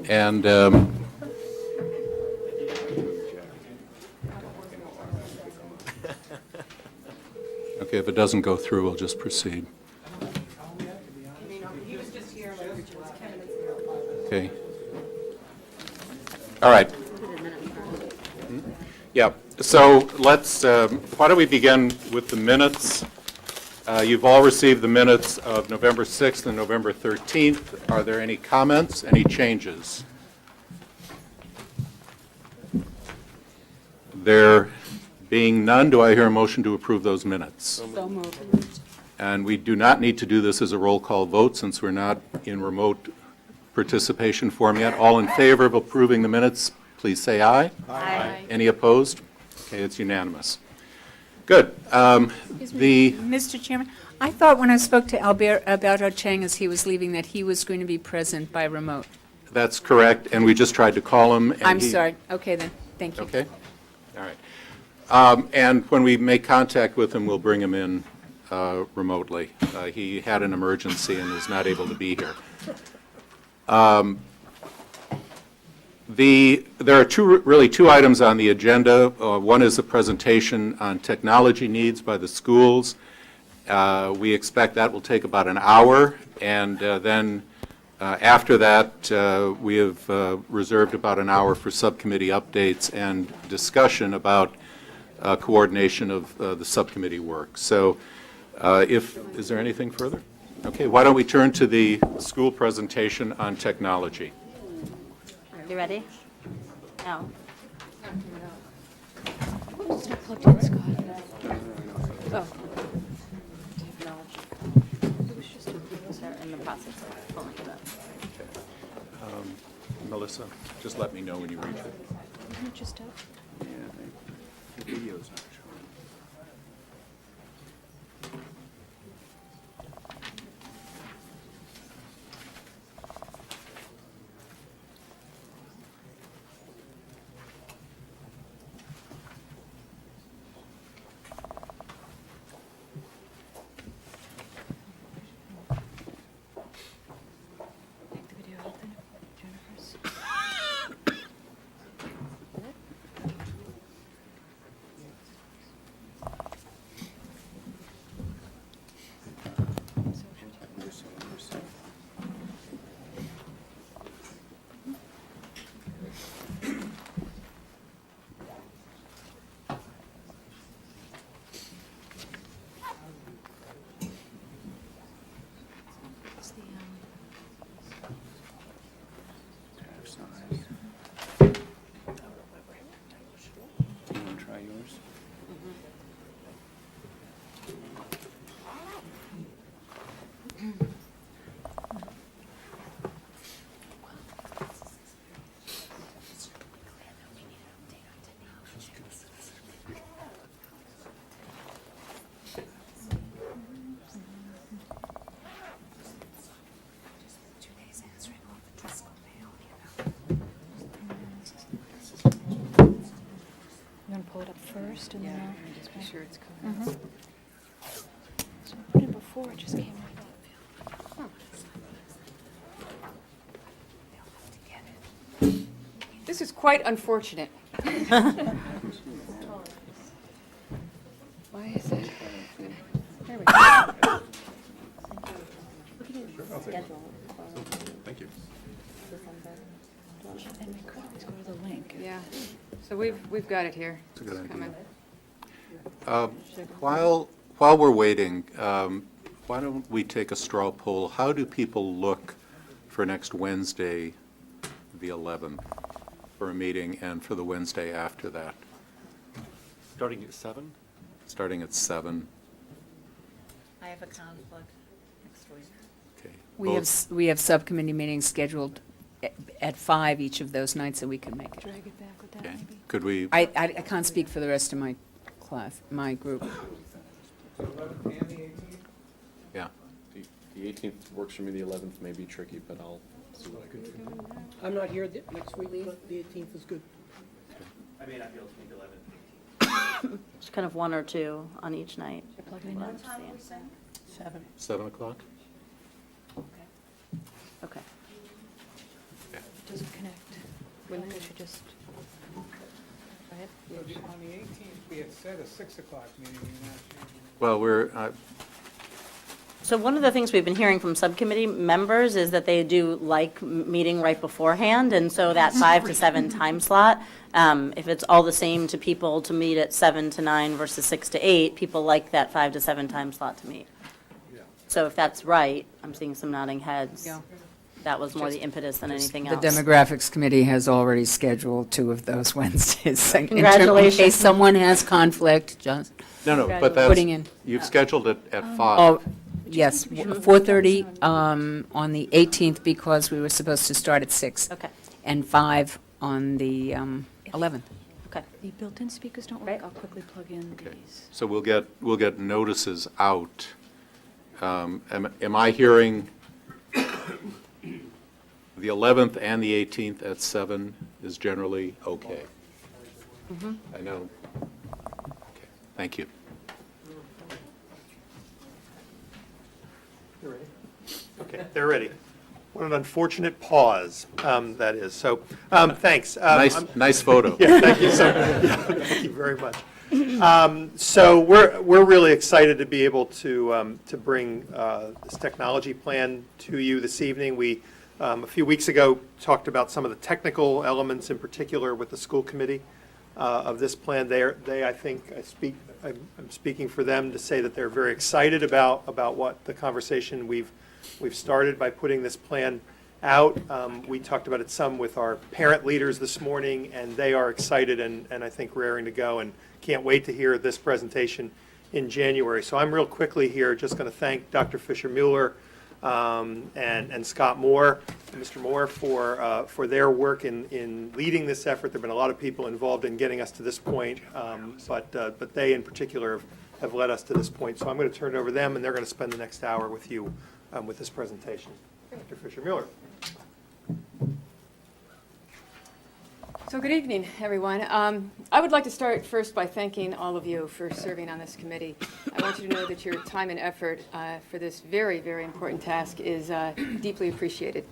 And okay, if it doesn't go through, we'll just proceed. Okay. All right. Yeah, so let's, why don't we begin with the minutes? You've all received the minutes of November 6th and November 13th. Are there any comments, any changes? There being none, do I hear a motion to approve those minutes? So moved. And we do not need to do this as a roll call vote since we're not in remote participation form yet. All in favor of approving the minutes, please say aye. Aye. Any opposed? Okay, it's unanimous. Good. Mr. Chairman, I thought when I spoke to Alberto Chang as he was leaving that he was going to be present by remote. That's correct, and we just tried to call him. And I'm sorry. Okay, then. Thank you. Okay. All right. And when we make contact with him, we'll bring him in remotely. He had an emergency and is not able to be here. There are really two items on the agenda. One is a presentation on technology needs by the schools. We expect that will take about an hour, and then after that, we have reserved about an hour for subcommittee updates and discussion about coordination of the subcommittee work. So is there anything further? Okay, why don't we turn to the school presentation on technology? You ready? No. It's not plugged in, Scott. Oh. They're in the process of pulling it up. Melissa, just let me know when you reach it. Isn't it just up? Yeah, the video's not showing. Take the video out then, Jennifer's. It's the, You want to try yours? You want to pull it up first and then Just be sure it's coming. So I put it before, it just came right up. This is quite unfortunate. Why is it? There we go. Thank you. And we could always go to the link. Yeah, so we've got it here. It's a good It's idea. coming. While we're waiting, why don't we take a straw poll? How do people look for next Wednesday, the 11th, for a meeting, and for the Wednesday after that? Starting at 7? Starting at 7. I have a conflict next week. Okay. We have subcommittee meetings scheduled at 5 each of those nights, so we can make it. Drag it back with that, Okay. maybe? Could we, I can't speak for the rest of my class, my group. yeah. The 18th works for me, the 11th may be tricky, but I'll see what I can do. I'm not here next week, but the 18th is good. I may not be able to make 11. Just kind of one or two on each night. Plug it in now. 7 o'clock? Okay. We should just, go ahead. On the 18th, we had set a 6 o'clock meeting, and now Well, we're, So one of the things we've been hearing from subcommittee members is that they do like meeting right beforehand, and so that 5 to 7 time slot, if it's all the same to people to meet at 7 to 9 versus 6 to 8, people like that 5 to 7 time slot to meet. So if that's right, I'm seeing some nodding heads. Yeah. That was more the impetus than anything The else. Demographics Committee has already scheduled 2 of those Wednesdays. In Congratulations. case someone has conflict, just, no, but that's, Putting in. you've scheduled it at 5. oh, yes, 4:30 on the 18th because we were supposed to start at 6. Okay, And 5 on the 11th. okay. The built-in speakers don't work, I'll quickly plug in Okay. these. So we'll get notices out. Am I hearing the 11th and the 18th at 7 is generally okay? I know. Okay, thank you. They're ready? Okay, they're ready. What an unfortunate pause, that is. So, thanks. Nice photo. Yeah, thank you thank you very much. So we're really excited to be able to bring this technology plan to you this evening. We a few weeks ago talked about some of the technical elements in particular with the school committee of this plan. I think I'm speaking for them to say that they're very excited about what the conversation we've started by putting this plan out. We talked about it some with our parent leaders this morning, and they are excited and I think raring to go and can't wait to hear this presentation in January. So I'm real quickly here just going to thank Dr. Fisher-Mueller and Scott Moore, Mr. Moore, for their work in leading this effort. There have been a lot of people involved in getting us to this point, but they in particular have led us to this point. So I'm going to turn it over to them, and they're going to spend the next hour with you with this presentation. Dr. Fisher-Mueller. So good evening, everyone. I would like to start first by thanking all of you for serving on this committee. I want you to know that your time and effort for this very, very important task is deeply appreciated.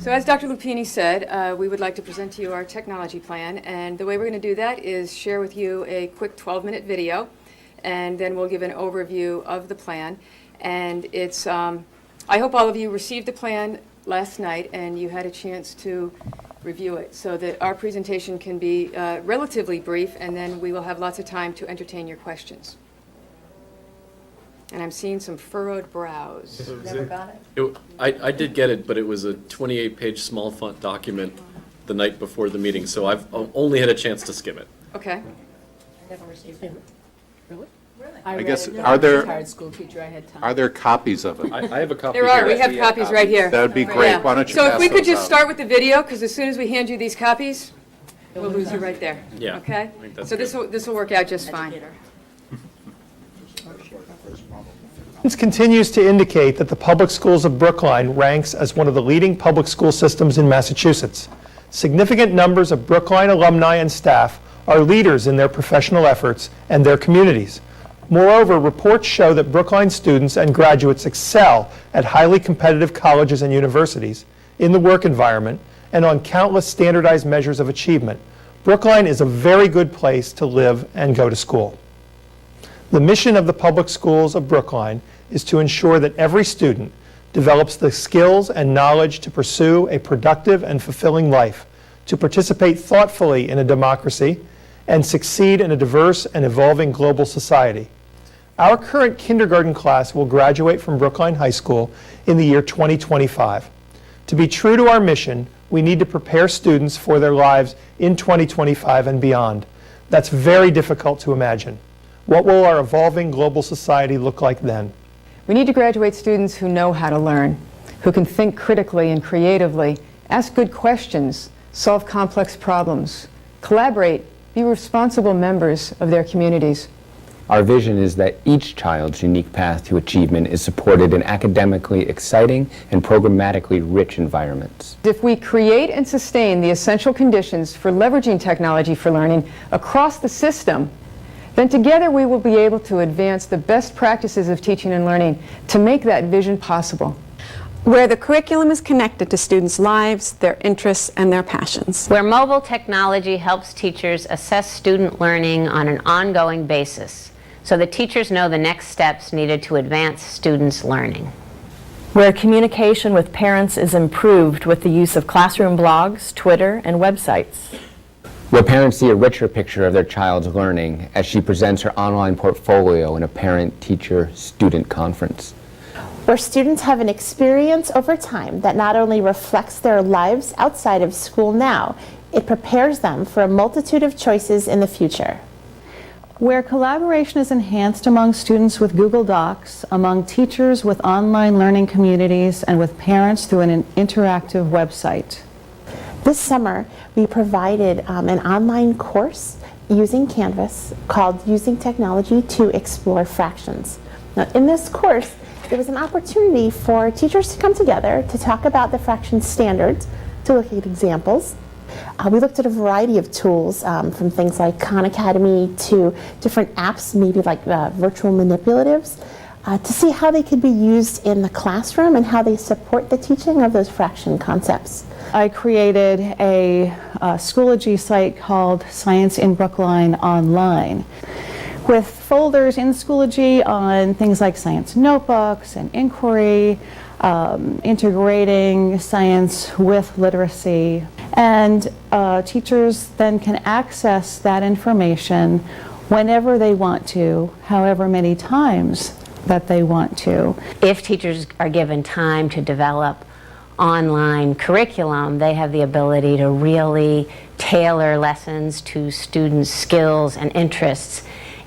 So as Dr. Lupini said, we would like to present to you our technology plan, and the way we're going to do that is share with you a quick 12-minute video, and then we'll give an overview of the plan. And it's, I hope all of you received the plan last night and you had a chance to review it so that our presentation can be relatively brief, and then we will have lots of time to entertain your questions. And I'm seeing some furrowed brows. Never got it? I did get it, but it was a 28-page small font document the night before the meeting, so I've only had a chance to skim it. Okay. I never received it. I guess, are there, Retired school teacher, I had time. are there copies of it? I have a copy There here. are. We have copies right here. That would be great. Yeah. Why don't you So if pass we could those just out? start with the video, because as soon as we hand you these copies, we'll lose you right there. Yeah, Okay? I think that's So this good. will work out just fine. Educator. Evidence continues to indicate that the public schools of Brookline ranks as one of the leading public school systems in Massachusetts. Significant numbers of Brookline alumni and staff are leaders in their professional efforts and their communities. Moreover, reports show that Brookline students and graduates excel at highly competitive colleges and universities, in the work environment, and on countless standardized measures of achievement. Brookline is a very good place to live and go to school. The mission of the public schools of Brookline is to ensure that every student develops the skills and knowledge to pursue a productive and fulfilling life, to participate thoughtfully in a democracy, and succeed in a diverse and evolving global society. Our current kindergarten class will graduate from Brookline High School in the year 2025. To be true to our mission, we need to prepare students for their lives in 2025 and beyond. That's very difficult to imagine. What will our evolving global society look like then? We need to graduate students who know how to learn, who can think critically and creatively, ask good questions, solve complex problems, collaborate, be responsible members of their communities. Our vision is that each child's unique path to achievement is supported in academically exciting and programmatically rich environments. If we create and sustain the essential conditions for leveraging technology for learning across the system, then together we will be able to advance the best practices of teaching and learning to make that vision possible. where the curriculum is connected to students' lives, their interests, and their passions. Where mobile technology helps teachers assess student learning on an ongoing basis, so that teachers know the next steps needed to advance students' learning. Where communication with parents is improved with the use of classroom blogs, Twitter, and websites. Where parents see a richer picture of their child's learning as she presents her online portfolio in a parent-teacher-student conference. Where students have an experience over time that not only reflects their lives outside of school now, it prepares them for a multitude of choices in the future. Where collaboration is enhanced among students with Google Docs, among teachers with online learning communities, and with parents through an interactive website. This summer, we provided an online course using Canvas called Using Technology to Explore Fractions. Now, in this course, there was an opportunity for teachers to come together to talk about the fraction standards, to look at examples. We looked at a variety of tools, from things like Khan Academy to different apps, maybe like virtual manipulatives, to see how they could be used in the classroom and how they support the teaching of those fraction concepts. I created a Schoology site called Science in Brookline Online, with folders in Schoology on things like science notebooks and inquiry, integrating science with literacy. And teachers then can access that information whenever they want to, however many times that they want to. If teachers are given time to develop online curriculum, they have the ability to really tailor lessons to students' skills and interests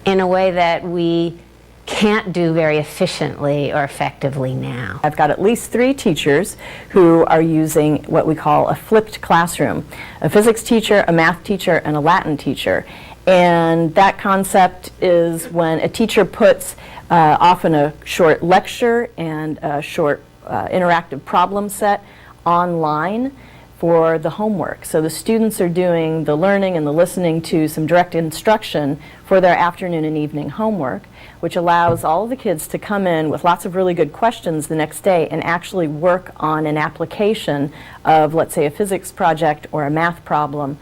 in a way that we can't do very efficiently or effectively now. I've got at least 3 teachers who are using what we call a flipped classroom: a physics teacher, a math teacher, and a Latin teacher. And that concept is when a teacher puts often a short lecture and a short interactive problem set online for the homework. So the students are doing the learning and the listening to some direct instruction for their afternoon and evening homework, which allows all of the kids to come in with lots of really good questions the next day and actually work on an application of, let's say, a physics project or a math problem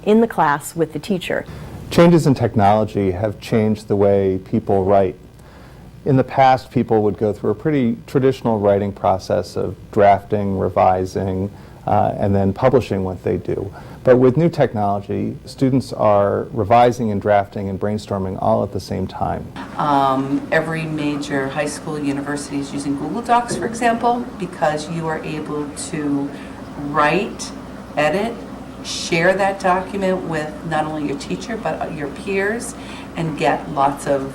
in the class with the teacher. Changes in technology have changed the way people write. In the past, people would go through a pretty traditional writing process of drafting, revising, and then publishing what they do. But with new technology, students are revising and drafting and brainstorming all at the same time. Every major high school university is using Google Docs, for example, because you are able to write, edit, share that document with not only your teacher but your peers and get lots of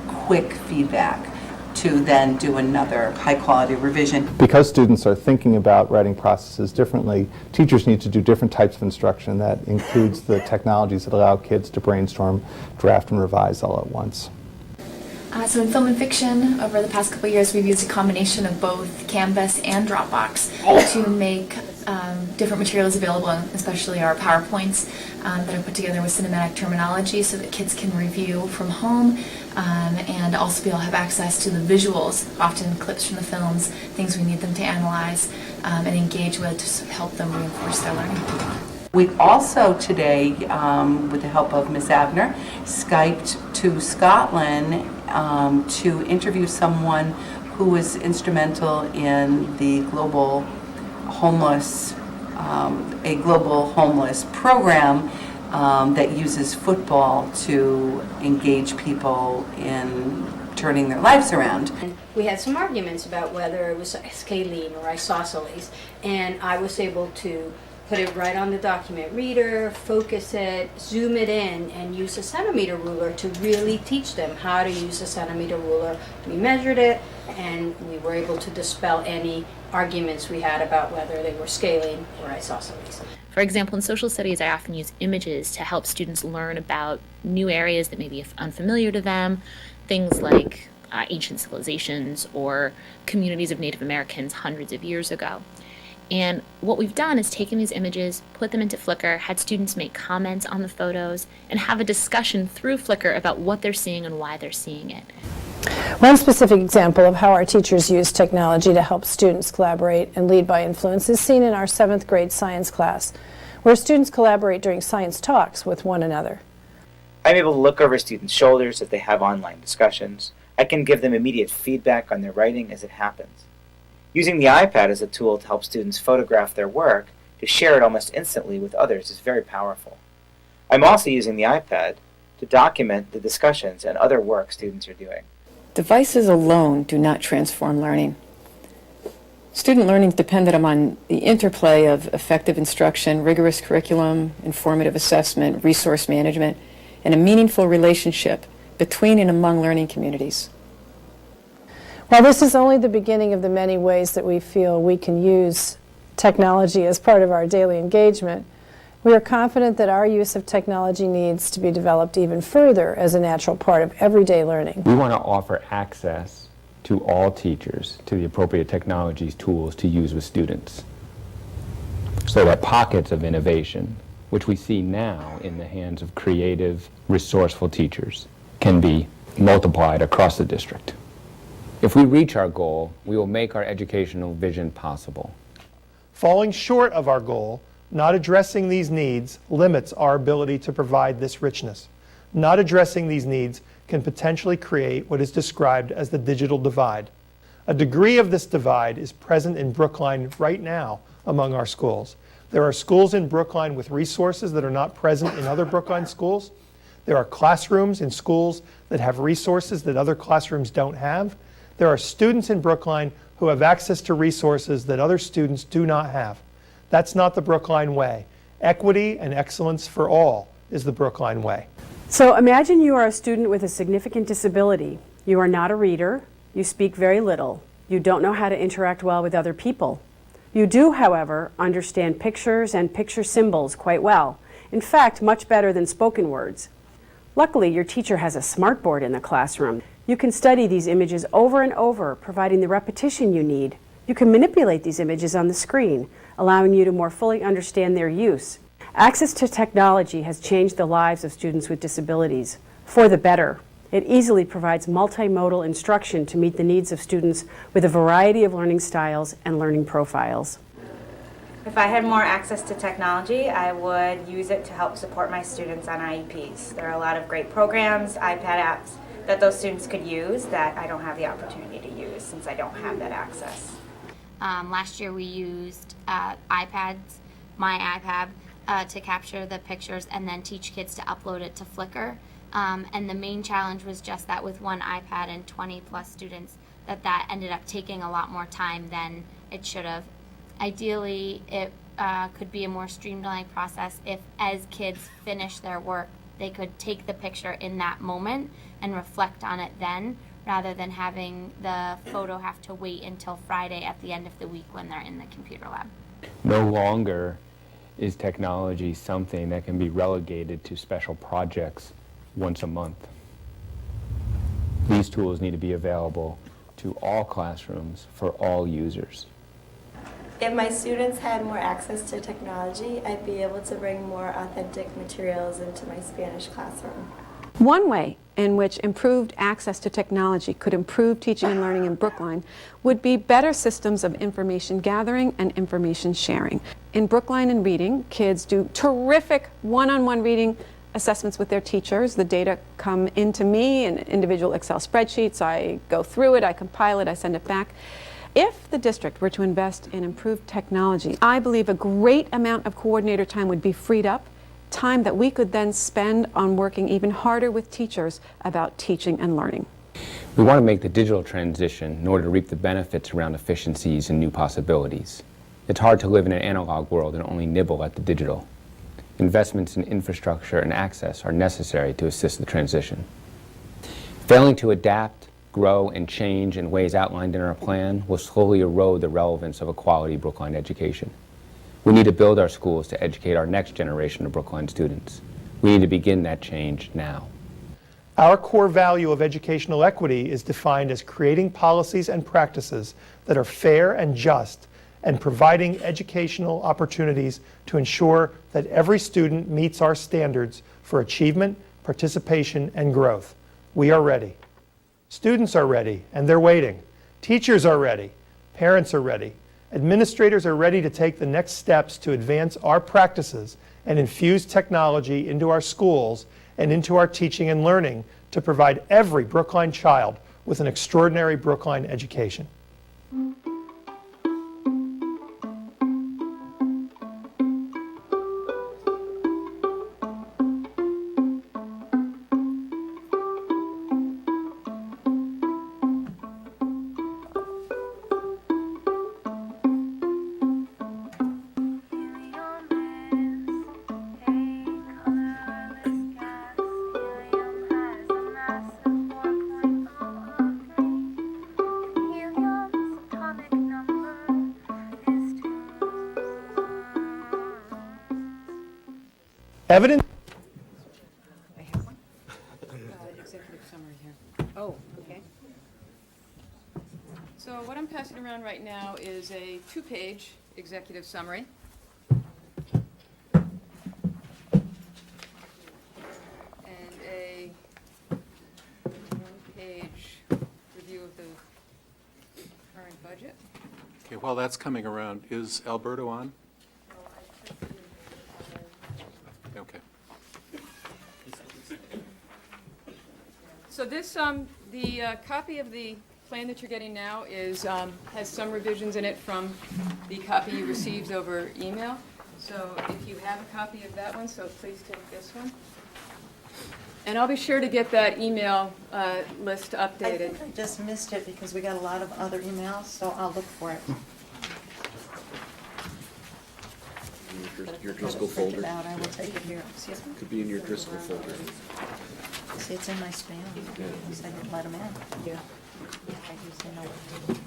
quick feedback to then do another high-quality revision. Because students are thinking about writing processes differently, teachers need to do different types of instruction that includes the technologies that allow kids to brainstorm, draft, and revise all at once. So in film and fiction, over the past couple of years, we've used a combination of both Canvas and Dropbox to make different materials available, especially our PowerPoints that are put together with cinematic terminology so that kids can review from home and also be able to have access to the visuals, often clips from the films, things we need them to analyze and engage with to sort of help them reinforce their learning. We've also today, with the help of Ms. Abner, Skyped to Scotland to interview someone who was instrumental in the global homeless, a global homeless program that uses football to engage people in turning their lives around. We had some arguments about whether it was scalene or isosceles, and I was able to put it right on the document reader, focus it, zoom it in, and use a centimeter ruler to really teach them how to use a centimeter ruler. We measured it, and we were able to dispel any arguments we had about whether they were scalene or isosceles. For example, in social studies, I often use images to help students learn about new areas that may be unfamiliar to them, things like ancient civilizations or communities of Native Americans hundreds of years ago. And what we've done is taken these images, put them into Flickr, had students make comments on the photos, and have a discussion through Flickr about what they're seeing and why they're seeing it. One specific example of how our teachers use technology to help students collaborate and lead by influence is seen in our 7th grade science class, where students collaborate during science talks with one another. I'm able to look over students' shoulders as they have online discussions. I can give them immediate feedback on their writing as it happens. Using the iPad as a tool to help students photograph their work to share it almost instantly with others is very powerful. I'm also using the iPad to document the discussions and other work students are doing. Devices alone do not transform learning. Student learning is dependent upon the interplay of effective instruction, rigorous curriculum, informative assessment, resource management, and a meaningful relationship between and among learning communities. While this is only the beginning of the many ways that we feel we can use technology as part of our daily engagement, we are confident that our use of technology needs to be developed even further as a natural part of everyday learning. We want to offer access to all teachers to the appropriate technologies, tools to use with students, so that pockets of innovation, which we see now in the hands of creative, resourceful teachers, can be multiplied across the district. If we reach our goal, we will make our educational vision possible. Falling short of our goal, not addressing these needs, limits our ability to provide this richness. Not addressing these needs can potentially create what is described as the digital divide. A degree of this divide is present in Brookline right now among our schools. There are schools in Brookline with resources that are not present in other Brookline schools. There are classrooms in schools that have resources that other classrooms don't have. There are students in Brookline who have access to resources that other students do not have. That's not the Brookline way. Equity and excellence for all is the Brookline way. So imagine you are a student with a significant disability. You are not a reader. You speak very little. You don't know how to interact well with other people. You do, however, understand pictures and picture symbols quite well. In fact, much better than spoken words. Luckily, your teacher has a smartboard in the classroom. You can study these images over and over, providing the repetition you need. You can manipulate these images on the screen, allowing you to more fully understand their use. Access to technology has changed the lives of students with disabilities for the better. It easily provides multimodal instruction to meet the needs of students with a variety of learning styles and learning profiles. If I had more access to technology, I would use it to help support my students on IEPs. There are a lot of great programs, iPad apps, that those students could use that I don't have the opportunity to use since I don't have that access. Last year we used iPads, my iPad, to capture the pictures and then teach kids to upload it to Flickr. And the main challenge was just that with one iPad and 20 plus students, that ended up taking a lot more time than it should have. Ideally, it could be a more streamlined process if, as kids finish their work, they could take the picture in that moment and reflect on it then, rather than having the photo have to wait until Friday at the end of the week when they're in the computer lab. No longer is technology something that can be relegated to special projects once a month. These tools need to be available to all classrooms for all users. If my students had more access to technology, I'd be able to bring more authentic materials into my Spanish classroom. One way in which improved access to technology could improve teaching and learning in Brookline would be better systems of information gathering and information sharing. In Brookline and Reading, kids do terrific one-on-one reading assessments with their teachers. The data come into me in individual Excel spreadsheets. I go through it, I compile it, I send it back. If the district were to invest in improved technology, I believe a great amount of coordinator time would be freed up, time that we could then spend on working even harder with teachers about teaching and learning. We want to make the digital transition in order to reap the benefits around efficiencies and new possibilities. It's hard to live in an analog world and only nibble at the digital. Investments in infrastructure and access are necessary to assist the transition. Failing to adapt, grow, and change in ways outlined in our plan will slowly erode the relevance of a quality Brookline education. We need to build our schools to educate our next generation of Brookline students. We need to begin that change now. Our core value of educational equity is defined as creating policies and practices that are fair and just and providing educational opportunities to ensure that every student meets our standards for achievement, participation, and growth. We are ready. Students are ready, and they're waiting. Teachers are ready. Parents are ready. Administrators are ready to take the next steps to advance our practices and infuse technology into our schools and into our teaching and learning to provide every Brookline child with an extraordinary Brookline education. Evidence. Executive summary here. Oh, okay. So what I'm passing around right now is a 2-page executive summary. And a 1-page review of the current budget. Okay, while that's coming around, is Alberto on? Okay. So this, the copy of the plan that you're getting now is, has some revisions in it from the copy you received over email. So if you have a copy of that one, so please take this one. And I'll be sure to get that email list updated. I think I just missed it because we got a lot of other emails, so I'll look for it. Your Driscoll folder. Out, I will take it here. Excuse me? Could be in your Driscoll folder. See, it's in my spam. Because I didn't let them in. Yeah. I usually know what to do.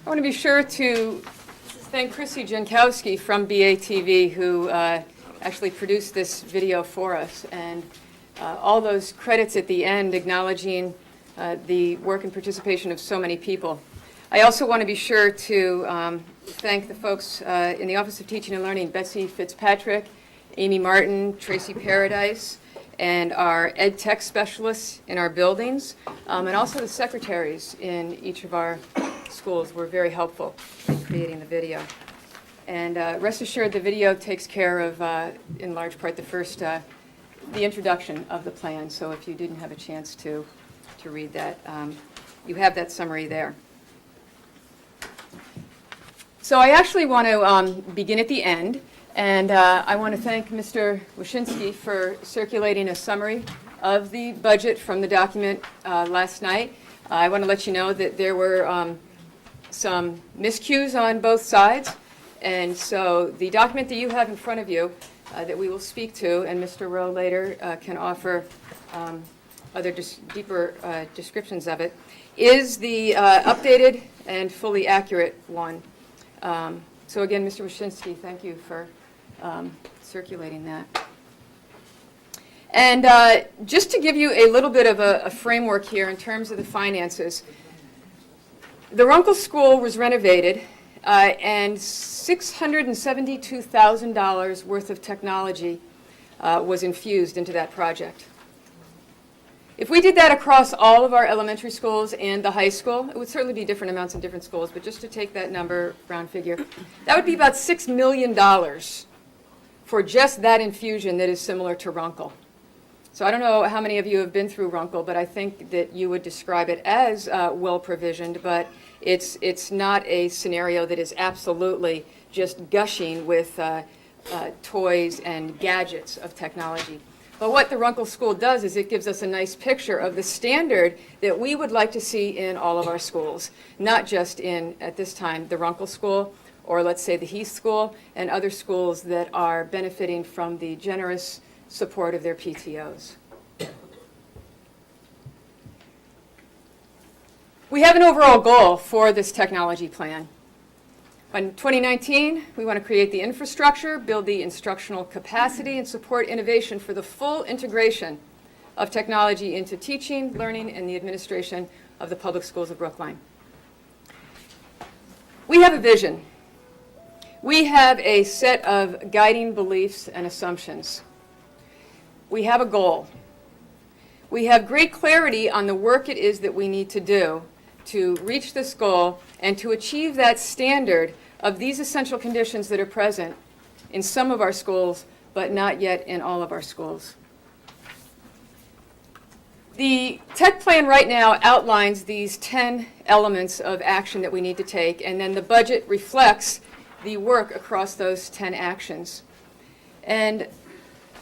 I want to be sure to thank Chrissy Jankowski from BATV, who actually produced this video for us, and all those credits at the end acknowledging the work and participation of so many people. I also want to be sure to thank the folks in the Office of Teaching and Learning, Betsy Fitzpatrick, Amy Martin, Tracy Paradise, and our ed tech specialists in our buildings, and also the secretaries in each of our schools were very helpful in creating the video. And rest assured, the video takes care of, in large part, the introduction of the plan. So if you didn't have a chance to read that, you have that summary there. So I actually want to begin at the end, and I want to thank Mr. Wyszynski for circulating a summary of the budget from the document last night. I want to let you know that there were some miscues on both sides, and so the document that you have in front of you that we will speak to, and Mr. Rowe later can offer other deeper descriptions of it, is the updated and fully accurate one. So again, Mr. Wyszynski, thank you for circulating that. And just to give you a little bit of a framework here in terms of the finances, the Runkle School was renovated and $672,000 worth of technology was infused into that project. If we did that across all of our elementary schools and the high school, it would certainly be different amounts in different schools, but just to take that number, round figure, that would be about $6 million for just that infusion that is similar to Runkle. So I don't know how many of you have been through Runkle, but I think that you would describe it as well-provisioned, but it's not a scenario that is absolutely just gushing with toys and gadgets of technology. But what the Runkle School does is it gives us a nice picture of the standard that we would like to see in all of our schools, not just in, at this time, the Runkle School, or let's say the Heath School, and other schools that are benefiting from the generous support of their PTOs. We have an overall goal for this technology plan. In 2019, we want to create the infrastructure, build the instructional capacity, and support innovation for the full integration of technology into teaching, learning, and the administration of the public schools of Brookline. We have a vision. We have a set of guiding beliefs and assumptions. We have a goal. We have great clarity on the work it is that we need to do to reach this goal and to achieve that standard of these essential conditions that are present in some of our schools, but not yet in all of our schools. The tech plan right now outlines these 10 elements of action that we need to take, and then the budget reflects the work across those 10 actions. And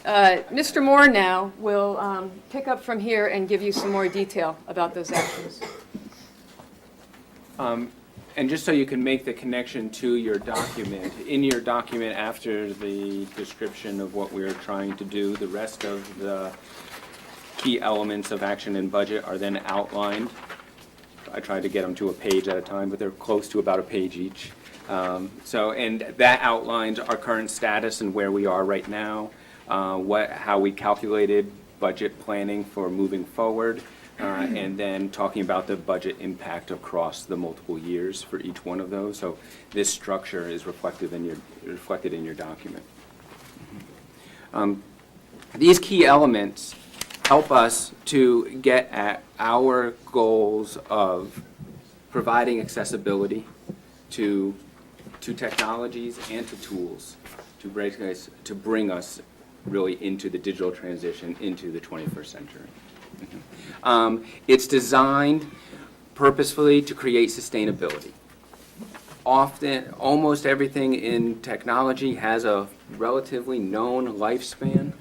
Mr. Moore now will pick up from here and give you some more detail about those actions. And just so you can make the connection to your document, in your document after the description of what we're trying to do, the rest of the key elements of action and budget are then outlined. I tried to get them to a page at a time, but they're close to about a page each. And that outlines our current status and where we are right now, how we calculated budget planning for moving forward, and then talking about the budget impact across the multiple years for each one of those. So this structure is reflected in your document. These key elements help us to get at our goals of providing accessibility to technologies and to tools to bring us really into the digital transition into the 21st century. It's designed purposefully to create sustainability. Often, almost everything in technology has a relatively known lifespan,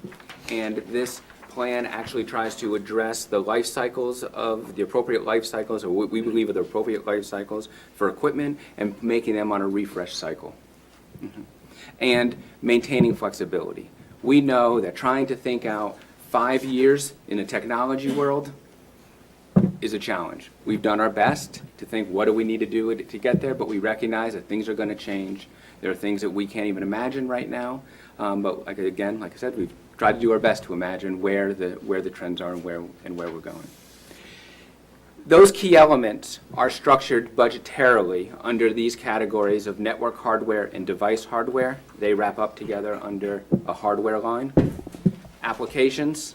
and this plan actually tries to address the life cycles of the appropriate life cycles, or what we believe are the appropriate life cycles for equipment, and making them on a refresh cycle. And maintaining flexibility. We know that trying to think out 5 years in a technology world is a challenge. We've done our best to think what do we need to do to get there, but we recognize that things are going to change. There are things that we can't even imagine right now, but like I said, we've tried to do our best to imagine where the trends are and where we're going. Those key elements are structured budgetarily under these categories of network hardware and device hardware. They wrap up together under a hardware line. Applications,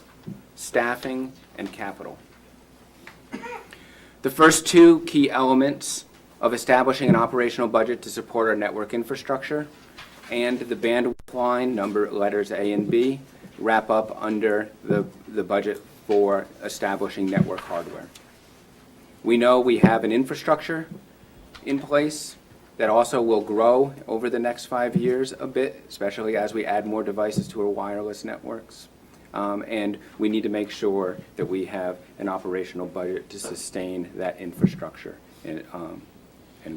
staffing, and capital. The first two key elements of establishing an operational budget to support our network infrastructure and the bandwidth line, number letters A and B, wrap up under the budget for establishing network hardware. We know we have an infrastructure in place that also will grow over the next 5 years a bit, especially as we add more devices to our wireless networks. And we need to make sure that we have an operational budget to sustain that infrastructure and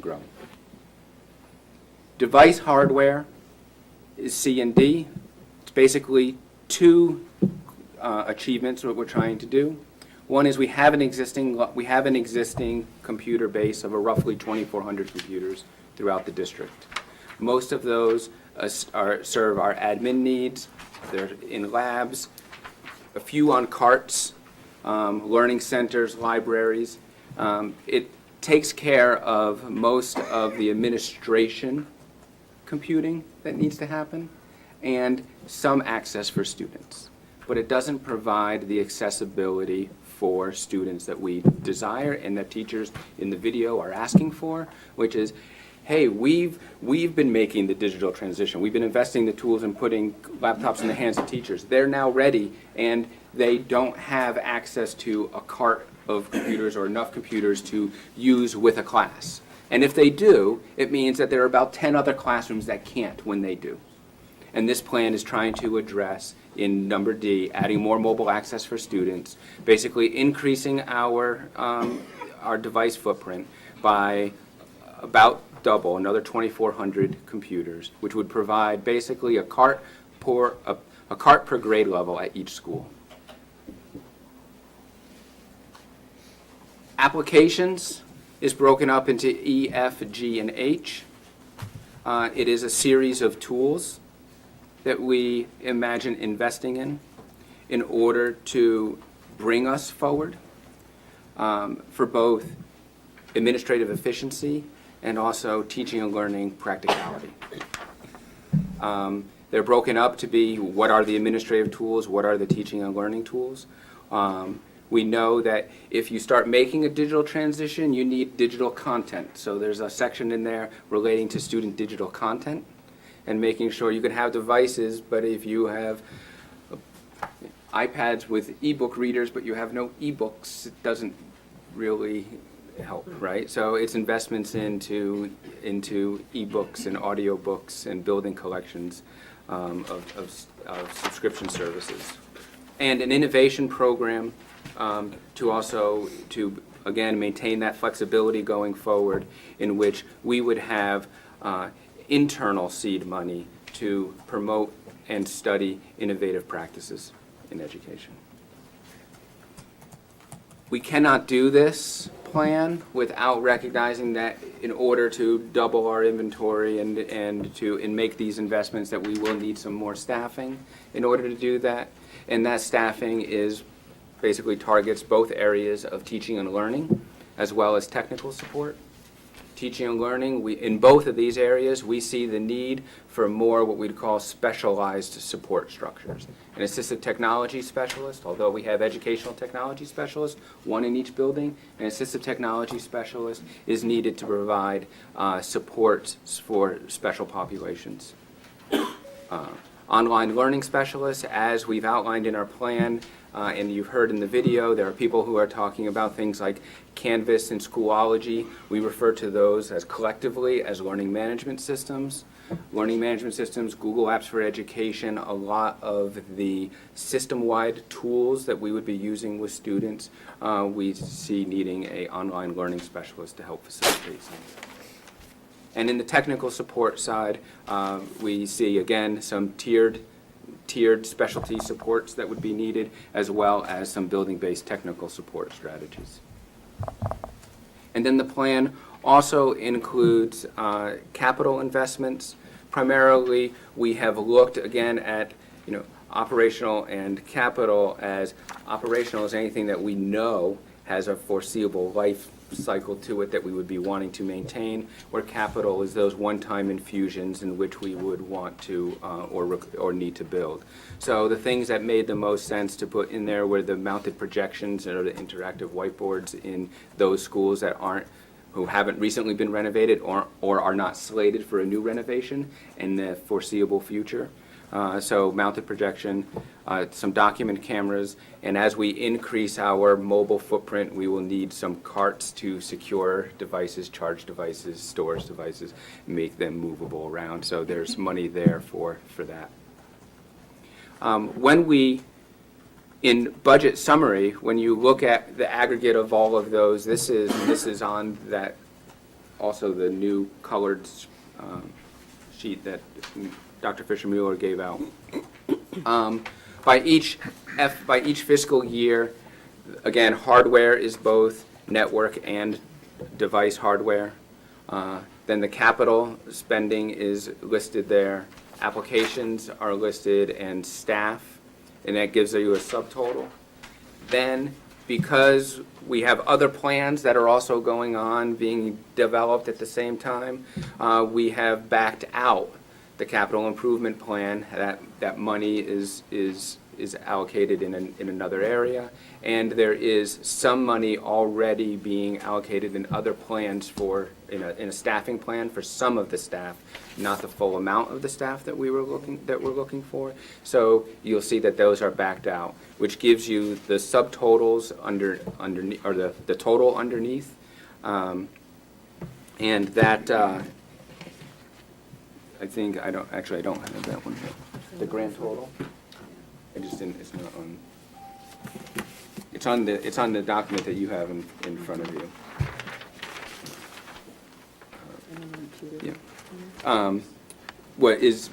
grow. Device hardware is C and D. It's basically two achievements what we're trying to do. One is we have an existing computer base of roughly 2,400 computers throughout the district. Most of those serve our admin needs. They're in labs, a few on carts, learning centers, libraries. It takes care of most of the administration computing that needs to happen and some access for students. But it doesn't provide the accessibility for students that we desire and that teachers in the video are asking for, which is, hey, we've been making the digital transition. We've been investing the tools and putting laptops in the hands of teachers. They're now ready, and they don't have access to a cart of computers or enough computers to use with a class. And if they do, it means that there are about 10 other classrooms that can't when they do. And this plan is trying to address, in number D, adding more mobile access for students, basically increasing our device footprint by about double, another 2,400 computers, which would provide basically a cart per grade level at each school. Applications is broken up into E, F, G, and H. It is a series of tools that we imagine investing in order to bring us forward for both administrative efficiency and also teaching and learning practicality. They're broken up to be what are the administrative tools, what are the teaching and learning tools. We know that if you start making a digital transition, you need digital content. So there's a section in there relating to student digital content and making sure you can have devices, but if you have iPads with ebook readers, but you have no ebooks, it doesn't really help, right? So it's investments into ebooks and audiobooks and building collections of subscription services. And an innovation program to again, maintain that flexibility going forward, in which we would have internal seed money to promote and study innovative practices in education. We cannot do this plan without recognizing that in order to double our inventory and make these investments, that we will need some more staffing in order to do that. And that staffing is basically targets both areas of teaching and learning, as well as technical support. Teaching and learning, in both of these areas, we see the need for more what we'd call specialized support structures. An assistive technology specialist, although we have educational technology specialists, one in each building, an assistive technology specialist is needed to provide support for special populations. Online learning specialists, as we've outlined in our plan, and you've heard in the video, there are people who are talking about things like Canvas and Schoology. We refer to those as collectively as learning management systems. Learning management systems, Google Apps for Education, a lot of the system-wide tools that we would be using with students, we see needing an online learning specialist to help facilitate some of that. And in the technical support side, we see, again, some tiered specialty supports that would be needed, as well as some building-based technical support strategies. And then the plan also includes capital investments. Primarily, we have looked again at operational and capital. As operational is anything that we know has a foreseeable life cycle to it that we would be wanting to maintain, where capital is those one-time infusions in which we would want to or need to build. So the things that made the most sense to put in there were the mounted projections or the interactive whiteboards in those schools that who haven't recently been renovated or are not slated for a new renovation in the foreseeable future. So mounted projection, some document cameras, and as we increase our mobile footprint, we will need some carts to secure devices, charge devices, storage devices, make them movable around. So there's money there for that. In budget summary, when you look at the aggregate of all of those, this is on that, also the new colored sheet that Dr. Fisher-Mueller gave out. By each fiscal year, again, hardware is both network and device hardware. Then the capital spending is listed there. Applications are listed, and staff, and that gives you a subtotal. Then, because we have other plans that are also going on, being developed at the same time, we have backed out the capital improvement plan. That money is allocated in another area, and there is some money already being allocated in other plans in a staffing plan for some of the staff, not the full amount of the staff that we're looking for. So you'll see that those are backed out, which gives you the subtotals underneath, or the total underneath, and that. I think I don't have that one here. The grand total. I just didn't. It's not on. It's on the document that you have in front of you. Yeah. What is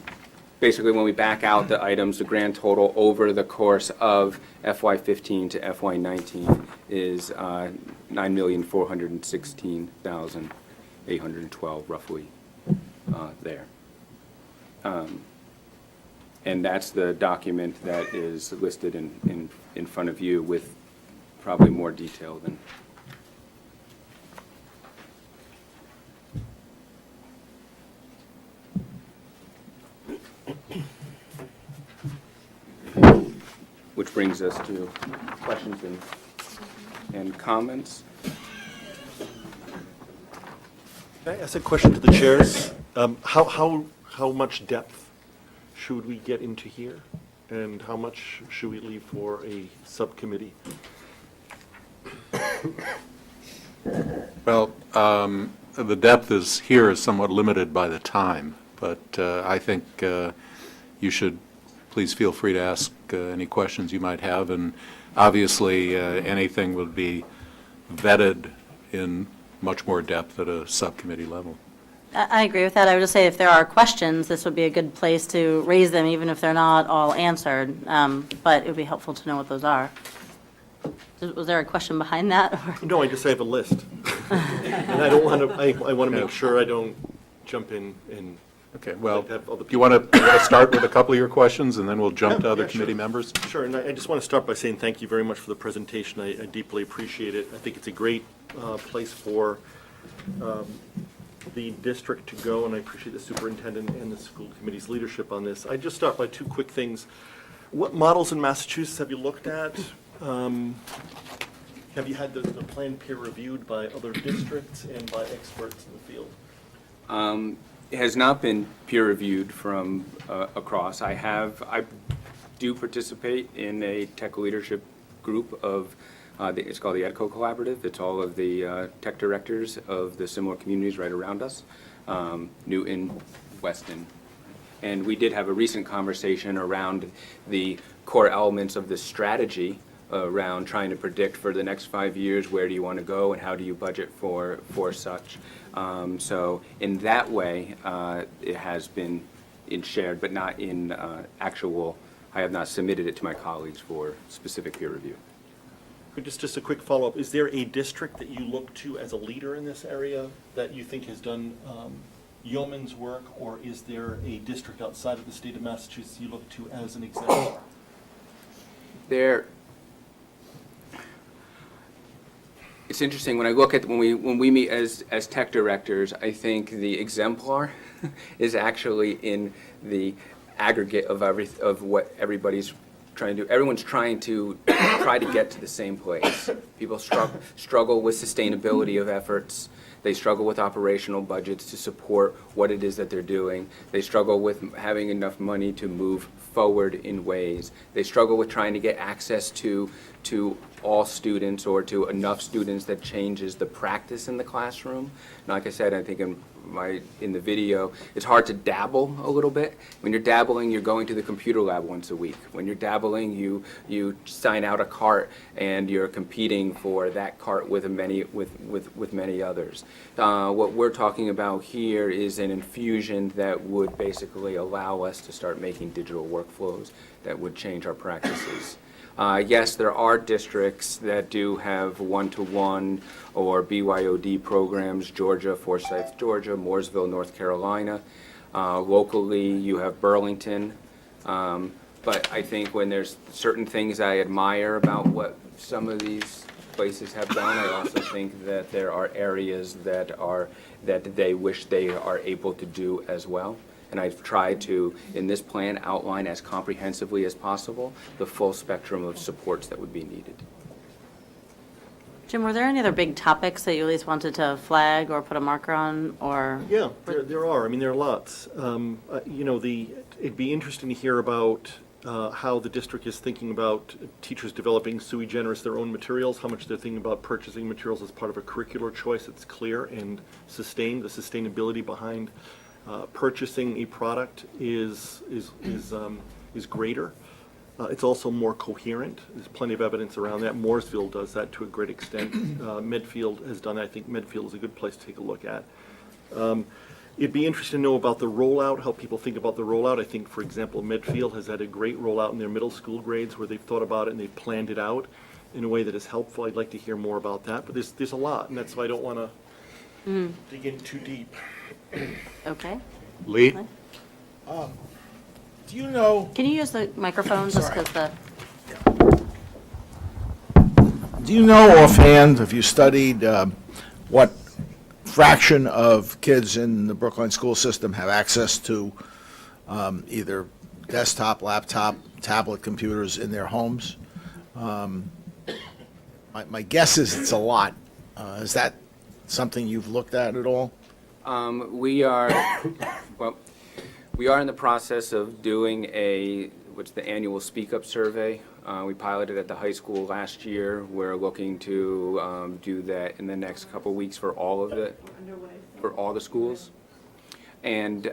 basically when we back out the items, the grand total over the course of FY15 to FY19 is $9,416,812 roughly there. And that's the document that is listed in front of you with probably more detail than. brings us to questions and comments. Can I ask a question to the chairs? How much depth should we get into here? And how much should we leave for a subcommittee? Well, the depth here is somewhat limited by the time, but I think you should please feel free to ask any questions you might have, and obviously anything would be vetted in much more depth at a subcommittee level. I agree with that. I would just say if there are questions, this would be a good place to raise them, even if they're not all answered. But it would be helpful to know what those are. Was there a question behind that? Or? No, I just have a list. And I don't want to, I want to make sure I don't jump in and. Okay, well, do you want to start with a couple of your questions, and then we'll jump to other committee members? Sure, and I just want to start by saying thank you very much for the presentation. I deeply appreciate it. I think it's a great place for the district to go, and I appreciate the superintendent and the school committee's leadership on this. I just start by two quick things. What models in Massachusetts have you looked at? Have you had the plan peer reviewed by other districts and by experts in the field? It has not been peer reviewed from across. I do participate in a tech leadership group of, it's called the EDCO Collaborative. It's all of the tech directors of the similar communities right around us, Newton, Weston. And we did have a recent conversation around the core elements of the strategy around trying to predict for the next 5 years, where do you want to go and how do you budget for such. So in that way, it has been shared, but not in actual, I have not submitted it to my colleagues for specific peer review. Just a quick follow-up. Is there a district that you look to as a leader in this area that you think has done yeoman's work, or is there a district outside of the state of Massachusetts you look to as an example? It's interesting when I look at when we meet as tech directors. I think the exemplar is actually in the aggregate of what everybody's trying to do. Everyone's trying to get to the same place. People struggle with sustainability of efforts. They struggle with operational budgets to support what it is that they're doing. They struggle with having enough money to move forward in ways. They struggle with trying to get access to all students or to enough students that changes the practice in the classroom. And like I said, I think in the video, it's hard to dabble a little bit. When you're dabbling, you're going to the computer lab once a week. When you're dabbling, you sign out a cart and you're competing for that cart with many others. What we're talking about here is an infusion that would basically allow us to start making digital workflows that would change our practices. Yes, there are districts that do have one-to-one or BYOD programs, Georgia, Forsyth, Georgia, Mooresville, North Carolina. Locally, you have Burlington. But I think when there's certain things I admire about what some of these places have done, I also think that there are areas that they wish they are able to do as well. And I've tried to, in this plan, outline as comprehensively as possible the full spectrum of supports that would be needed. Jim, were there any other big topics that you at least wanted to flag or put a marker on? Or Yeah, there are. I mean, there are lots. It'd be interesting to hear about how the district is thinking about teachers developing sui generis their own materials, how much they're thinking about purchasing materials as part of a curricular choice that's clear and sustained. The sustainability behind purchasing a product is greater. It's also more coherent. There's plenty of evidence around that. Mooresville does that to a great extent. Medfield has done that. I think Medfield is a good place to take a look at. It'd be interesting to know about the rollout, how people think about the rollout. I think, for example, Medfield has had a great rollout in their middle school grades where they've thought about it and they've planned it out in a way that is helpful. I'd like to hear more about that. But there's a lot, and that's why I don't want to dig in too deep. Okay. Lee? Do you know? Can you use the microphone just because the... Do you know offhand, if you studied what fraction of kids in the Brookline school system have access to either desktop, laptop, tablet computers in their homes? My guess is it's a lot. Is that something you've looked at all? We are, well, we are in the process of doing what's the annual Speak Up survey. We piloted at the high school last year. We're looking to do that in the next couple of weeks for all of it, for all the schools. And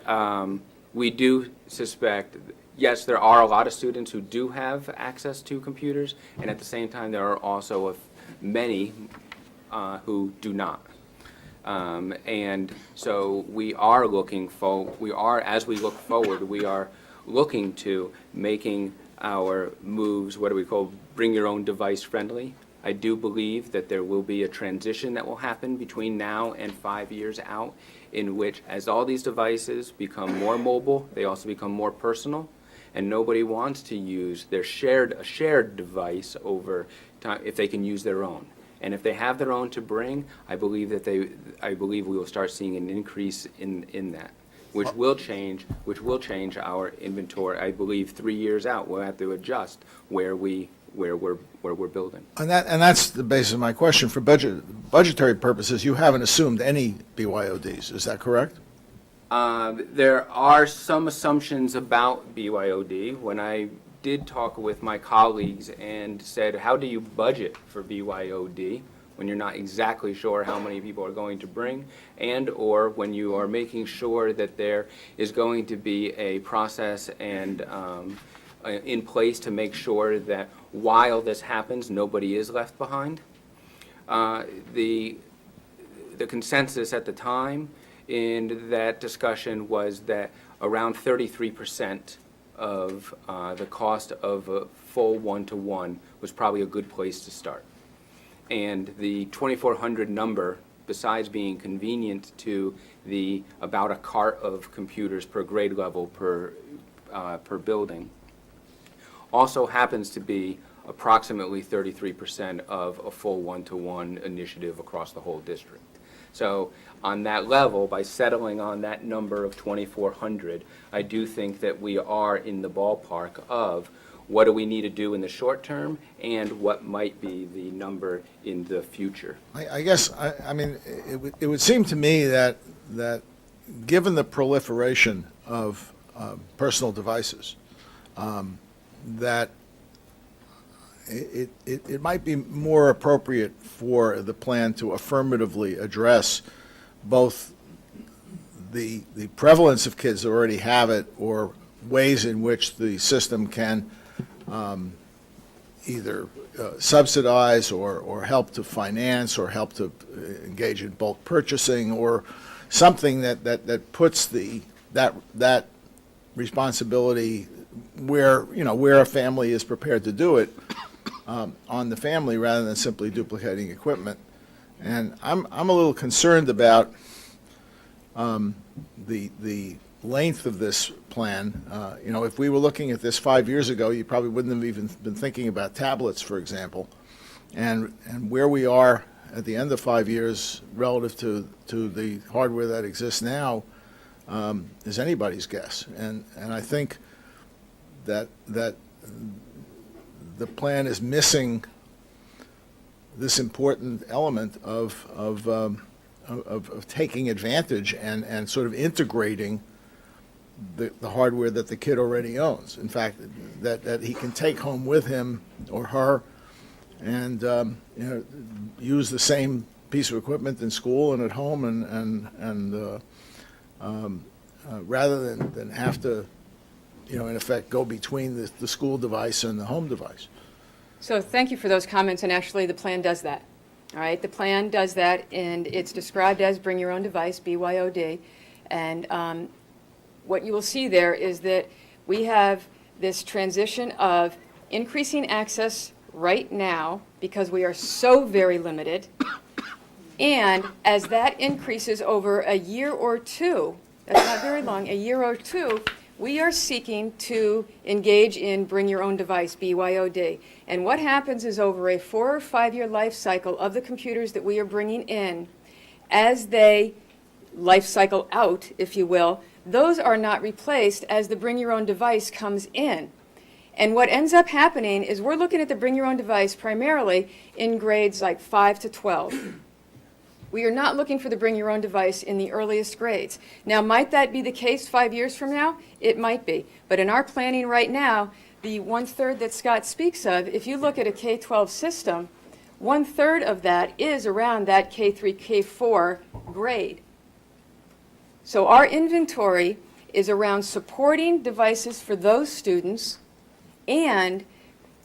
we do suspect, yes, there are a lot of students who do have access to computers, and at the same time, there are also many who do not. And so we are looking as we look forward, we are looking to making our moves, what do we call, bring your own device friendly. I do believe that there will be a transition that will happen between now and 5 years out, in which as all these devices become more mobile, they also become more personal, and nobody wants to use a shared device over time if they can use their own. And if they have their own to bring, I believe we will start seeing an increase in that, which will change our inventory. I believe 3 years out, we'll have to adjust where we're building. And that's the basis of my question. For budgetary purposes, you haven't assumed any BYODs, is that correct? There are some assumptions about BYOD. When I did talk with my colleagues and said, how do you budget for BYOD when you're not exactly sure how many people are going to bring, and or when you are making sure that there is going to be a process and in place to make sure that while this happens, nobody is left behind. The consensus at the time in that discussion was that around 33% of the cost of a full one-to-one was probably a good place to start. And the 2,400 number, besides being convenient to about a cart of computers per grade level per building, also happens to be approximately 33% of a full one-to-one initiative across the whole district. So on that level, by settling on that number of 2,400, I do think that we are in the ballpark of what do we need to do in the short term and what might be the number in the future. I guess, I mean, it would seem to me that given the proliferation of personal devices, that it might be more appropriate for the plan to affirmatively address both the prevalence of kids that already have it or ways in which the system can either subsidize or help to finance or help to engage in bulk purchasing or something that puts that responsibility where a family is prepared to do it on the family rather than simply duplicating equipment. And I'm a little concerned about the length of this plan. If we were looking at this 5 years ago, you probably wouldn't have even been thinking about tablets, for example. And where we are at the end of 5 years relative to the hardware that exists now is anybody's guess. And I think that the plan is missing this important element of taking advantage and sort of integrating the hardware that the kid already owns. In fact, that he can take home with him or her and use the same piece of equipment in school and at home and rather than have to in effect go between the school device and the home device. So thank you for those comments, and actually the plan does that. All right, the plan does that, and it's described as bring your own device, BYOD, and what you will see there is that we have this transition of increasing access right now because we are so very limited, and as that increases over a year or two, that's not very long, a year or two, we are seeking to engage in bring your own device, BYOD. And what happens is over a 4 or 5 year life cycle of the computers that we are bringing in, as they life cycle out, if you will, those are not replaced as the bring your own device comes in. And what ends up happening is we're looking at the bring your own device primarily in grades like 5 to 12. We are not looking for the bring your own device in the earliest grades. Now, might that be the case 5 years from now? It might be. But in our planning right now, the 1/3 that Scott speaks of, if you look at a K-12 system, 1/3 of that is around that K-3, K-4 grade. So our inventory is around supporting devices for those students and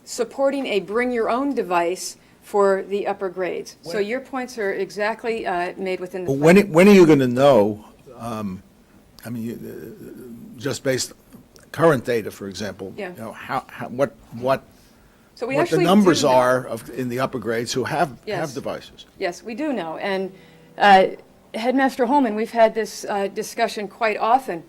supporting a bring your own device for the upper grades. So your points are exactly made within the plan. When are you going to know, just based current data, for example, Yeah. what So we the actually numbers do know. are in the upper grades who have Yes. devices? Yes, we do know. And Headmaster Holman, we've had this discussion quite often.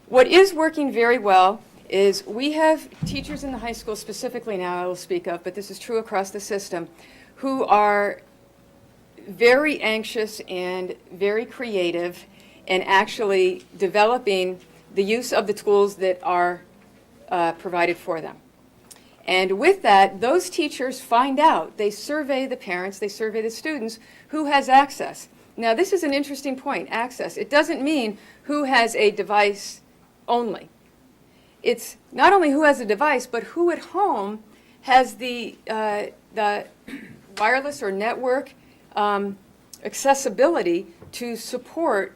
What is working very well is we have teachers in the high school specifically now I will speak of, but this is true across the system, who are very anxious and very creative and actually developing the use of the tools that are provided for them. And with that, those teachers find out, they survey the parents, they survey the students, who has access. Now, this is an interesting point, access. It doesn't mean who has a device only. It's not only who has a device, but who at home has the wireless or network accessibility to support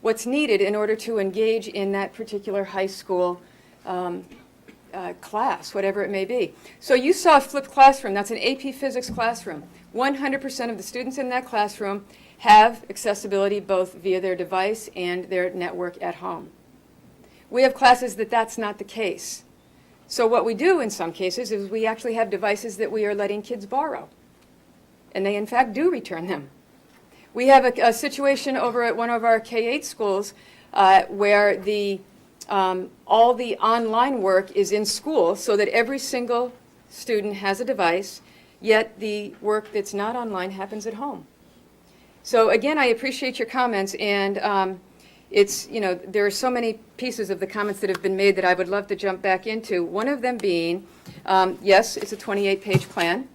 what's needed in order to engage in that particular high school class, whatever it may be. So you saw a flipped classroom. That's an AP Physics classroom. 100% of the students in that classroom have accessibility both via their device and their network at home. We have classes that that's not the case. So what we do in some cases is we actually have devices that we are letting kids borrow. And they, in fact, do return them. We have a situation over at one of our K-8 schools where all the online work is in school so that every single student has a device, yet the work that's not online happens at home. So again, I appreciate your comments, and there are so many pieces of the comments that have been made that I would love to jump back into. One of them being, yes, it's a 28-page plan.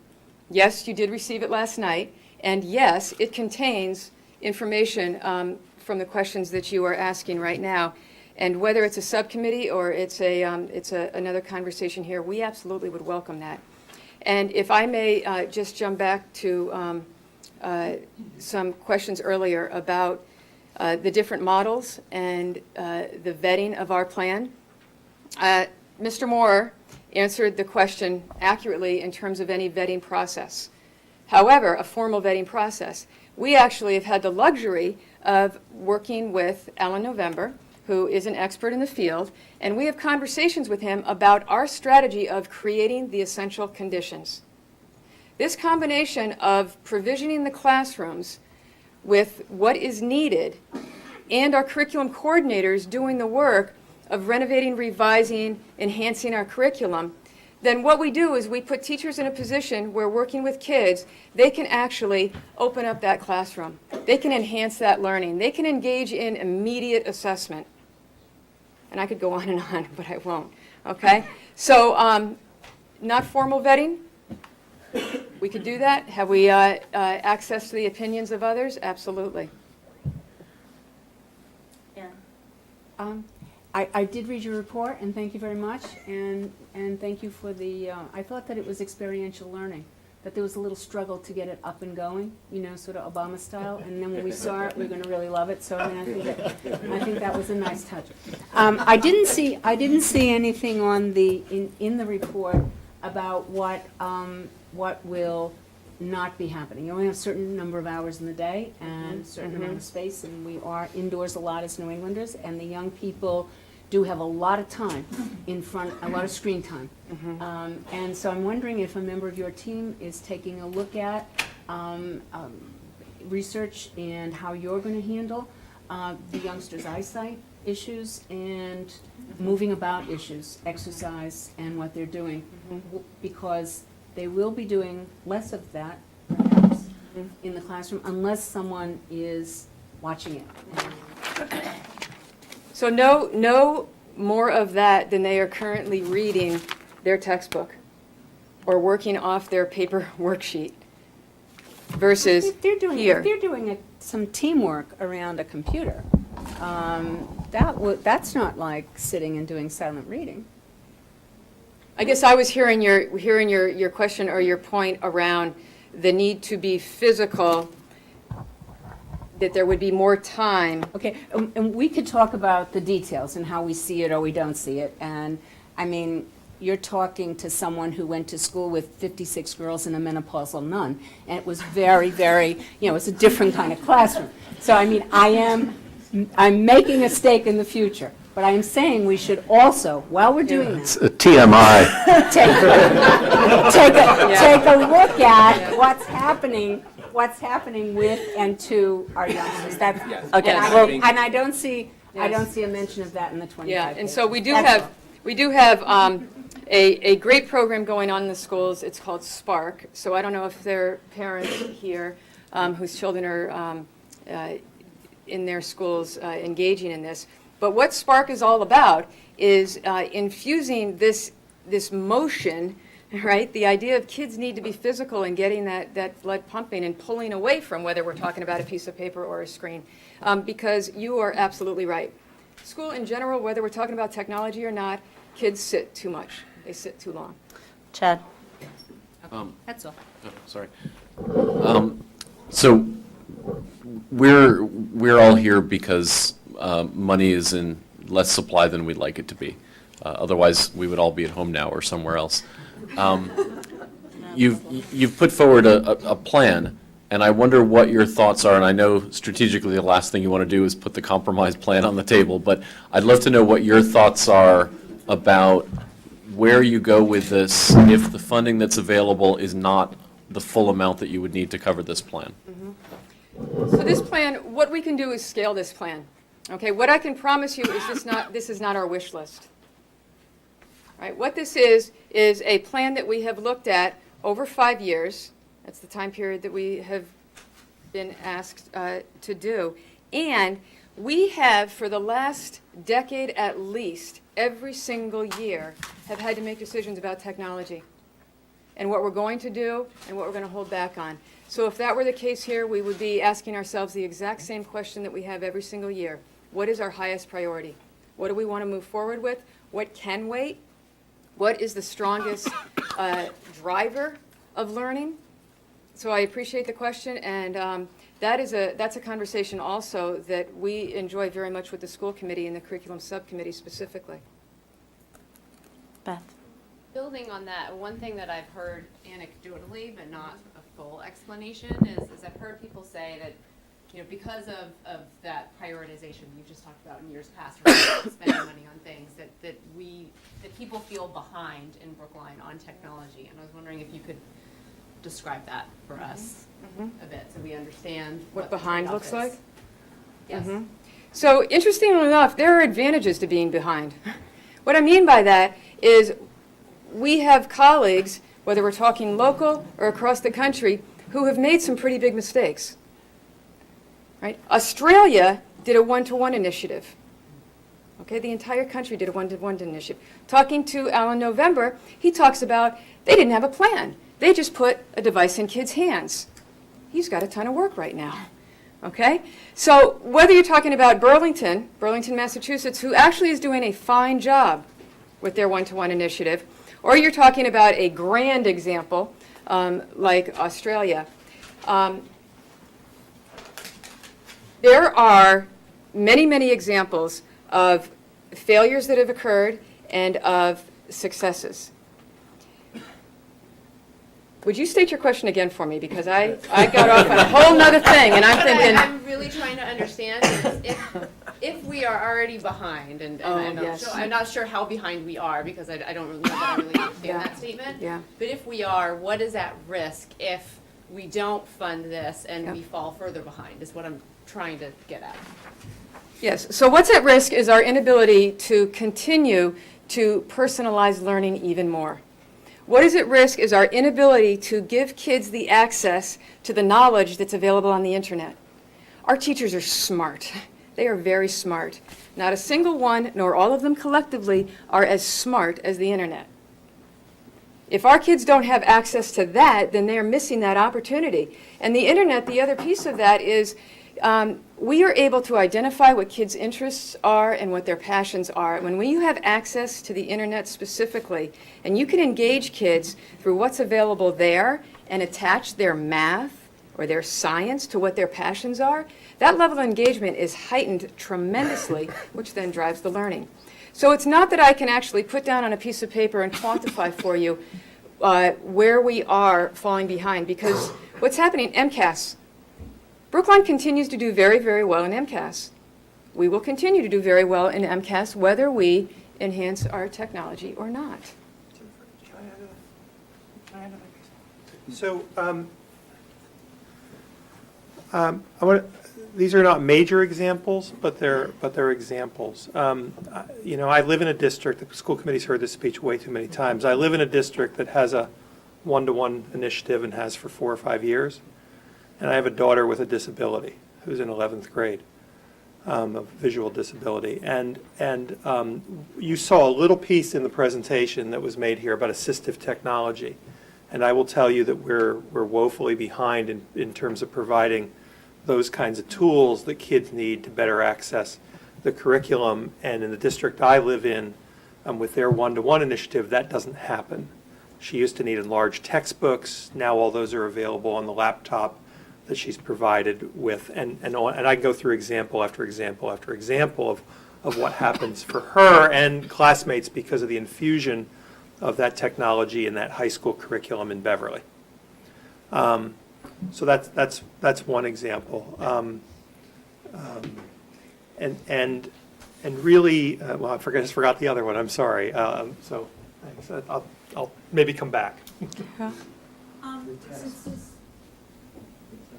Yes, you did receive it last night. And yes, it contains information from the questions that you are asking right now. And whether it's a subcommittee or it's another conversation here, we absolutely would welcome that. And if I may just jump back to some questions earlier about the different models and the vetting of our plan. Mr. Moore answered the question accurately in terms of any vetting process. However, a formal vetting process. We actually have had the luxury of working with Alan November, who is an expert in the field, and we have conversations with him about our strategy of creating the essential conditions. This combination of provisioning the classrooms with what is needed and our curriculum coordinators doing the work of renovating, revising, enhancing our curriculum, then what we do is we put teachers in a position where working with kids, they can actually open up that classroom. They can enhance that learning. They can engage in immediate assessment. And I could go on and on, but I won't, okay? So not formal vetting. We could do that. Have we access to the opinions of others? Absolutely. Yeah. I did read your report, and thank you very much, and thank you for the, I thought that it was experiential learning, that there was a little struggle to get it up and going, sort of Obama style, and then when we saw it, we were going to really love it, so I think that was a nice touch. I didn't see anything on in the report about what will not be happening. You only have a certain number of hours in the day and a certain amount of space, and we are indoors a lot as New Englanders, and the young people do have a lot of time in front, a lot of screen time. And so I'm wondering if a member of your team is taking a look at research and how you're going to handle the youngsters' eyesight issues and moving about issues, exercise, and what they're doing, because they will be doing less of that, perhaps, in the classroom, unless someone is watching it. So no more of that than they are currently reading their textbook or working off their paper worksheet versus If they're doing, here. if they're doing some teamwork around a computer, that's not like sitting and doing silent reading. I guess I was hearing your question or your point around the need to be physical, that there would be more time. Okay, and we could talk about the details and how we see it or we don't see it. And I mean, you're talking to someone who went to school with 56 girls and a menopausal nun, and it was very, very, it's a different kind of classroom. So I mean, I'm making a stake in the future, but I am saying we should also, while we're doing It's that, a TMI. take a look at what's happening with and to our youngsters. That's, Okay, and I don't see a mention of that in the 25 Yeah, and pages. so we do That's have all. a great program going on in the schools. It's called Spark. So I don't know if there are parents here whose children are in their schools engaging in this. But what Spark is all about is infusing this motion, right? The idea of kids need to be physical and getting that blood pumping and pulling away from whether we're talking about a piece of paper or a screen. Because you are absolutely right. School in general, whether we're talking about technology or not, kids sit too much. They sit too long. Chad? That's all. Oh, sorry. So we're all here because money is in less supply than we'd like it to be. Otherwise, we would all be at home now or somewhere else. You've put forward a plan, and I wonder what your thoughts are. And I know strategically the last thing you want to do is put the compromise plan on the table, but I'd love to know what your thoughts are about where you go with this if the funding that's available is not the full amount that you would need to cover this plan. So this plan, what we can do is scale this plan. Okay, what I can promise you is this is not our wish list. Right, what this is a plan that we have looked at over 5 years. That's the time period that we have been asked to do. And we have, for the last decade at least, every single year, have had to make decisions about technology and what we're going to do and what we're going to hold back on. So if that were the case here, we would be asking ourselves the exact same question that we have every single year. What is our highest priority? What do we want to move forward with? What can wait? What is the strongest driver of learning? So I appreciate the question, and that's a conversation also that we enjoy very much with the school committee and the curriculum subcommittee specifically. Beth? Building on that, one thing that I've heard anecdotally, but not a full explanation, is I've heard people say that, because of that prioritization you just talked about in years past, spending money on things, that people feel behind in Brookline on technology. And I was wondering if you could describe that for us a bit, so we understand What behind looks is. like? Yes. So interestingly enough, there are advantages to being behind. What I mean by that is we have colleagues, whether we're talking local or across the country, who have made some pretty big mistakes. Right? Australia did a one-to-one initiative. Okay, the entire country did a one-to-one initiative. Talking to Alan November, he talks about they didn't have a plan. They just put a device in kids' hands. He's got a ton of work right now. Okay? So whether you're talking about Burlington, Massachusetts, who actually is doing a fine job with their one-to-one initiative, or you're talking about a grand example like Australia, there are many, many examples of failures that have occurred and of successes. Would you state your question again for me? Because I got off on a whole nother thing, and I'm thinking... I'm really trying to understand is if we are already behind, and I'm not sure how behind we are, because I don't really know that I really understand that statement. Yeah. But if we are, what is at risk if we don't fund this and we fall further behind, is what I'm trying to get at. Yes, so what's at risk is our inability to continue to personalize learning even more. What is at risk is our inability to give kids the access to the knowledge that's available on the internet. Our teachers are smart. They are very smart. Not a single one, nor all of them collectively, are as smart as the internet. If our kids don't have access to that, then they're missing that opportunity. And the internet, the other piece of that is we are able to identify what kids' interests are and what their passions are. When you have access to the internet specifically, and you can engage kids through what's available there and attach their math or their science to what their passions are, that level of engagement is heightened tremendously, which then drives the learning. So it's not that I can actually put down on a piece of paper and quantify for you where we are falling behind, because what's happening, MCAS, Brookline continues to do very, very well in MCAS. We will continue to do very well in MCAS whether we enhance our technology or not. So these are not major examples, but they're examples. You know, I live in a district, the school committee's heard this speech way too many times. I live in a district that has a one-to-one initiative and has for 4 or 5 years. And I have a daughter with a disability who's in 11th grade, of visual disability. And you saw a little piece in the presentation that was made here about assistive technology. And I will tell you that we're woefully behind in terms of providing those kinds of tools that kids need to better access the curriculum. And in the district I live in, with their one-to-one initiative, that doesn't happen. She used to need enlarged textbooks. Now all those are available on the laptop that she's provided with. And I go through example after example after example of what happens for her and classmates because of the infusion of that technology in that high school curriculum in Beverly. So that's one example. And really, well, I just forgot the other one. I'm sorry. So thanks. I'll maybe come back.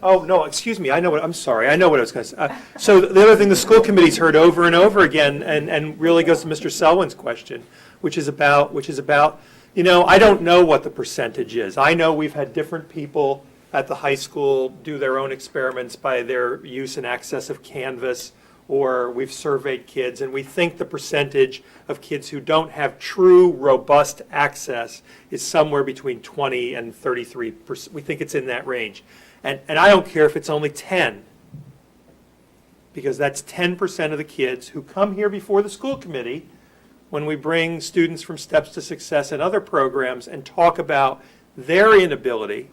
Oh, no, excuse me. I'm sorry. I know what I was going to say. So the other thing the school committee's heard over and over again, and really goes to Mr. Selwyn's question, which is about, you know, I don't know what the percentage is. I know we've had different people at the high school do their own experiments by their use and access of Canvas, or we've surveyed kids, and we think the percentage of kids who don't have true, robust access is somewhere between 20 and 33%. We think it's in that range. And I don't care if it's only 10, because that's 10% of the kids who come here before the school committee when we bring students from Steps to Success and other programs and talk about their inability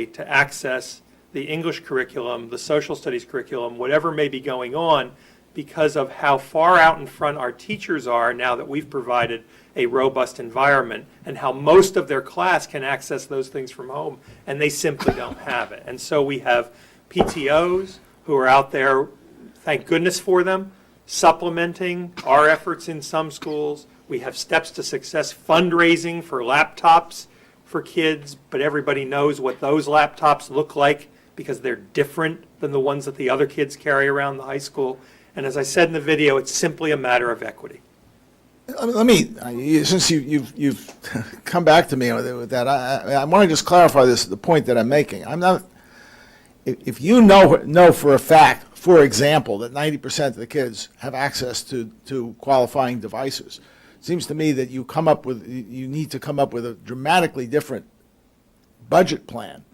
to access the English curriculum, the social studies curriculum, whatever may be going on, because of how far out in front our teachers are now that we've provided a robust environment, and how most of their class can access those things from home, and they simply don't have it. And so we have PTOs who are out there, thank goodness for them, supplementing our efforts in some schools. We have Steps to Success fundraising for laptops for kids, but everybody knows what those laptops look like because they're different than the ones that the other kids carry around the high school. And as I said in the video, it's simply a matter of equity. Let me, since you've come back to me with that, I want to just clarify the point that I'm making. I'm not, if you know for a fact, for example, that 90% of the kids have access to qualifying devices, it seems to me that you need to come up with a dramatically different budget plan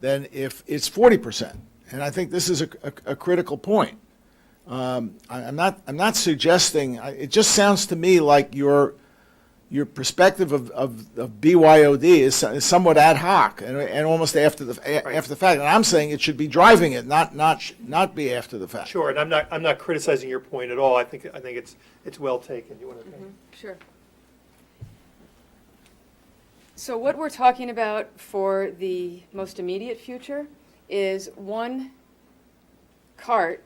than if it's 40%. And I think this is a critical point. I'm not suggesting. It just sounds to me like your perspective of BYOD is somewhat ad hoc and almost after the fact. And I'm saying it should be driving it, not be after the fact. Sure, and I'm not criticizing your point at all. I think it's well taken. You want to? Sure. So what we're talking about for the most immediate future is one cart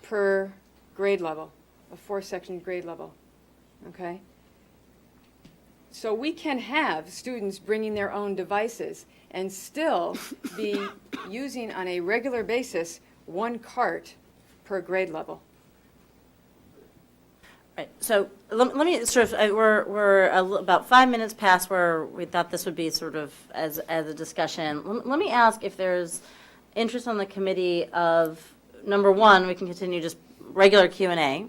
per grade level, a 4-section grade level, okay? So we can have students bringing their own devices and still be using on a regular basis one cart per grade level. Right, so let me sort of, we're about 5 minutes past where we thought this would be sort of as a discussion. Let me ask if there's interest on the committee of, number one, we can continue just regular Q&A.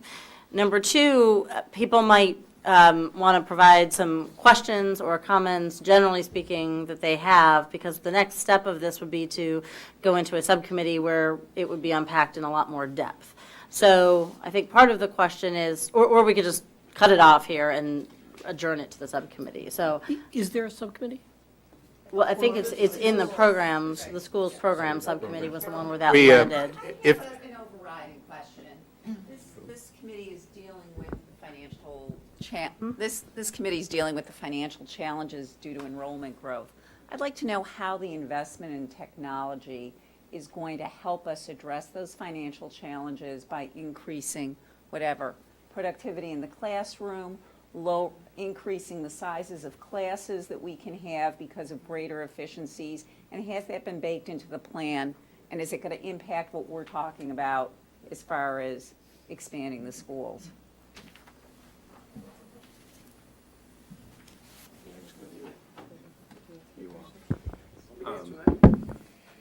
Number two, people might want to provide some questions or comments, generally speaking, that they have, because the next step of this would be to go into a subcommittee where it would be unpacked in a lot more depth. So I think part of the question is, or we could just cut it off here and adjourn it to the subcommittee. So, Is there a subcommittee? well, I think it's in the programs, the school's program subcommittee was the one where that We, landed. if, An overriding question. This committee is dealing with the financial this committee is dealing with the financial challenges due to enrollment growth. I'd like to know how the investment in technology is going to help us address those financial challenges by increasing whatever productivity in the classroom, increasing the sizes of classes that we can have because of greater efficiencies, and has that been baked into the plan? And is it going to impact what we're talking about as far as expanding the schools?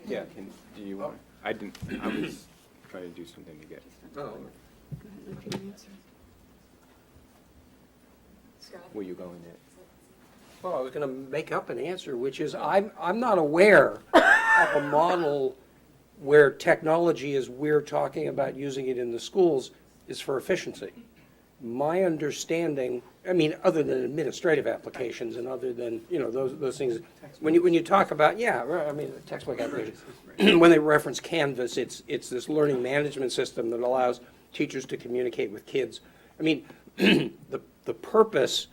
Yeah, do you want, I was trying to do something to get. Were you going there? Well, I was going to make up an answer, which is I'm not aware of a model where technology, as we're talking about using it in the schools, is for efficiency. My understanding, I mean, other than administrative applications and other than, those things, when you talk about, textbook applications, when they reference Canvas, it's this learning management system that allows teachers to communicate with kids. I mean, the purpose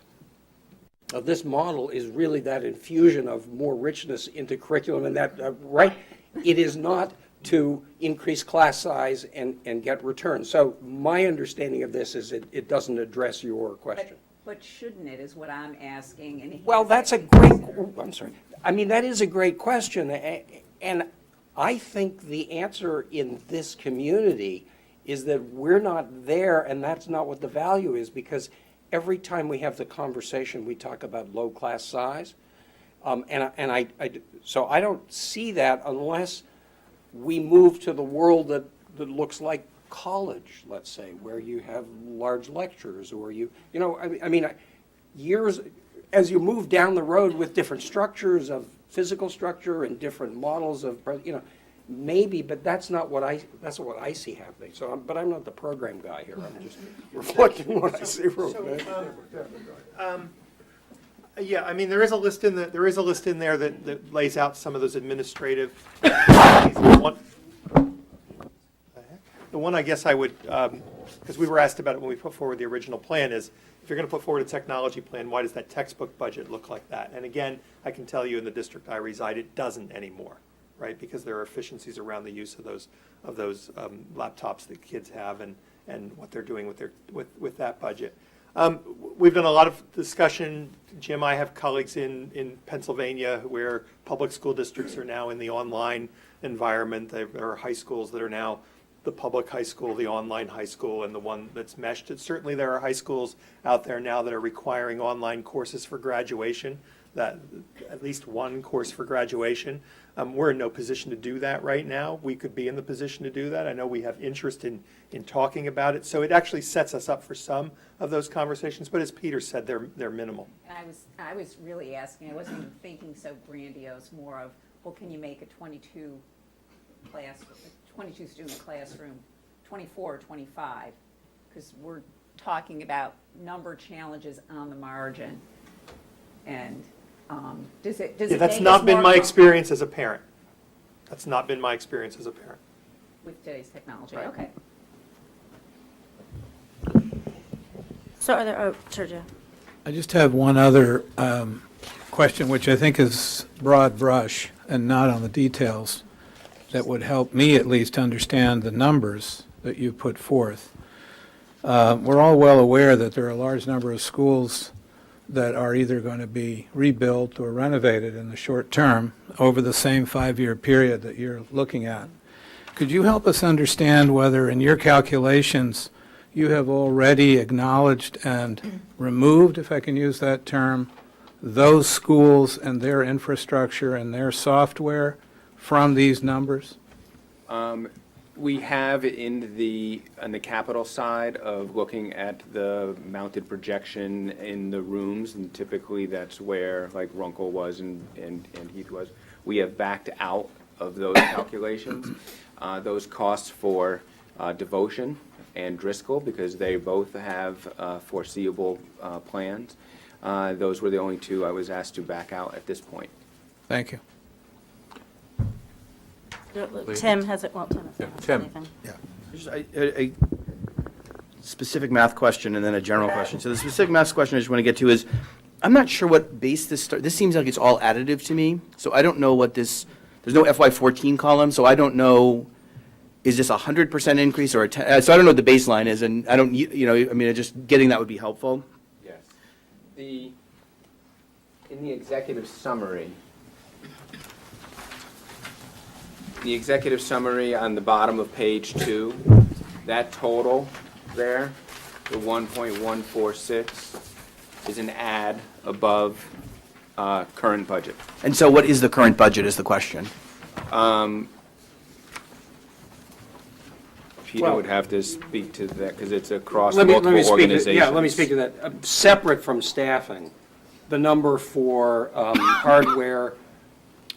of this model is really that infusion of more richness into curriculum, and that, right, it is not to increase class size and get returns. So my understanding of this is it doesn't address your question. But shouldn't it, is what I'm asking. And Well, that's a great, I'm sorry. I mean, that is a great question, and I think the answer in this community is that we're not there, and that's not what the value is, because every time we have the conversation, we talk about low class size, so I don't see that unless we move to the world that looks like college, let's say, where you have large lectures, or years, as you move down the road with different structures of physical structure and different models of, maybe, but that's not what I see happening. So, but I'm not the program guy here. I'm just reflecting what I see. Yeah, I mean, there is a list in there that lays out some of those administrative. The one I guess I would, because we were asked about it when we put forward the original plan, is if you're going to put forward a technology plan, why does that textbook budget look like that? And again, I can tell you in the district I reside, it doesn't anymore, right? Because there are efficiencies around the use of those laptops that kids have and what they're doing with that budget. We've done a lot of discussion. Jim, I have colleagues in Pennsylvania where public school districts are now in the online environment. There are high schools that are now the public high school, the online high school, and the one that's meshed. And certainly there are high schools out there now that are requiring online courses for graduation, that at least one course for graduation. We're in no position to do that right now. We could be in the position to do that. I know we have interest in talking about it. So it actually sets us up for some of those conversations. But as Peter said, they're minimal. And I was really asking, I wasn't even thinking so grandiose, more of, well, can you make a 22 student classroom 24 or 25? Because we're talking about number challenges on the margin. And does it That's not been my experience as a parent. That's not been my experience as a parent. With today's technology, Right. okay. So are there, Sergio? I just have one other question, which I think is broad brush and not on the details, that would help me at least understand the numbers that you put forth. We're all well aware that there are a large number of schools that are either going to be rebuilt or renovated in the short term over the same 5-year period that you're looking at. Could you help us understand whether in your calculations you have already acknowledged and removed, if I can use that term, those schools and their infrastructure and their software from these numbers? We have on the capital side of looking at the mounted projection in the rooms, and typically that's where like Runkle was and Heath was. We have backed out of those calculations. Those costs for Devotion and Driscoll, because they both have foreseeable plans. Those were the only two I was asked to back out at this point. Thank you. Tim has it, well, Tim has Tim. anything. Just a specific math question and then a general question. So the specific math question I just want to get to is, I'm not sure what base this seems like it's all additive to me. So I don't know what there's no FY14 column, so I don't know, is this 100% increase or a 10, so I don't know what the baseline is, and I don't, just getting that would be helpful. Yes. In the executive summary, on the bottom of page 2, that total there, the 1.146, is an add above current budget. And so what is the current budget is the question. Peter would have to speak to that because it's across multiple let me organizations. let me speak to that. Separate from staffing, the number for hardware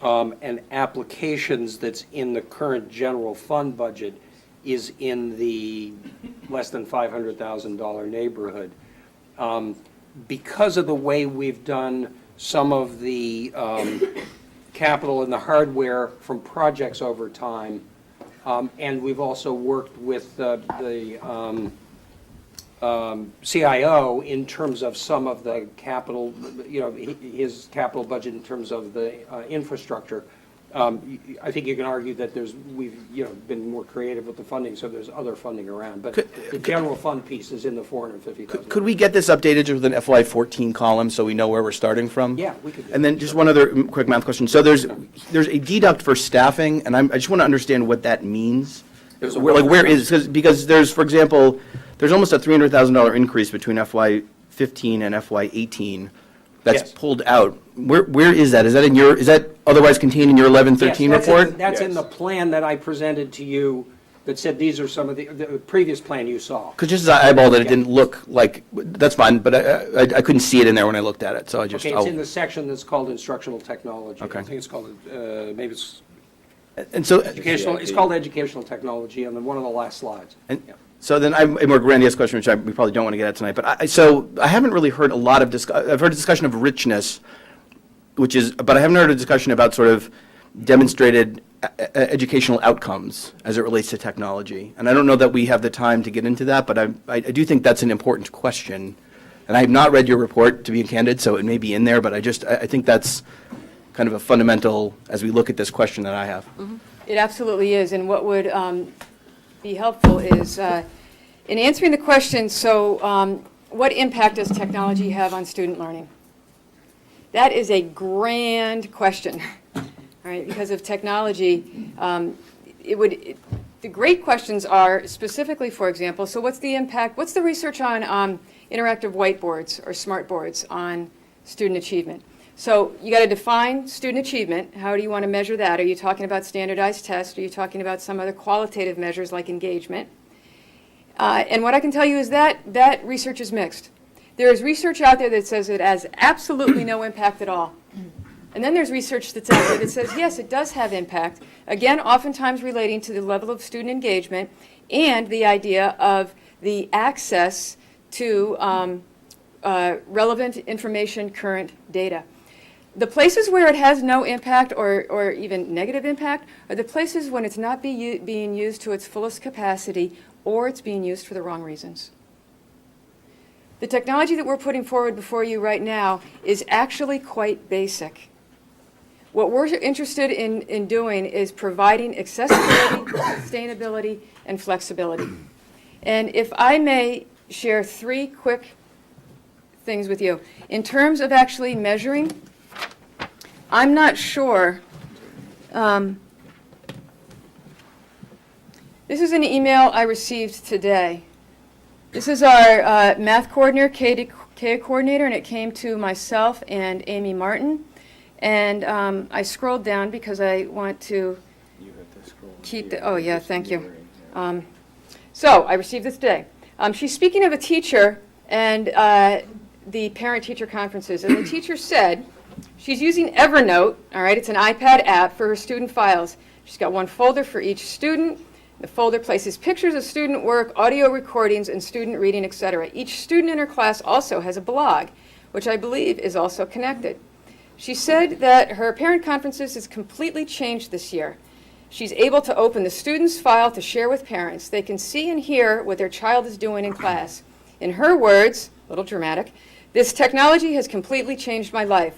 and applications that's in the current general fund budget is in the less than $500,000 neighborhood. Because of the way we've done some of the capital and the hardware from projects over time, and we've also worked with the CIO in terms of some of the capital, his capital budget in terms of the infrastructure. I think you can argue that we've been more creative with the funding, so there's other funding around. But the general fund piece is in the $450,000. Could we get this updated with an FY14 column so we know where we're starting from? Yeah, we could do And then just one other quick math question. So there's a deduct for staffing, and I just want to understand what that means. Where is, because there's, for example, there's almost a $300,000 increase between FY15 and FY18 that's pulled out. Where is that? Is that otherwise contained in your 11-13 report? That's in the plan that I presented to you that said these are some of the previous plan you saw. Because just as I eyeballed it, it didn't look like, that's fine, but I couldn't see it in there when I looked at it, so I just. Okay, it's in the section that's called instructional technology. Okay. I think it's called, maybe it's. And so. Educational, it's called educational technology on one of the last slides. So then I have a more grandiose question, which we probably don't want to get at tonight, but I haven't really heard a lot of I've heard a discussion of richness, but I haven't heard a discussion about sort of demonstrated educational outcomes as it relates to technology. And I don't know that we have the time to get into that, but I do think that's an important question. And I have not read your report, to be candid, so it may be in there, but I think that's kind of a fundamental, as we look at this question that I have. Mm-hmm. It absolutely is, and what would be helpful is, in answering the question, so what impact does technology have on student learning? That is a grand question, right? Because of technology, the great questions are specifically, for example, so what's the impact, what's the research on interactive whiteboards or smart boards on student achievement? So you got to define student achievement. How do you want to measure that? Are you talking about standardized tests? Are you talking about some other qualitative measures like engagement? And what I can tell you is that research is mixed. There is research out there that says it has absolutely no impact at all. And then there's research that's out there that says, yes, it does have impact, again, oftentimes relating to the level of student engagement and the idea of the access to relevant information, current data. The places where it has no impact or even negative impact are the places when it's not being used to its fullest capacity or it's being used for the wrong reasons. The technology that we're putting forward before you right now is actually quite basic. What we're interested in doing is providing accessibility, sustainability, and flexibility. And if I may share 3 quick things with you. In terms of actually measuring, I'm not sure. This is an email I received today. This is our math coordinator, K coordinator, and it came to myself and Amy Martin. And I scrolled down because I want to keep the, oh yeah, thank you. So I received this today. She's speaking of a teacher and the parent-teacher conferences, and the teacher said she's using Evernote, all right, it's an iPad app for her student files. She's got one folder for each student. The folder places pictures of student work, audio recordings, and student reading, etc. Each student in her class also has a blog, which I believe is also connected. She said that her parent conferences has completely changed this year. She's able to open the student's file to share with parents. They can see and hear what their child is doing in class. In her words, a little dramatic, "This technology has completely changed my life.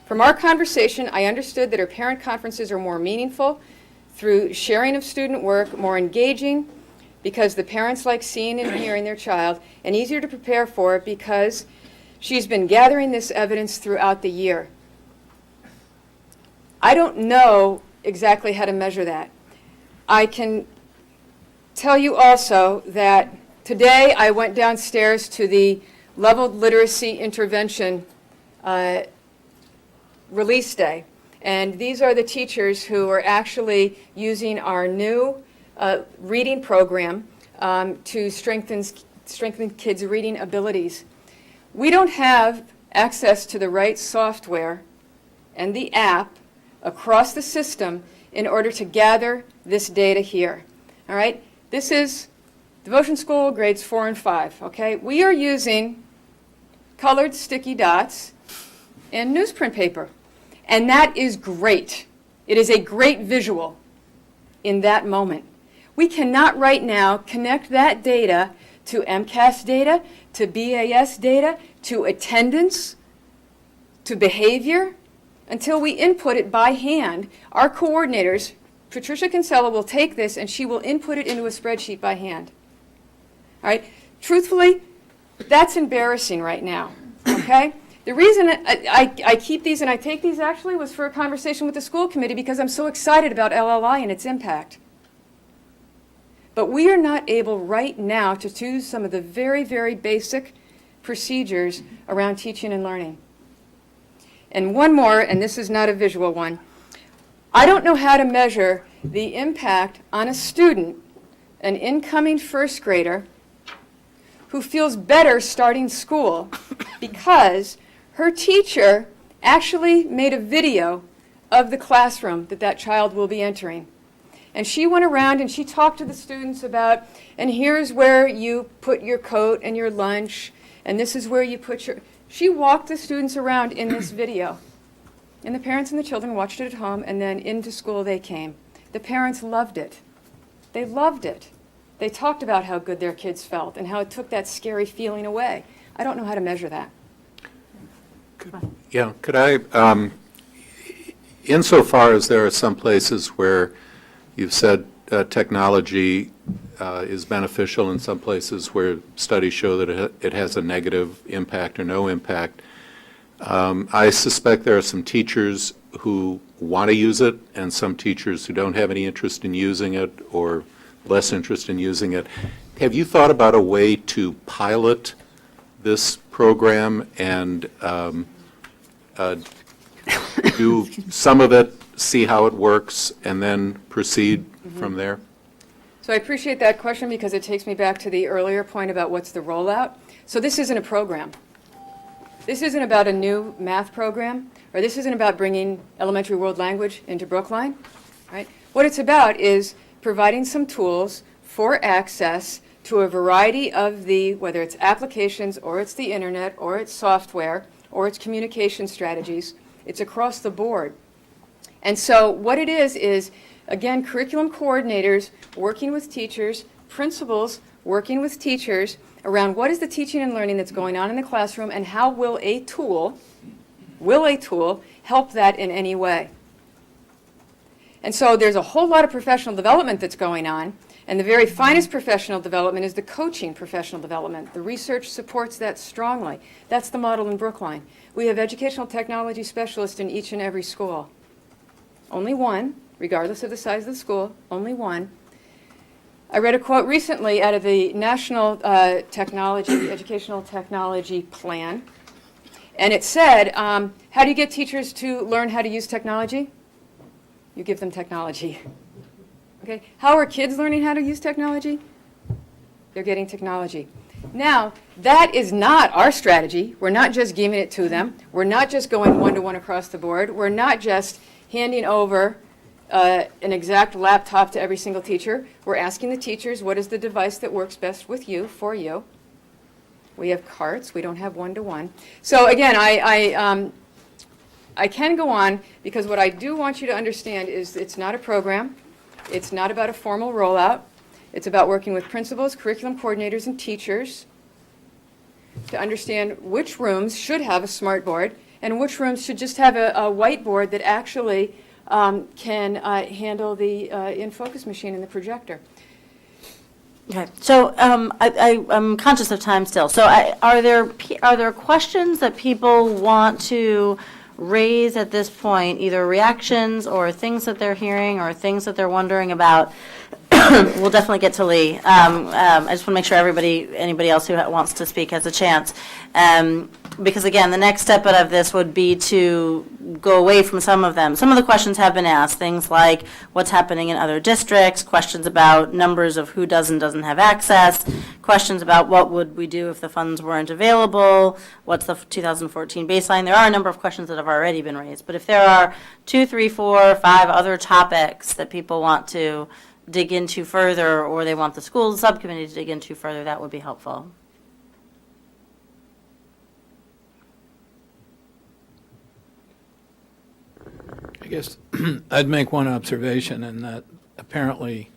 From our conversation, I understood that her parent conferences are more meaningful through sharing of student work, more engaging because the parents like seeing and hearing their child, and easier to prepare for because she's been gathering this evidence throughout the year." I don't know exactly how to measure that. I can tell you also that today I went downstairs to the leveled literacy intervention release day. And these are the teachers who are actually using our new reading program to strengthen kids' reading abilities. We don't have access to the right software and the app across the system in order to gather this data here. All right? This is Devotion School, grades 4 and 5. Okay? We are using colored sticky dots and newsprint paper. And that is great. It is a great visual in that moment. We cannot right now connect that data to MCAS data, to BAS data, to attendance, to behavior, until we input it by hand. Our coordinators, Patricia Kinsella, will take this and she will input it into a spreadsheet by hand. All right? Truthfully, that's embarrassing right now, okay? The reason I keep these and I take these actually was for a conversation with the school committee because I'm so excited about LLI and its impact. But we are not able right now to do some of the very, very basic procedures around teaching and learning. And one more, and this is not a visual one. I don't know how to measure the impact on a student, an incoming first grader, who feels better starting school because her teacher actually made a video of the classroom that that child will be entering. And she went around and she talked to the students about, and here's where you put your coat and your lunch, and this is where you put your... She walked the students around in this video. And the parents and the children watched it at home, and then into school they came. The parents loved it. They loved it. They talked about how good their kids felt and how it took that scary feeling away. I don't know how to measure that. Yeah, could I, insofar as there are some places where you've said technology is beneficial and some places where studies show that it has a negative impact or no impact, I suspect there are some teachers who want to use it and some teachers who don't have any interest in using it or less interest in using it. Have you thought about a way to pilot this program and do some of it, see how it works, and then proceed from there? So I appreciate that question because it takes me back to the earlier point about what's the rollout. So this isn't a program. This isn't about a new math program, or this isn't about bringing elementary world language into Brookline, right? What it's about is providing some tools for access to a variety of the, whether it's applications or it's the internet or it's software or it's communication strategies. It's across the board. And so what it is, again, curriculum coordinators working with teachers, principals working with teachers around what is the teaching and learning that's going on in the classroom and how will a tool help that in any way. And so there's a whole lot of professional development that's going on, and the very finest professional development is the coaching professional development. The research supports that strongly. That's the model in Brookline. We have educational technology specialists in each and every school. Only one, regardless of the size of the school, only one. I read a quote recently out of the National Educational Technology Plan, and it said, how do you get teachers to learn how to use technology? You give them technology. Okay, how are kids learning how to use technology? They're getting technology. Now, that is not our strategy. We're not just giving it to them. We're not just going one-to-one across the board. We're not just handing over an exact laptop to every single teacher. We're asking the teachers, what is the device that works best with you, for you? We have carts. We don't have one-to-one. So again, I can go on, because what I do want you to understand is it's not a program. It's not about a formal rollout. It's about working with principals, curriculum coordinators, and teachers to understand which rooms should have a smart board and which rooms should just have a whiteboard that actually can handle the in-focus machine and the projector. Okay, so I'm conscious of time still. So are there questions that people want to raise at this point, either reactions or things that they're hearing or things that they're wondering about? We'll definitely get to Lee. I just want to make sure anybody else who wants to speak has a chance. Because again, the next step out of this would be to go away from some of them. Some of the questions have been asked, things like what's happening in other districts, questions about numbers of who does and doesn't have access, questions about what would we do if the funds weren't available, what's the 2014 baseline. There are a number of questions that have already been raised. But if there are 2, 3, 4, 5 other topics that people want to dig into further, or they want the school subcommittee to dig into further, that would be helpful. I guess I'd make one observation in that apparently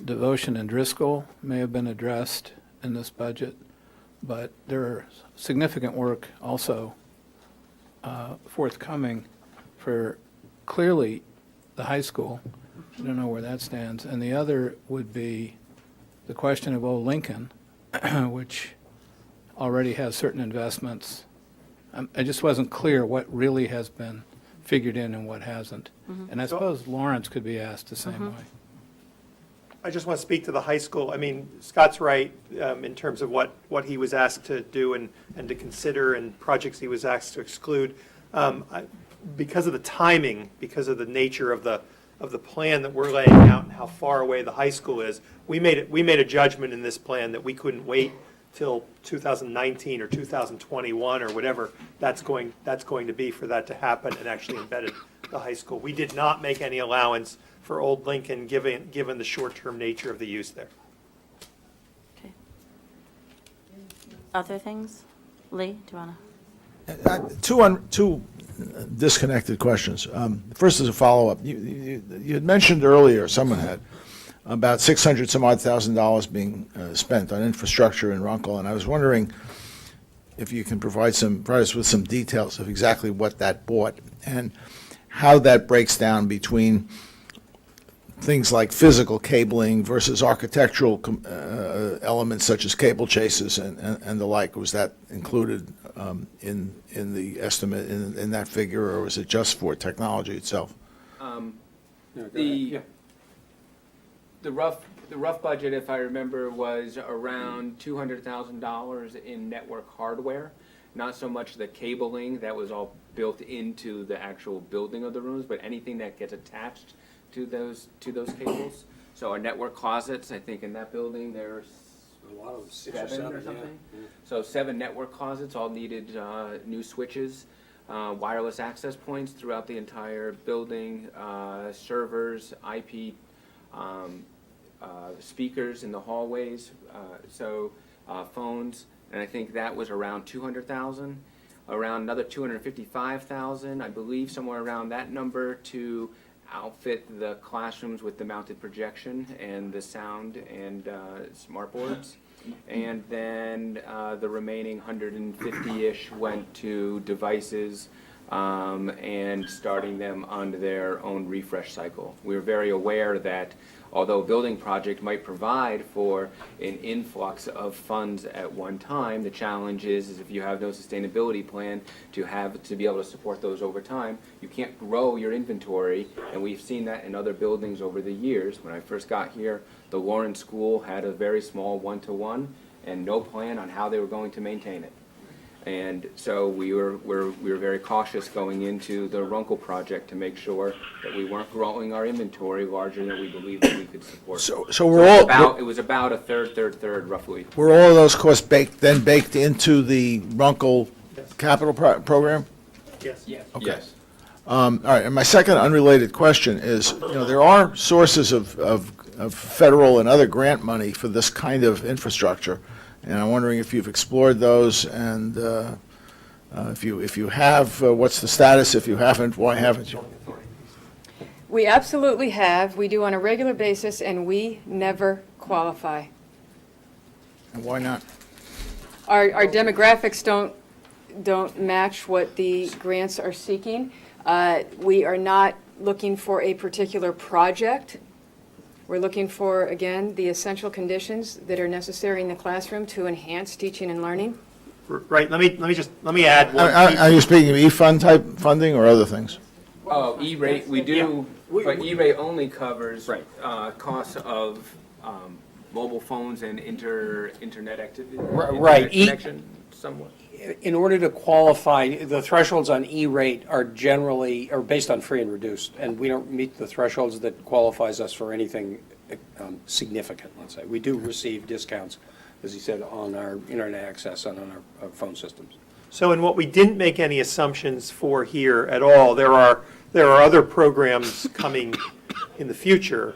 devotion and Driscoll may have been addressed in this budget, but there are significant work also forthcoming for clearly the high school. I don't know where that stands. And the other would be the question of Old Lincoln, which already has certain investments. I just wasn't clear what really has been figured in and what hasn't. And I suppose Lawrence could be asked the same way. I just want to speak to the high school. I mean, Scott's right in terms of what he was asked to do and to consider and projects he was asked to exclude. Because of the timing, because of the nature of the plan that we're laying out and how far away the high school is, we made a judgment in this plan that we couldn't wait till 2019 or 2021 or whatever that's going to be for that to happen and actually embedded the high school. We did not make any allowance for Old Lincoln given the short-term nature of the use there. Okay. Other things? Lee, do you want to? Two disconnected questions. First is a follow-up. You had mentioned earlier, someone had, about $600,000 being spent on infrastructure in Runkle, and I was wondering if you can provide us with some details of exactly what that bought and how that breaks down between things like physical cabling versus architectural elements such as cable chases and the like. Was that included in the estimate in that figure, or was it just for technology itself? The rough budget, if I remember, was around $200,000 in network hardware. Not so much the cabling, that was all built into the actual building of the rooms, but anything that gets attached to those cables. So our network closets, I think in that building there's A lot of them, 6 seven or something. So 7 network closets all needed new switches, wireless access points throughout the entire building, servers, IP speakers in the hallways, phones, and I think that was around 200,000. Around another 255,000, I believe, somewhere around that number, to outfit the classrooms with the mounted projection and the sound and smart boards. And then the remaining 150-ish went to devices and starting them on their own refresh cycle. We were very aware that although a building project might provide for an influx of funds at one time, the challenge is if you have no sustainability plan to be able to support those over time, you can't grow your inventory, and we've seen that in other buildings over the years. When I first got here, the Lawrence School had a very small one-to-one and no plan on how they were going to maintain it. And so we're very cautious going into the Runkle project to make sure that we weren't growing our inventory larger than we believed that we could support. So we're all, It was about a third roughly. were all of those costs baked into the Runkle capital program? Yes. Yes. Okay. Yes. All right, and my second unrelated question is, there are sources of federal and other grant money for this kind of infrastructure, and I'm wondering if you've explored those, and if you have, what's the status? If you haven't, why haven't you? We absolutely have. We do on a regular basis, and we never qualify. And why not? Our demographics don't match what the grants are seeking. We are not looking for a particular project. We're looking for, again, the essential conditions that are necessary in the classroom to enhance teaching and learning. Right, let me add one. Are you speaking of E-fund type funding or other things? Oh, E-rate, we do, but E-rate only covers costs of mobile phones and internet activity. Right. Internet connection somewhat. In order to qualify, the thresholds on E-rate are based on free and reduced, and we don't meet the thresholds that qualifies us for anything significant, let's say. We do receive discounts, as he said, on our internet access and on our phone systems. So in what we didn't make any assumptions for here at all, there are other programs coming in the future.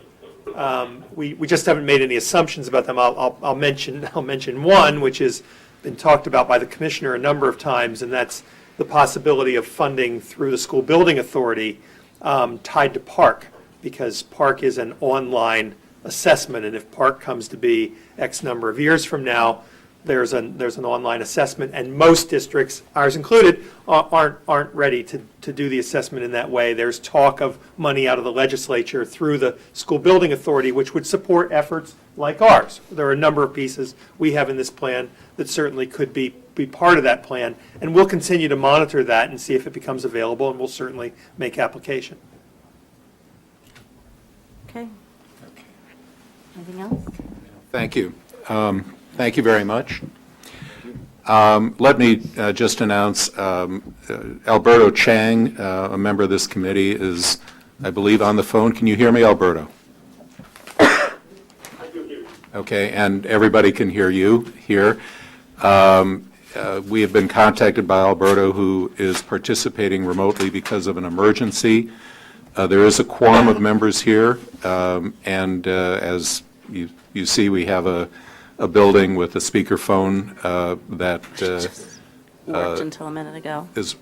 We just haven't made any assumptions about them. I'll mention one, which has been talked about by the commissioner a number of times, and that's the possibility of funding through the School Building Authority tied to Park, because Park is an online assessment, and if Park comes to be X number of years from now, there's an online assessment, and most districts, ours included, aren't ready to do the assessment in that way. There's talk of money out of the legislature through the School Building Authority, which would support efforts like ours. There are a number of pieces we have in this plan that certainly could be part of that plan, and we'll continue to monitor that and see if it becomes available, and we'll certainly make application. Okay. Anything else? Thank you. Thank you very much. Let me just announce Alberto Chang, a member of this committee, is, I believe, on the phone. Can you hear me, Alberto? Okay, and everybody can hear you here. We have been contacted by Alberto, who is participating remotely because of an emergency. There is a quorum of members here, and as you see, we have a building with a speakerphone that Worked until a minute ago. is,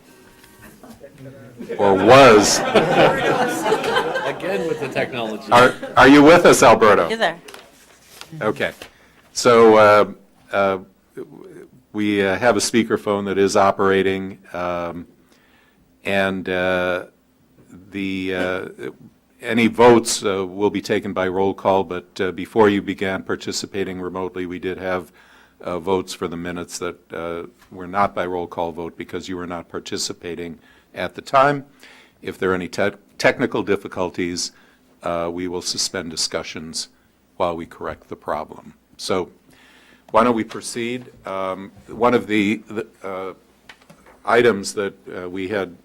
or was. Again with the technology. Are you with us, Alberto? You there? Okay. So we have a speakerphone that is operating, and any votes will be taken by roll call, but before you began participating remotely, we did have votes for the minutes that were not by roll call vote because you were not participating at the time. If there are any technical difficulties, we will suspend discussions while we correct the problem. So why don't we proceed? One of the items that we had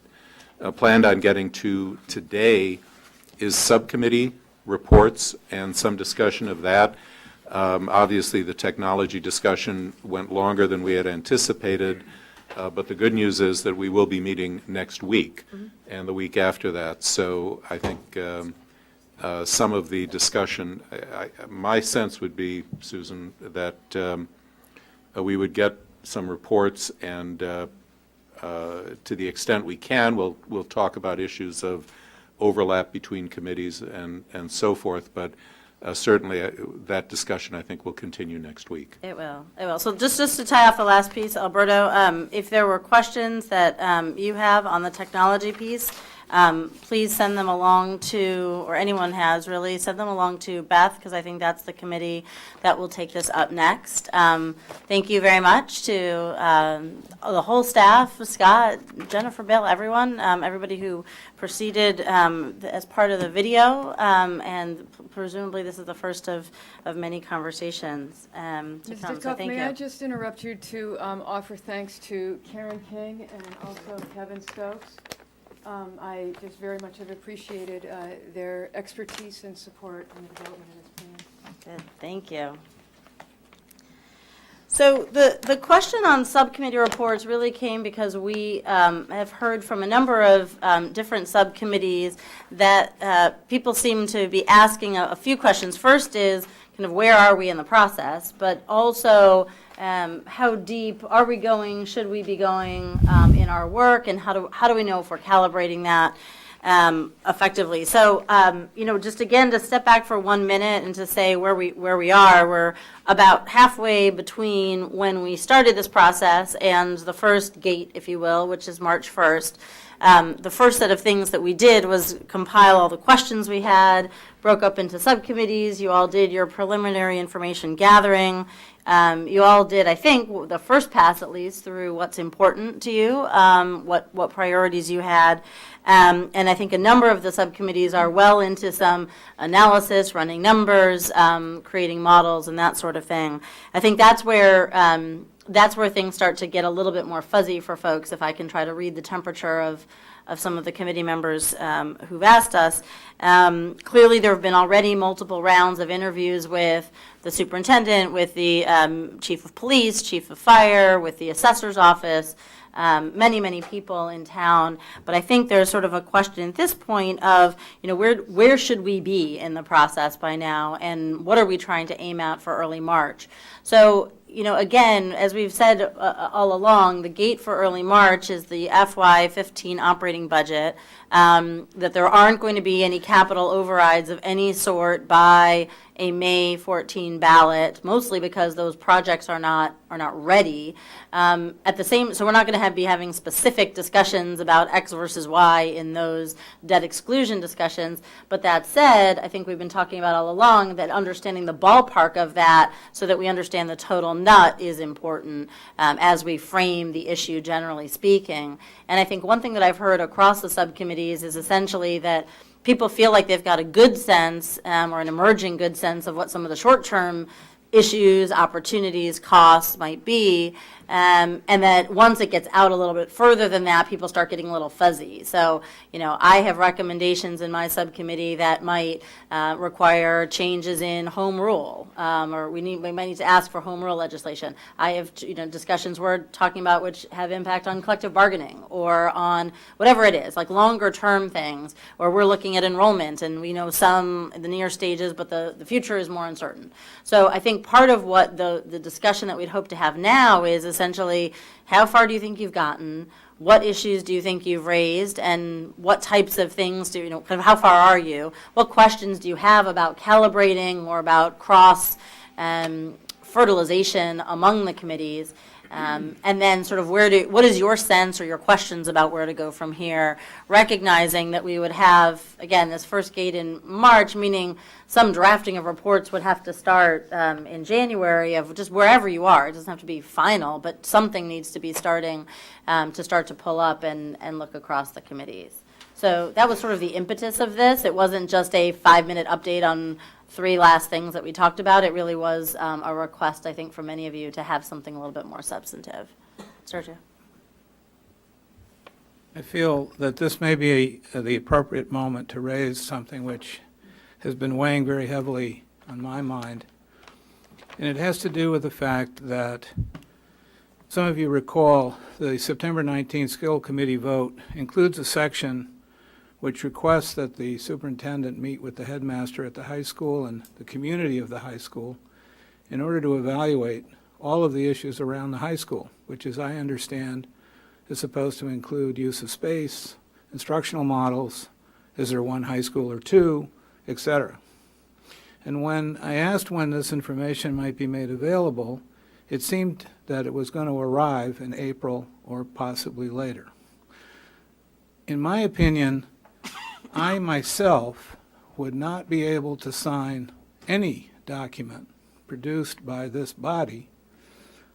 planned on getting to today is subcommittee reports and some discussion of that. Obviously, the technology discussion went longer than we had anticipated, but the good news is that we will be meeting next week and the week after that. So I think some of the discussion, my sense would be, Susan, that we would get some reports, and to the extent we can, we'll talk about issues of overlap between committees and so forth, but certainly that discussion, I think, will continue next week. It will. It will. So just to tie off the last piece, Alberto, if there were questions that you have on the technology piece, please send them along to, or anyone has really, send them along to Beth, because I think that's the committee that will take this up next. Thank you very much to the whole staff, Scott, Jennifer, Bill, everyone, everybody who proceeded as part of the video, and presumably this is the first of many conversations to Ms. come, so Ditkoff, thank may you. I just interrupt you to offer thanks to Karen King and also Kevin Stokes. I just very much have appreciated their expertise and support in the development of this plan. Good, thank you. So the question on subcommittee reports really came because we have heard from a number of different subcommittees that people seem to be asking a few questions. First is kind of where are we in the process, but also how deep are we going, should we be going in our work, and how do we know if we're calibrating that effectively. So, just again, to step back for 1 minute and to say where we are, we're about halfway between when we started this process and the first gate, if you will, which is March 1st. The first set of things that we did was compile all the questions we had, broke up into subcommittees. You all did your preliminary information gathering. You all did, I think, the first pass at least through what's important to you, what priorities you had. And I think a number of the subcommittees are well into some analysis, running numbers, creating models, and that sort of thing. I think that's where things start to get a little bit more fuzzy for folks, if I can try to read the temperature of some of the committee members who've asked us. Clearly, there have been already multiple rounds of interviews with the superintendent, with the chief of police, chief of fire, with the assessor's office, many people in town. But I think there's sort of a question at this point of, where should we be in the process by now, and what are we trying to aim at for early March? So, again, as we've said all along, the gate for early March is the FY15 operating budget, that there aren't going to be any capital overrides of any sort by a May 14 ballot, mostly because those projects are not ready. So we're not going to be having specific discussions about X versus Y in those debt exclusion discussions. But that said, I think we've been talking about all along that understanding the ballpark of that so that we understand the total nut is important as we frame the issue, generally speaking. And I think one thing that I've heard across the subcommittees is essentially that people feel like they've got a good sense or an emerging good sense of what some of the short-term issues, opportunities, costs might be, and that once it gets out a little bit further than that, people start getting a little fuzzy. So, I have recommendations in my subcommittee that might require changes in home rule, or we might need to ask for home rule legislation. I have, discussions we're talking about which have impact on collective bargaining or on whatever it is, like longer-term things, or we're looking at enrollment, and we know some in the near stages, but the future is more uncertain. So I think part of what the discussion that we'd hope to have now is essentially, how far do you think you've gotten? What issues do you think you've raised? And what types of things kind of how far are you? What questions do you have about calibrating or about cross fertilization among the committees? And then sort of what is your sense or your questions about where to go from here, recognizing that we would have, again, this first gate in March, meaning some drafting of reports would have to start in January of just wherever you are. It doesn't have to be final, but something needs to be starting to start to pull up and look across the committees. So that was sort of the impetus of this. It wasn't just a 5-minute update on 3 last things that we talked about. It really was a request, I think, for many of you to have something a little bit more substantive. Sergio? I feel that this may be the appropriate moment to raise something which has been weighing very heavily on my mind. And it has to do with the fact that some of you recall the September 19th Skill Committee vote includes a section which requests that the superintendent meet with the headmaster at the high school and the community of the high school in order to evaluate all of the issues around the high school, which, as I understand, is supposed to include use of space, instructional models, is there one high school or two, etc. And when I asked when this information might be made available, it seemed that it was going to arrive in April or possibly later. In my opinion, I myself would not be able to sign any document produced by this body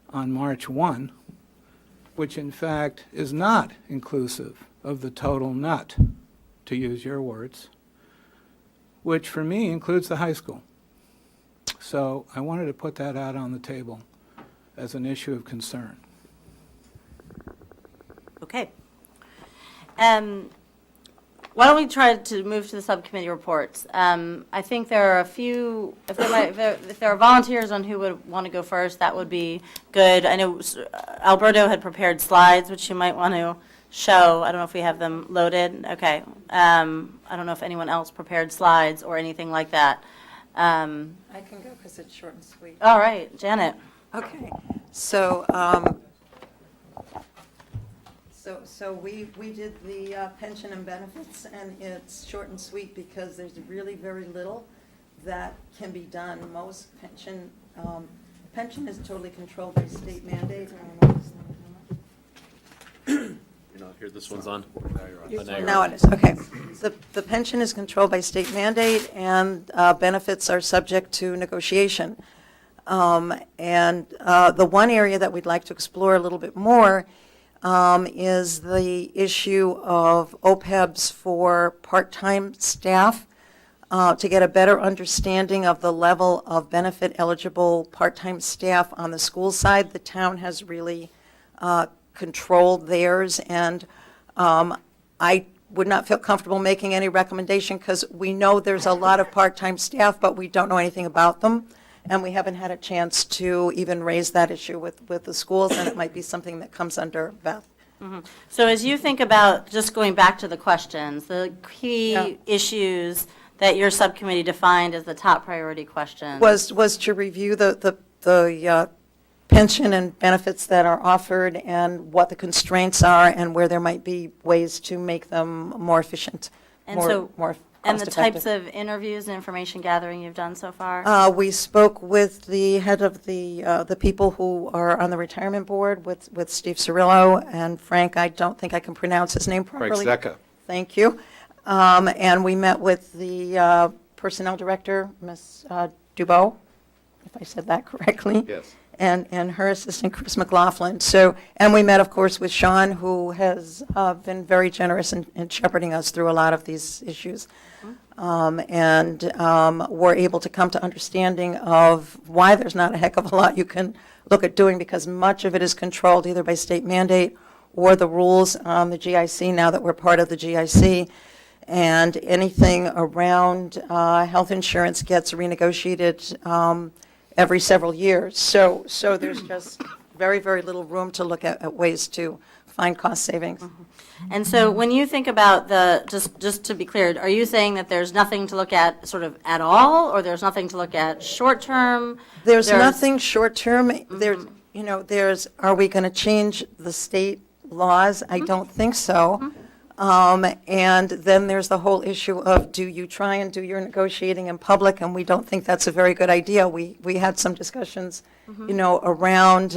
on March 1, which in fact is not inclusive of the total nut, to use your words, which for me includes the high school. So I wanted to put that out on the table as an issue of concern. Okay. Why don't we try to move to the subcommittee reports? I think there are a few, if there are volunteers on who would want to go first, that would be good. I know Alberto had prepared slides, which you might want to show. I don't know if we have them loaded. Okay. I don't know if anyone else prepared slides or anything like that. I can go because it's short and sweet. All right, Janet. Okay, so, so we did the pension and benefits, and it's short and sweet because there's really very little that can be done. Most pension is totally controlled by state mandate. You're not here, this one's on? Now it is, okay. The pension is controlled by state mandate, and benefits are subject to negotiation. And the one area that we'd like to explore a little bit more is the issue of OPEBs for part-time staff, to get a better understanding of the level of benefit-eligible part-time staff on the school side. The town has really controlled theirs, and I would not feel comfortable making any recommendation because we know there's a lot of part-time staff, but we don't know anything about them, and we haven't had a chance to even raise that issue with the schools, and it might be something that comes under Beth. Mm-hmm. So as you think about, just going back to the questions, the key issues that your subcommittee defined as the top priority questions. Was to review the pension and benefits that are offered and what the constraints are and where there might be ways to make them more efficient, And more and the cost-effective. types of interviews and information gathering you've done so far? We spoke with the head of the people who are on the retirement board, with Steve Cirillo and Frank. I don't think I can pronounce his name properly. Frank Zecca. Thank you. And we met with the personnel director, Ms. Dubois, if I said that correctly. Yes. And her assistant, Chris McLaughlin. So, and we met, of course, with Sean, who has been very generous in shepherding us through a lot of these issues. And we're able to come to understanding of why there's not a heck of a lot you can look at doing, because much of it is controlled either by state mandate or the rules on the GIC now that we're part of the GIC. And anything around health insurance gets renegotiated every several years. So there's just very, very little room to look at ways to find cost savings. And so when you think about just to be clear, are you saying that there's nothing to look at sort of at all, or there's nothing to look at short-term? There's nothing short-term. There's, are we going to change the state laws? I don't think so. And then there's the whole issue of, do you try and do your negotiating in public? And we don't think that's a very good idea. We had some discussions, around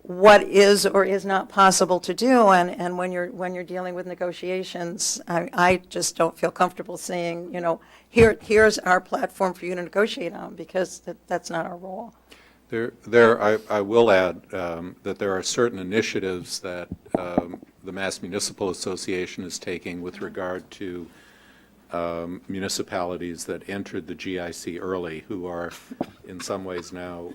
what is or is not possible to do. And when you're dealing with negotiations, I just don't feel comfortable saying, here's our platform for you to negotiate on, because that's not our role. I will add that there are certain initiatives that the Mass Municipal Association is taking with regard to municipalities that entered the GIC early, who are in some ways now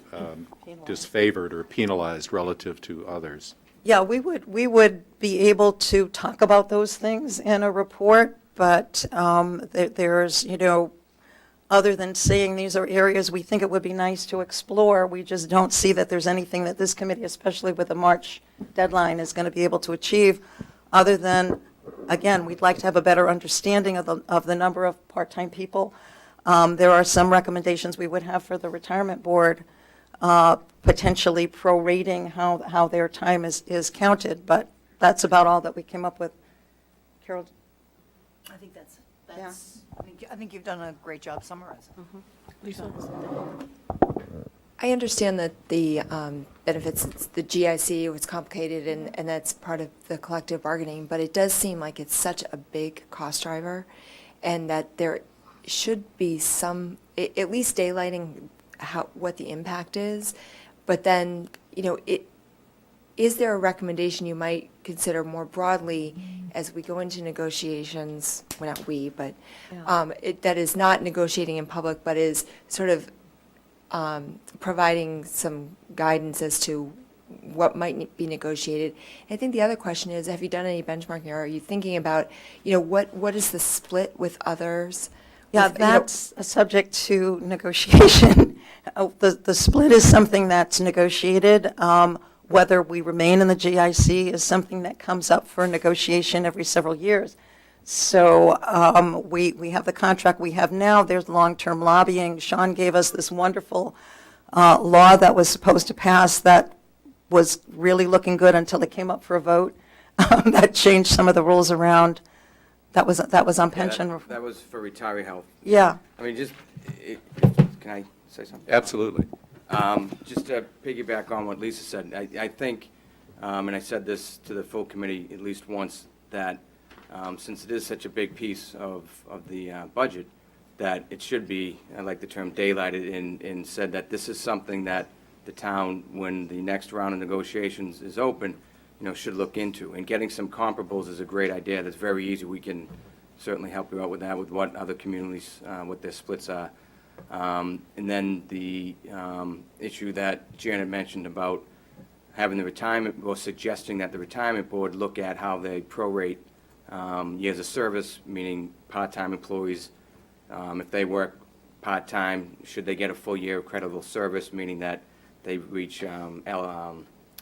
disfavored or penalized relative to others. Yeah, we would be able to talk about those things in a report, but there's, other than saying these are areas we think it would be nice to explore, we just don't see that there's anything that this committee, especially with the March deadline, is going to be able to achieve, other than, again, we'd like to have a better understanding of the number of part-time people. There are some recommendations we would have for the retirement board, potentially prorating how their time is counted, but that's about all that we came up with. Carol? I think that's I think you've done a great job summarizing. Lisa? I understand that the benefits, it's the GIC, it's complicated, and that's part of the collective bargaining, but it does seem like it's such a big cost driver, and that there should be some, at least daylighting what the impact is, but then, is there a recommendation you might consider more broadly as we go into negotiations, well, not we, but that is not negotiating in public, but is sort of providing some guidance as to what might be negotiated. I think the other question is, have you done any benchmarking, or are you thinking about, what is the split with others? Yeah, that's a subject to negotiation. The split is something that's negotiated. Whether we remain in the GIC is something that comes up for negotiation every several years. So we have the contract we have now. There's long-term lobbying. Sean gave us this wonderful law that was supposed to pass that was really looking good until it came up for a vote. That changed some of the rules around. That was on pension. That was for retiree health. Yeah. I mean, can I say something? Absolutely. Just to piggyback on what Lisa said, I think, and I said this to the full committee at least once, that since it is such a big piece of the budget, that it should be, I like the term daylighted, and said that this is something that the town, when the next round of negotiations is open, should look into. And getting some comparables is a great idea. That's very easy. We can certainly help you out with that, with what other communities, what their splits are. And then the issue that Janet mentioned about having the retirement, or suggesting that the retirement board look at how they prorate years of service, meaning part-time employees. If they work part-time, should they get a full year of creditable service, meaning that they reach,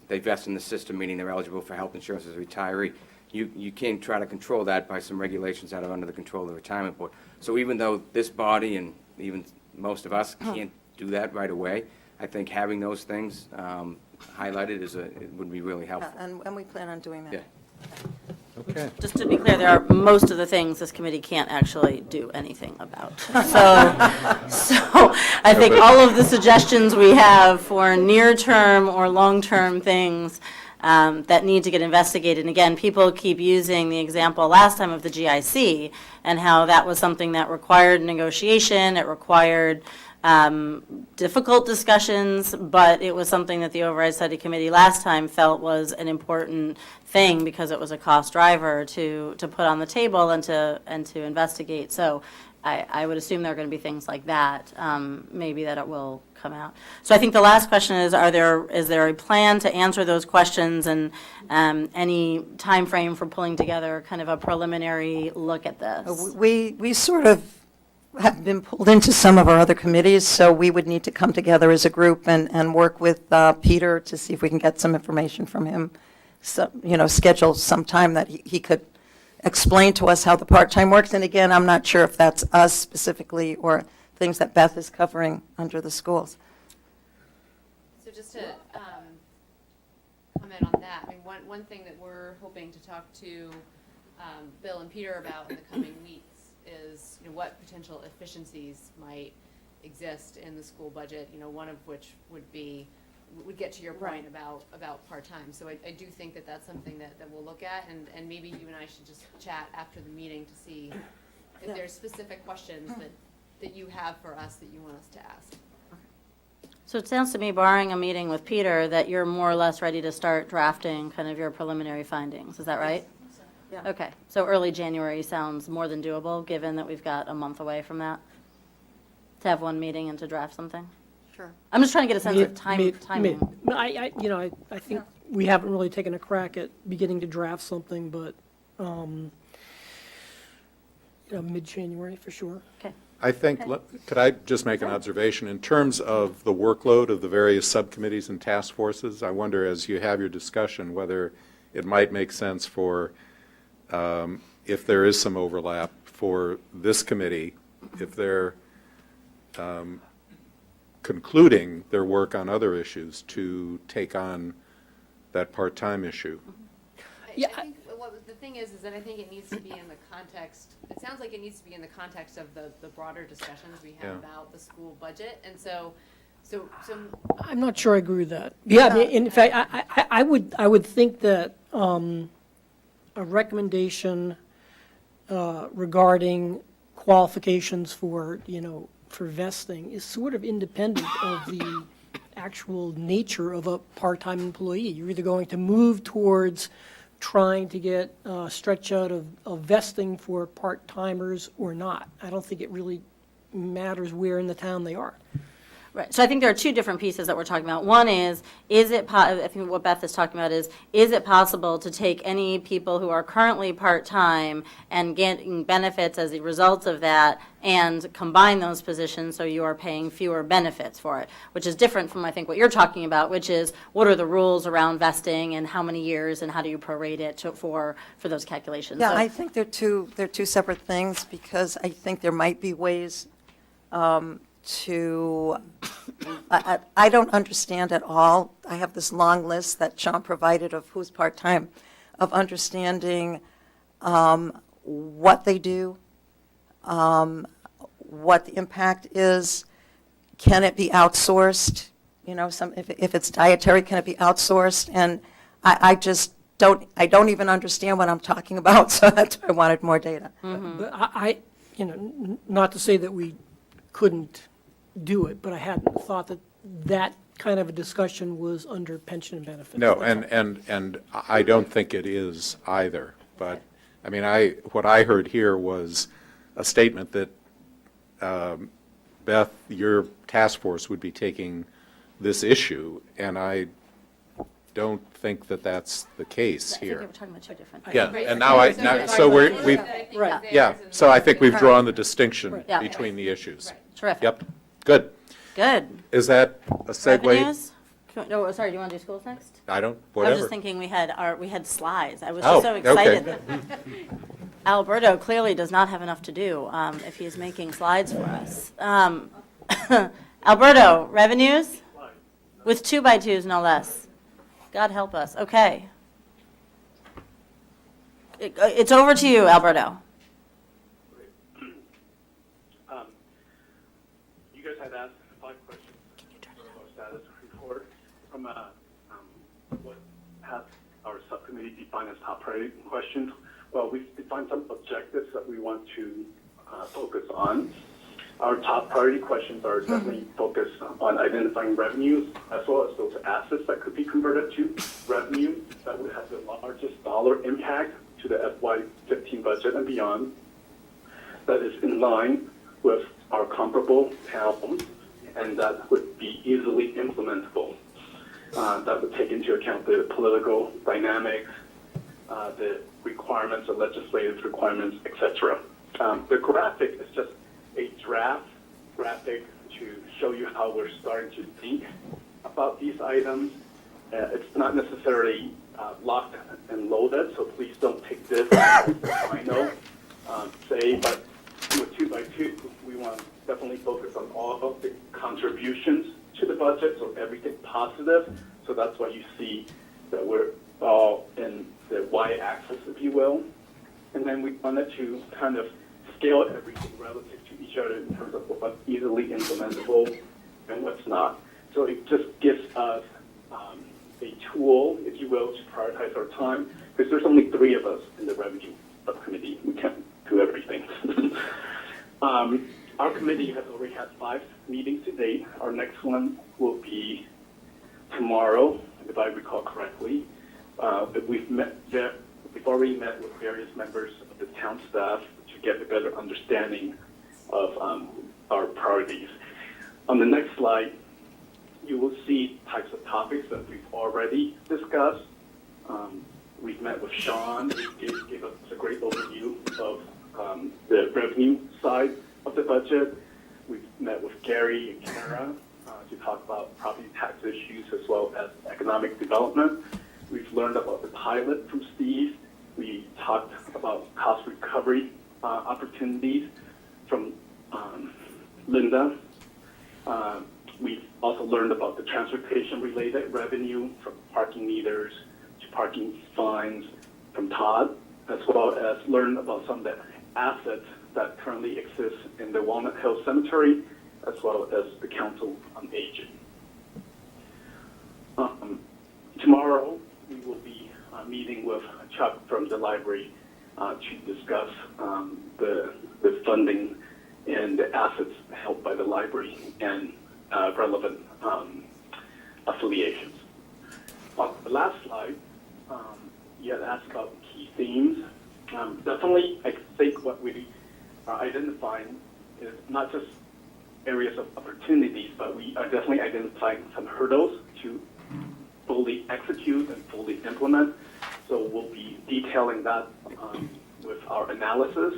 they vest in the system, meaning they're eligible for health insurance as a retiree. You can try to control that by some regulations that are under the control of the retirement board. So even though this body and even most of us can't do that right away, I think having those things highlighted it would be really helpful. And we plan on doing that. Yeah. Okay. Just to be clear, there are most of the things this committee can't actually do anything about. So I think all of the suggestions we have for near-term or long-term things that need to get investigated. And again, people keep using the example last time of the GIC and how that was something that required negotiation, it required difficult discussions, but it was something that the Override Study Committee last time felt was an important thing because it was a cost driver to put on the table and to investigate. So I would assume there are going to be things like that, maybe that it will come out. So I think the last question is, is there a plan to answer those questions, and any time frame for pulling together kind of a preliminary look at this? We sort of have been pulled into some of our other committees, so we would need to come together as a group and work with Peter to see if we can get some information from him. So, schedule some time that he could explain to us how the part-time works. And again, I'm not sure if that's us specifically or things that Beth is covering under the schools. So just to comment on that, I mean, one thing that we're hoping to talk to Bill and Peter about in the coming weeks is, what potential efficiencies might exist in the school budget, one of which would get to your point about part-time. So I do think that that's something that we'll look at, and maybe you and I should just chat after the meeting to see if there's specific questions that you have for us that you want us to ask. So it sounds to me, barring a meeting with Peter, that you're more or less ready to start drafting kind of your preliminary findings. Is that right? Yeah. Okay, so early January sounds more than doable, given that we've got a month away from that, to have one meeting and to draft something? Sure. I'm just trying to get a sense of timing. I think we haven't really taken a crack at beginning to draft something, but mid-January for sure. Okay. I think, could I just make an observation? In terms of the workload of the various subcommittees and task forces, I wonder, as you have your discussion, whether it might make sense for, if there is some overlap, for this committee, if they're concluding their work on other issues, to take on that part-time issue. I think the thing is that I think it needs to be in the context, it sounds like it needs to be in the context of the broader discussions we have about the school budget. And so So I'm not sure I agree with that. Yeah, I mean, in fact, I would think that a recommendation regarding qualifications for, for vesting is sort of independent of the actual nature of a part-time employee. You're either going to move towards trying to get stretch out of vesting for part-timers or not. I don't think it really matters where in the town they are. Right, so I think there are two different pieces that we're talking about. One is I think what Beth is talking about is it possible to take any people who are currently part-time and getting benefits as a result of that and combine those positions so you are paying fewer benefits for it, which is different from, I think, what you're talking about, which is what are the rules around vesting and how many years and how do you prorate it for those calculations. Yeah, So- I think they're two separate things, because I think there might be ways I don't understand at all. I have this long list that Sean provided of who's part-time, of understanding what they do, what the impact is, can it be outsourced? If it's dietary, can it be outsourced? And I just don't even understand what I'm talking about, so that's why I wanted more data. But not to say that we couldn't do it, but I hadn't thought that kind of a discussion was under pension and benefits. No, and I don't think it is either. But, I mean, what I heard here was a statement that, Beth, your task force would be taking this issue, and I don't think that that's the case I think here. we're talking about two different. Yeah, and so I think we've drawn the distinction Yeah. between the issues. Terrific. Yep, good. Good. Is that a segue? Revenues? No, sorry, do you want to do schools next? I don't, I was whatever. just thinking we had slides. I was Oh, just so excited okay. that Alberto clearly does not have enough to do if he's making slides for us. Alberto, revenues? With 2x2s, no less. God help us. Okay. It's over to you, Alberto. You guys had asked 5 questions about status report from what has our subcommittee defined as top priority questions. Well, we've defined some objectives that we want to focus on. Our top priority questions are definitely focused on identifying revenues as well as those assets that could be converted to revenue that would have the largest dollar impact to the FY15 budget and beyond. That is in line with our comparable towns, and that would be easily implementable. That would take into account the political dynamics, the requirements, the legislative requirements, etc. The graphic is just a draft graphic to show you how we're starting to think about these items. It's not necessarily locked and loaded, so please don't take this as the final say, but with 2x2, we want to definitely focus on all of the contributions to the budget, so everything positive. So that's why you see that we're all in the y-axis, if you will. And then we wanted to kind of scale everything relative to each other in terms of what's easily implementable and what's not. So it just gives us a tool, if you will, to prioritize our time, because there's only 3 of us in the revenue subcommittee. We can't do everything. Our committee has already had 5 meetings to date. Our next one will be tomorrow, if I recall correctly. We've already met with various members of the town staff to get a better understanding of our priorities. On the next slide, you will see types of topics that we've already discussed. We've met with Sean, he gave us a great overview of the revenue side of the budget. We've met with Gary and Kara to talk about property tax issues as well as economic development. We've learned about the pilot from Steve. We talked about cost recovery opportunities from Linda. We've also learned about the transportation-related revenue from parking meters to parking fines from Todd, as well as learned about some of the assets that currently exist in the Walnut Hill Cemetery as well as the Council on Aging. Tomorrow, we will be meeting with Chuck from the library to discuss the funding and the assets held by the library and relevant affiliations. On the last slide, you had asked about key themes. Definitely, I think what we are identifying is not just areas of opportunities, but we are definitely identifying some hurdles to fully execute and fully implement. So we'll be detailing that with our analysis,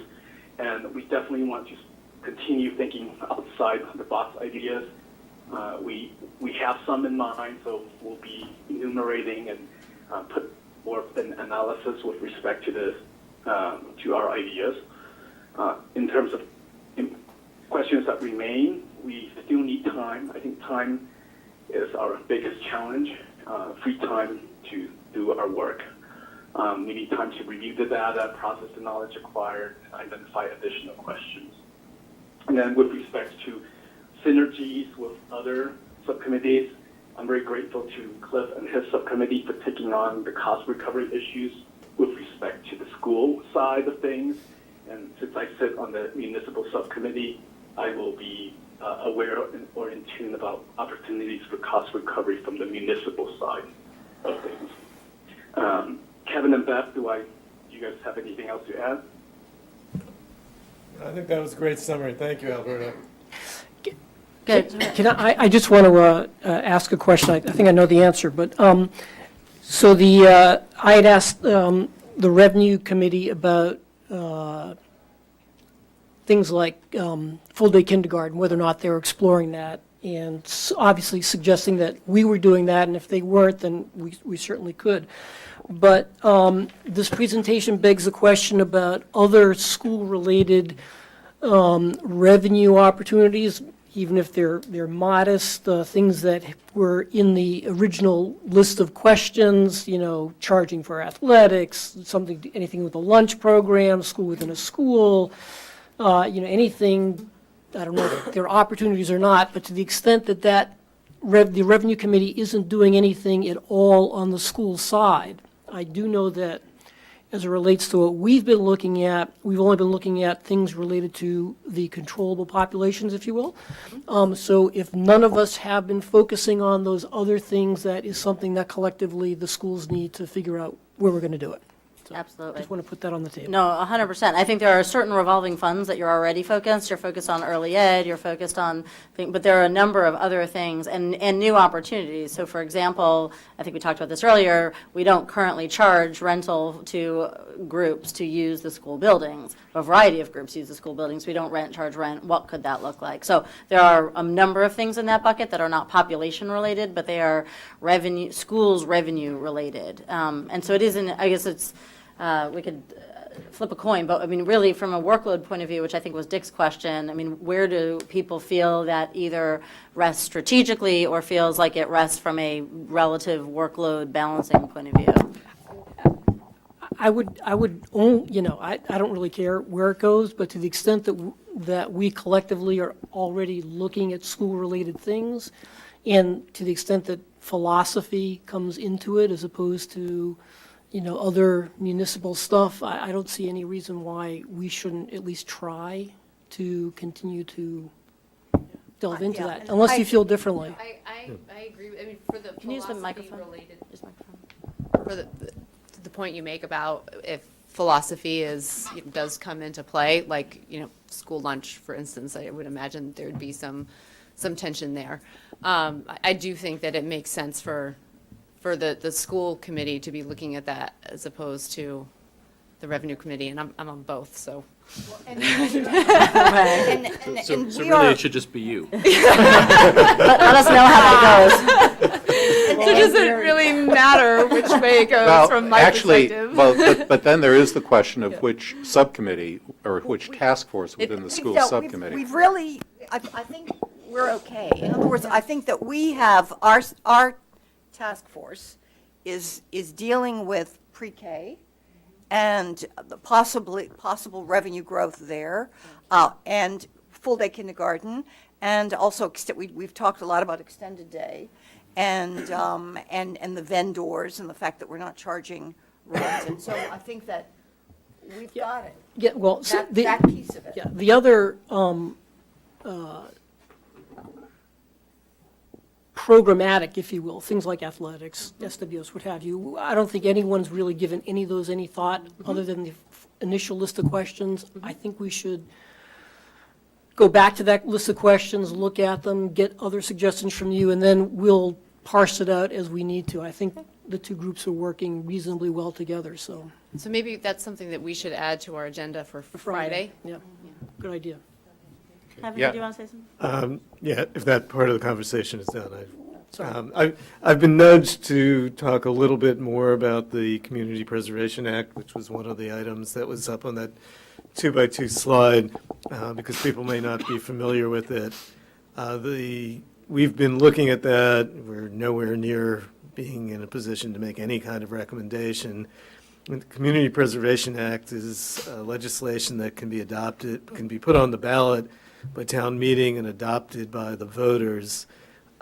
and we definitely want to continue thinking outside the box ideas. We have some in mind, so we'll be enumerating and put more of an analysis with respect to this, to our ideas. In terms of questions that remain, we still need time. I think time is our biggest challenge, free time to do our work. We need time to review the data, process the knowledge acquired, and identify additional questions. And then with respect to synergies with other subcommittees, I'm very grateful to Cliff and his subcommittee for taking on the cost recovery issues with respect to the school side of things. And since I sit on the municipal subcommittee, I will be aware or in tune about opportunities for cost recovery from the municipal side of things. Kevin and Beth, do you guys have anything else to add? I think that was a great summary. Thank you, Alberta. Good. Can I just want to ask a question. I think I know the answer, but so I had asked the Revenue Committee about things like full-day kindergarten, whether or not they were exploring that, and obviously suggesting that we were doing that, and if they weren't, then we certainly could. But this presentation begs the question about other school-related revenue opportunities, even if they're modest, things that were in the original list of questions, charging for athletics, anything with a lunch program, school within a school, anything. I don't know if there are opportunities or not, but to the extent that the Revenue Committee isn't doing anything at all on the school side, I do know that as it relates to what we've been looking at, we've only been looking at things related to the controllable populations, if you will. So if none of us have been focusing on those other things, that is something that collectively the schools need to figure out where we're going to do it. So Absolutely. just want to put that on the table. No, 100%. I think there are certain revolving funds that you're already focused. You're focused on early ed, you're focused on, but there are a number of other things and new opportunities. So for example, I think we talked about this earlier, we don't currently charge rental to groups to use the school buildings. A variety of groups use the school buildings. We don't charge rent. What could that look like? So there are a number of things in that bucket that are not population related, but they are schools revenue related. And so it isn't, I guess it's, we could flip a coin, but I mean, really from a workload point of view, which I think was Dick's question, I mean, where do people feel that either rests strategically or feels like it rests from a relative workload balancing point of view? I don't really care where it goes, but to the extent that we collectively are already looking at school-related things, and to the extent that philosophy comes into it as opposed to other municipal stuff, I don't see any reason why we shouldn't at least try to continue to delve into that, unless you feel differently. I agree. I mean, for the Can you use the microphone? related, for the point you make about if philosophy does come into play, like school lunch, for instance, I would imagine there would be some tension there. I do think that it makes sense for the school committee to be looking at that as opposed to the revenue committee, and I'm on both, so. So really, it should just be you. Let us know how that goes. So does it really matter which way it goes from my perspective? But then there is the question of which subcommittee or which task force within the school subcommittee. We've really, I think we're okay. In other words, I think that we have, our task force is dealing with pre-K and the possible revenue growth there, and full-day kindergarten, and also, we've talked a lot about extended day, and the vendors, and the fact that we're not charging rent, and so I think that we've got it. Yeah, well, so That piece of it. Yeah, the other programmatic, if you will, things like athletics, SWS, what have you, I don't think anyone's really given any of those any thought, other than the initial list of questions. I think we should go back to that list of questions, look at them, get other suggestions from you, and then we'll parse it out as we need to. I think the two groups are working reasonably well together, so. So maybe that's something that we should add to our agenda for Friday. Yeah, good idea. Kevin, Yeah. do you want to say something? Yeah, if that part of the conversation is done, I've been nudged to talk a little bit more about the Community Preservation Act, which was one of the items that was up on that 2x2 slide, because people may not be familiar with it. We've been looking at that. We're nowhere near being in a position to make any kind of recommendation. The Community Preservation Act is legislation that can be adopted, can be put on the ballot by town meeting and adopted by the voters.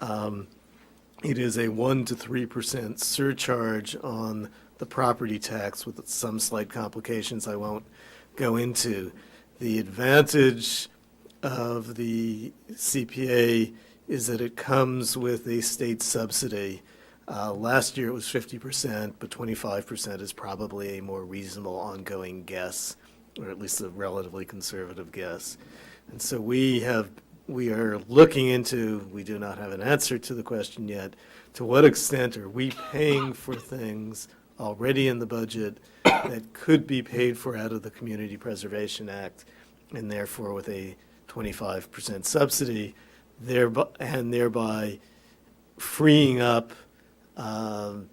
It is a 1% to 3% surcharge on the property tax with some slight complications I won't go into. The advantage of the CPA is that it comes with a state subsidy. Last year it was 50%, but 25% is probably a more reasonable ongoing guess, or at least a relatively conservative guess. And so we are looking into, we do not have an answer to the question yet, to what extent are we paying for things already in the budget that could be paid for out of the Community Preservation Act, and therefore with a 25% subsidy, thereby freeing up the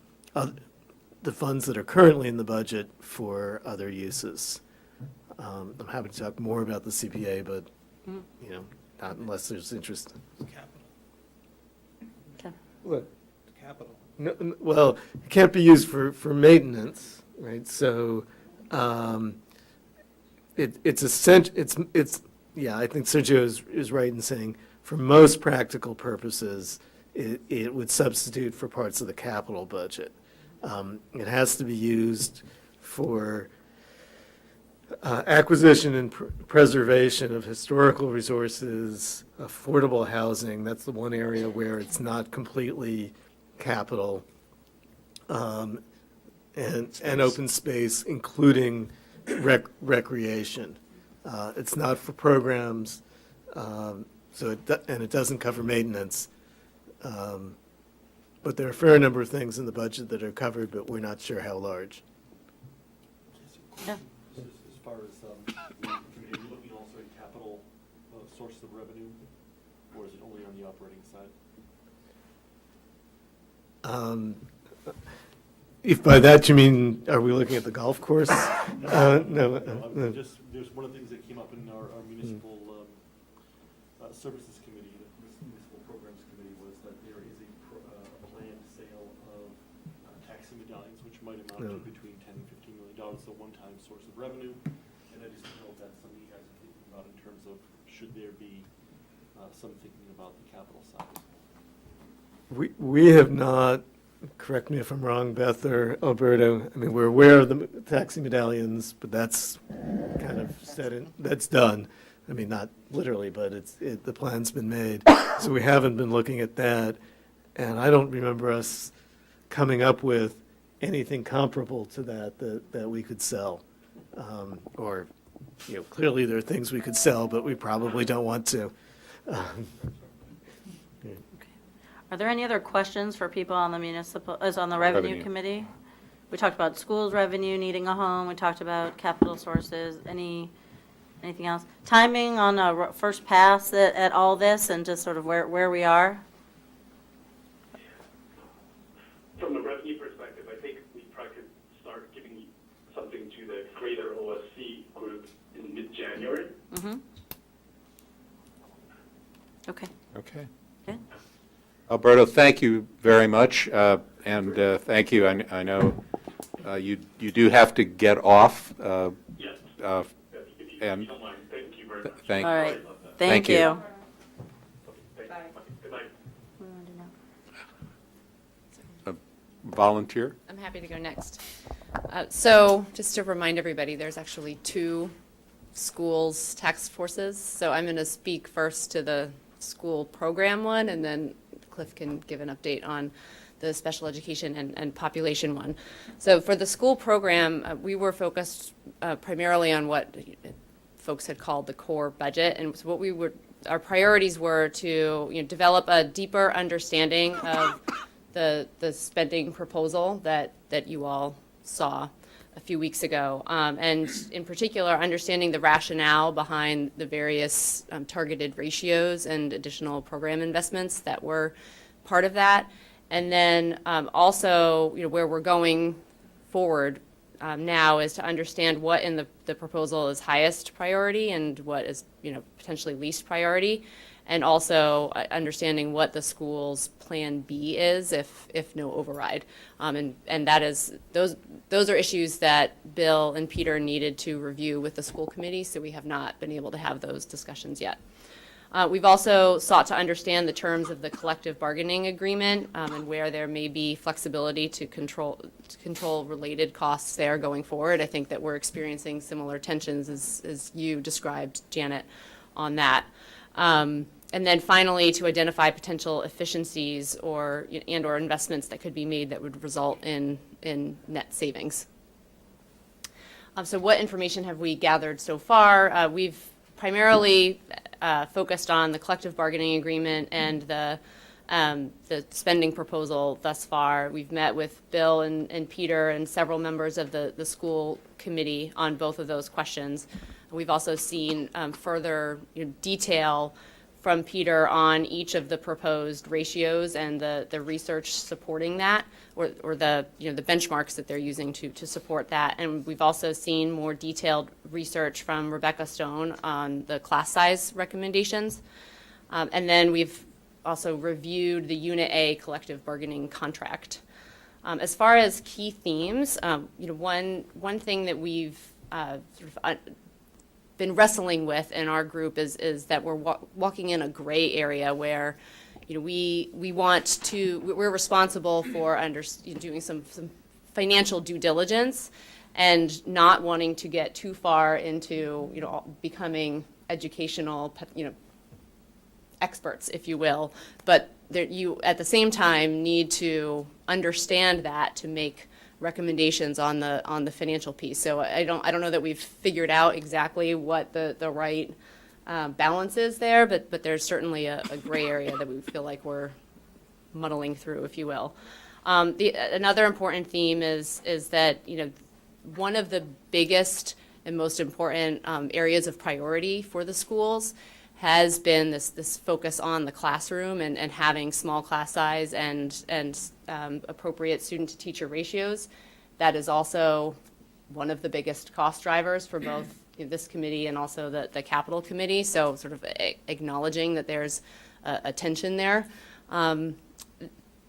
funds that are currently in the budget for other uses. I'm happy to talk more about the CPA, but, not unless there's interest. Okay. What? Capital. No, well, it can't be used for maintenance, right? So, yeah, I think Sergio is right in saying, for most practical purposes, it would substitute for parts of the capital budget. It has to be used for acquisition and preservation of historical resources, affordable housing. That's the one area where it's not completely capital, and open space, including recreation. It's not for programs, and it doesn't cover maintenance. But there are a fair number of things in the budget that are covered, but we're not sure how large. Yeah. As far as, are you looking also at capital sources of revenue, or is it only on the operating side? If by that you mean, are we looking at the golf course? No. There's one of the things that came up in our municipal services committee, the municipal programs committee, was that there is a planned sale of taxi medallions, which might amount to between $10 and $15 million, a one-time source of revenue. And I just don't know if that's something you guys are thinking about in terms of, should there be some thinking about the capital side? We have not, correct me if I'm wrong, Beth or Alberto, I mean, we're aware of the taxi medallions, but that's kind of that's done. I mean, not literally, but the plan's been made. So we haven't been looking at that. And I don't remember us coming up with anything comparable to that we could sell. Or, clearly there are things we could sell, but we probably don't want to. Are there any other questions for people on the on the revenue committee? We talked about schools revenue, needing a home, we talked about capital sources, anything else? Timing on a first pass at all this, and just sort of where we are? From a revenue perspective, I think we probably could start giving something to the greater OSC group in mid-January. Mm-hmm. Okay. Okay. Good. Alberto, thank you very much, and thank you. I know you do have to get off. Yes. And Thank you very much. thank All right. Thank Thank you. you. volunteer? I'm happy to go next. So just to remind everybody, there's actually two schools task forces. So I'm going to speak first to the school program one, and then Cliff can give an update on the special education and population one. So for the school program, we were focused primarily on what folks had called the core budget. And so what our priorities were to develop a deeper understanding of the spending proposal that you all saw a few weeks ago, and in particular, understanding the rationale behind the various targeted ratios and additional program investments that were part of that. And then also, where we're going forward now is to understand what in the proposal is highest priority and what is potentially least priority, and also understanding what the school's plan B is if no override. And that is those are issues that Bill and Peter needed to review with the school committee, so we have not been able to have those discussions yet. We've also sought to understand the terms of the collective bargaining agreement and where there may be flexibility to control related costs there going forward. I think that we're experiencing similar tensions as you described, Janet, on that. And then finally, to identify potential efficiencies or investments that could be made that would result in net savings. So what information have we gathered so far? We've primarily focused on the collective bargaining agreement and the spending proposal thus far. We've met with Bill and Peter and several members of the school committee on both of those questions. We've also seen further detail from Peter on each of the proposed ratios and the research supporting that, or the the benchmarks that they're using to support that. And we've also seen more detailed research from Rebecca Stone on the class size recommendations. And then we've also reviewed the Unit A collective bargaining contract. As far as key themes, one thing that we've been wrestling with in our group is that we're walking in a gray area where we're responsible for doing some financial due diligence and not wanting to get too far into becoming educational experts, if you will, but you at the same time need to understand that to make recommendations on the financial piece. So I don't know that we've figured out exactly what the right balance is there, but there's certainly a gray area that we feel like we're muddling through, if you will. Another important theme is that one of the biggest and most important areas of priority for the schools has been this focus on the classroom and having small class size and appropriate student-to-teacher ratios. That is also one of the biggest cost drivers for both this committee and also the capital committee, so sort of acknowledging that there's a tension there.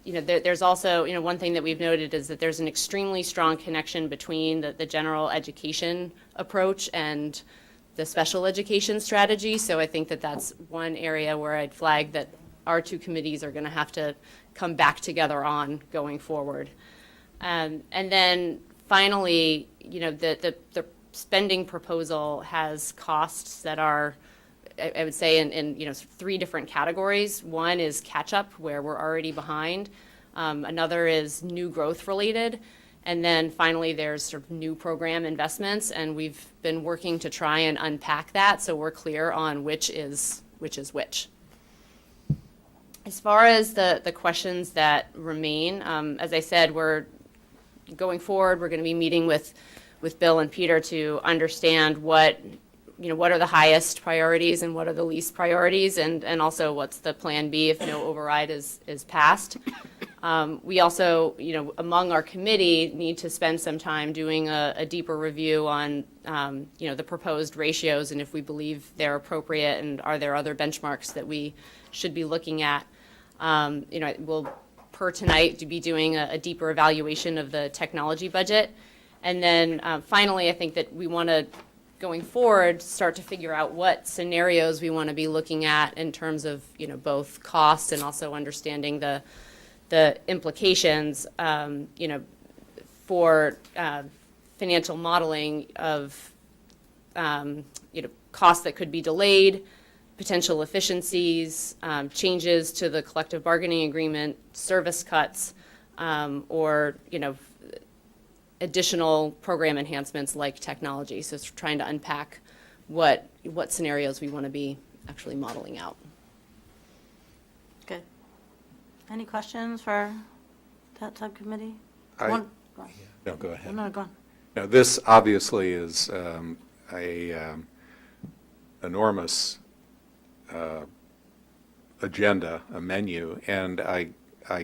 There's also, one thing that we've noted is that there's an extremely strong connection between the general education approach and the special education strategy. So I think that that's one area where I'd flag that our two committees are going to have to come back together on going forward. And then finally, the spending proposal has costs that are, I would say, in three different categories. One is catch-up, where we're already behind. Another is new growth related. And then finally, there's sort of new program investments, and we've been working to try and unpack that so we're clear on which is which. As far as the questions that remain, as I said, we're going forward. We're going to be meeting with Bill and Peter to understand what are the highest priorities and what are the least priorities, and also what's the plan B if no override is passed. We also, among our committee, need to spend some time doing a deeper review on, the proposed ratios and if we believe they're appropriate and are there other benchmarks that we should be looking at. We'll, per tonight, to be doing a deeper evaluation of the technology budget. And then finally, I think that we want to, going forward, start to figure out what scenarios we want to be looking at in terms of, both costs and also understanding the the implications, for financial modeling of, costs that could be delayed, potential efficiencies, changes to the collective bargaining agreement, service cuts, or, additional program enhancements like technology. So it's trying to unpack what scenarios we want to be actually modeling out. Good. Any questions for that subcommittee? I- Go on. No, go ahead. No, go on. Now, this obviously is enormous agenda, a menu, and I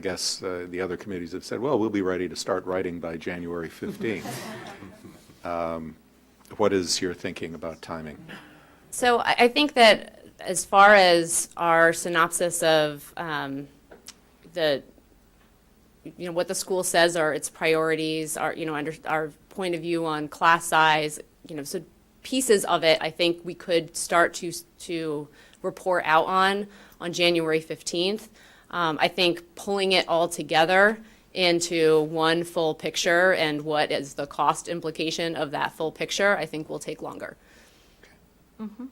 guess the other committees have said, well, we'll be ready to start writing by January 15th. What is your thinking about timing? So I think that as far as our synopsis of what the school says are its priorities, our point of view on class size, so pieces of it, I think we could start to report out on January 15th. I think pulling it all together into one full picture and what is the cost implication of that full picture, I think will take longer. Mhm.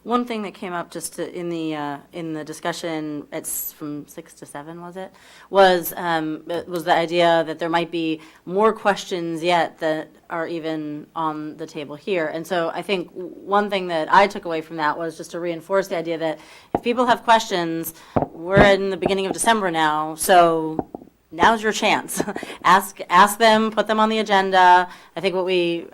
One thing that came up just in the discussion, it's from 6 to 7, was it? Was the idea that there might be more questions yet that are even on the table here. And so I think one thing that I took away from that was just to reinforce the idea that if people have questions, we're in the beginning of December now, so now's your chance. Ask them, put them on the agenda. I think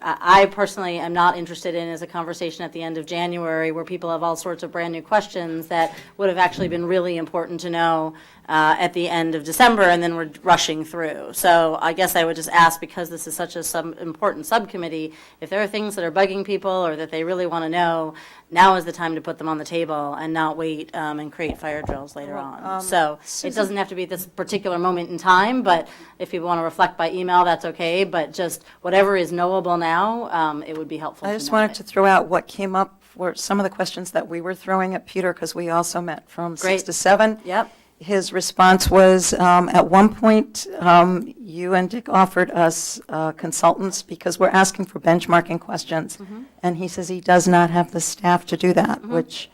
I personally am not interested in is a conversation at the end of January where people have all sorts of brand new questions that would have actually been really important to know at the end of December, and then we're rushing through. So I guess I would just ask, because this is such a important subcommittee, if there are things that are bugging people or that they really want to know, now is the time to put them on the table and not wait and create fire drills later on. So it doesn't have to be this particular moment in time, but if people want to reflect by email, that's okay. But just whatever is knowable now, it would be helpful. I just wanted to throw out what came up for some of the questions that we were throwing at Peter, because we also met from 6 Great. to 7. Yep. His response was, at one point, you and Dick offered us consultants because we're asking for benchmarking questions. And he says he does not have the staff to do that, which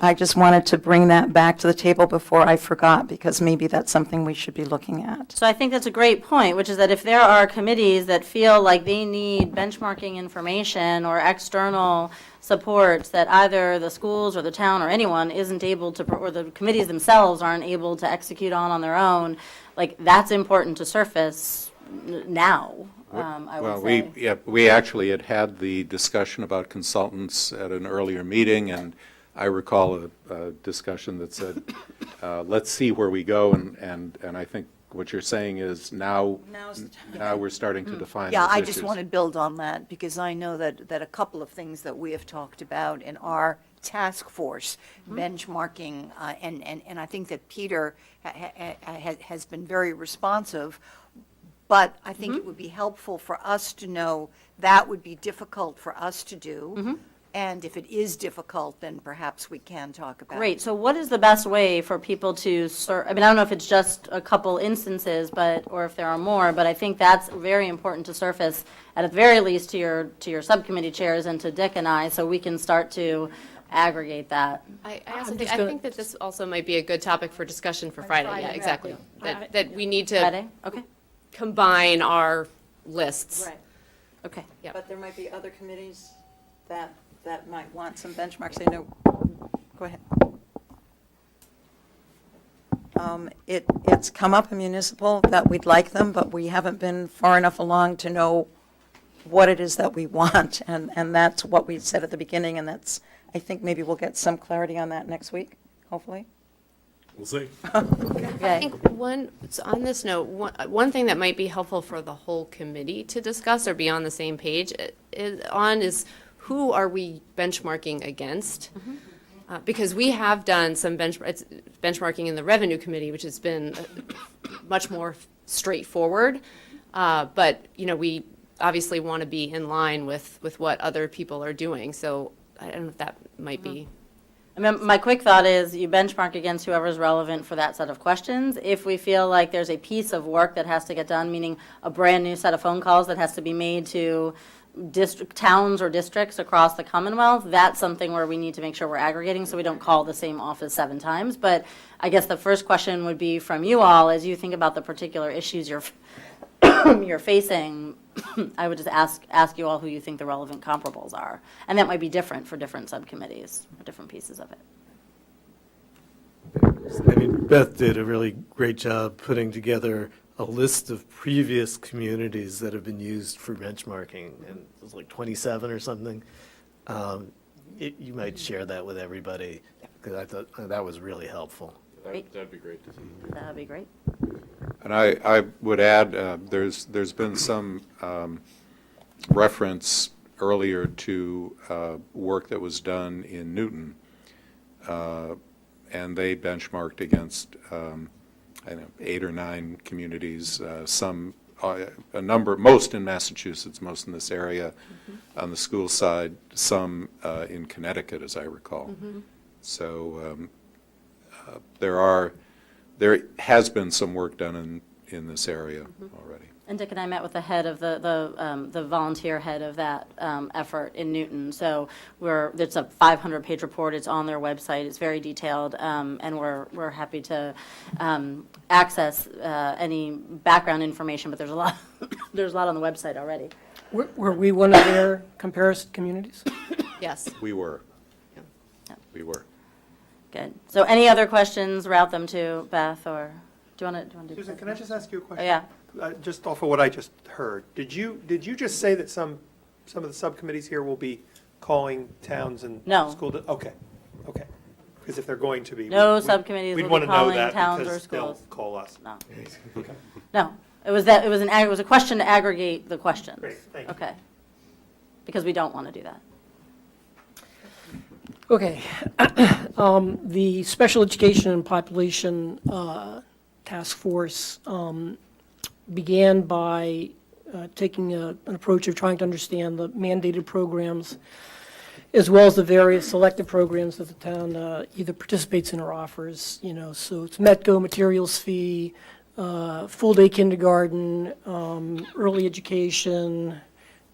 I just wanted to bring that back to the table before I forgot, because maybe that's something we should be looking at. So I think that's a great point, which is that if there are committees that feel like they need benchmarking information or external supports that either the schools or the town or anyone isn't able to, or the committees themselves aren't able to execute on their own, like, that's important to surface now, I would say. We actually had the discussion about consultants at an earlier meeting, and I recall a discussion that said, let's see where we go, and I think what you're saying is now we're starting to define Yeah, those I just issues. want to build on that, because I know that a couple of things that we have talked about in our task force, benchmarking, and I think that Peter has been very responsive, but I think it would be helpful for us to know that would be difficult for us to do. And if it is difficult, then perhaps we can talk about it. Great, so what is the best way for people to, I mean, I don't know if it's just a couple instances, or if there are more, but I think that's very important to surface, at the very least, to your subcommittee chairs and to Dick and I, so we can start to aggregate that. I think that this also might be a good topic for discussion for Friday. Yeah, exactly. That we need to Friday? Okay. combine our lists. Right. Okay. Yep. But there might be other committees that might want some benchmarks. I know, go ahead. It's come up in municipal that we'd like them, but we haven't been far enough along to know what it is that we want, and that's what we said at the beginning, and that's, I think maybe we'll get some clarity on that next week, hopefully. We'll see. I think on this note, one thing that might be helpful for the whole committee to discuss or be on the same page is who are we benchmarking against? Because we have done some benchmarking in the revenue committee, which has been much more straightforward. But we obviously want to be in line with what other people are doing. So I don't know if that might be I mean, my quick thought is you benchmark against whoever's relevant for that set of questions. If we feel like there's a piece of work that has to get done, meaning a brand-new set of phone calls that has to be made to towns or districts across the Commonwealth, that's something where we need to make sure we're aggregating so we don't call the same office 7 times. But I guess the first question would be from you all, as you think about the particular issues you're facing, I would just ask you all who you think the relevant comparables are. And that might be different for different subcommittees, or different pieces of it. I mean, Beth did a really great job putting together a list of previous communities that have been used for benchmarking, and it was like 27 or something. You might share that with everybody, because I thought that was really helpful. That'd be great to see. That would be great. And I would add, there's been some reference earlier to work that was done in Newton, and they benchmarked against, I don't know, 8 or 9 communities, some, a number, most in Massachusetts, most in this area on the school side, some in Connecticut, as I recall. So there has been some work done in this area already. And Dick and I met with the head of the volunteer head of that effort in Newton. So it's a 500-page report. It's on their website. It's very detailed, and we're happy to access any background information. But there's a lot there's a lot on the website already. Were we one of their comparison communities? Yes. We were. We were. Good. So any other questions? Route them to Beth, or do you want to do? Susan, can I just ask you a question? Oh, yeah. Just off of what I just heard, did you just say that some of the subcommittees here will be calling towns and No. school? Okay. Because if they're going to be, No subcommittees we'd will want be to know calling that towns or because they'll schools. call us. No. Okay. No. It was a question to aggregate the questions. Great, thank you. Okay. Because we don't want to do that. Okay. The Special Education and Population Task Force began by taking an approach of trying to understand the mandated programs as well as the various selective programs that the town either participates in or offers. So it's METCO, materials fee, full-day kindergarten, early education,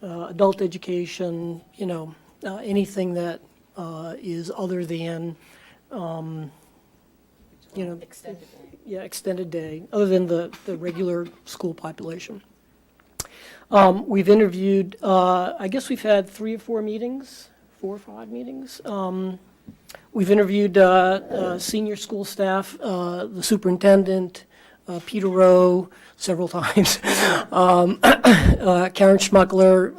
adult education, anything that is other than, Extended day. Yeah, extended day, other than the regular school population. We've interviewed, I guess we've had 3 or 4 meetings, 4 or 5 meetings. We've interviewed senior school staff, the superintendent, Peter Rowe, several times, Karen Schmuckler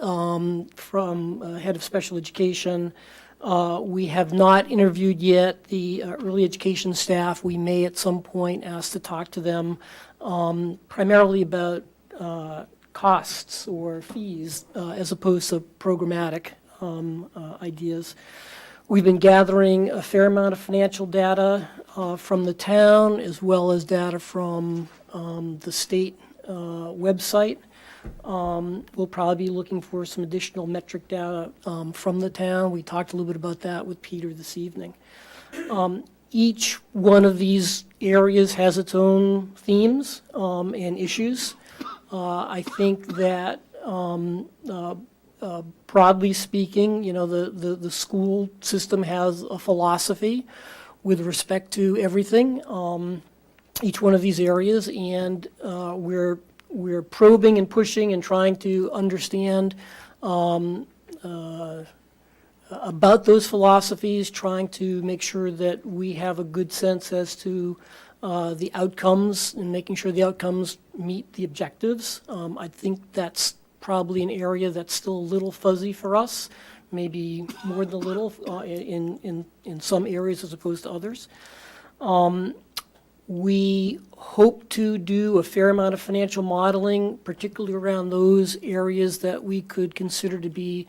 from head of special education. We have not interviewed yet the early education staff. We may at some point ask to talk to them primarily about costs or fees as opposed to programmatic ideas. We've been gathering a fair amount of financial data from the town as well as data from the state website. We'll probably be looking for some additional metric data from the town. We talked a little bit about that with Peter this evening. Each one of these areas has its own themes and issues. I think that broadly speaking, the school system has a philosophy with respect to everything, each one of these areas, and we're probing and pushing and trying to understand about those philosophies, trying to make sure that we have a good sense as to the outcomes and making sure the outcomes meet the objectives. I think that's probably an area that's still a little fuzzy for us, maybe more than a little in some areas as opposed to others. We hope to do a fair amount of financial modeling, particularly around those areas that we could consider to be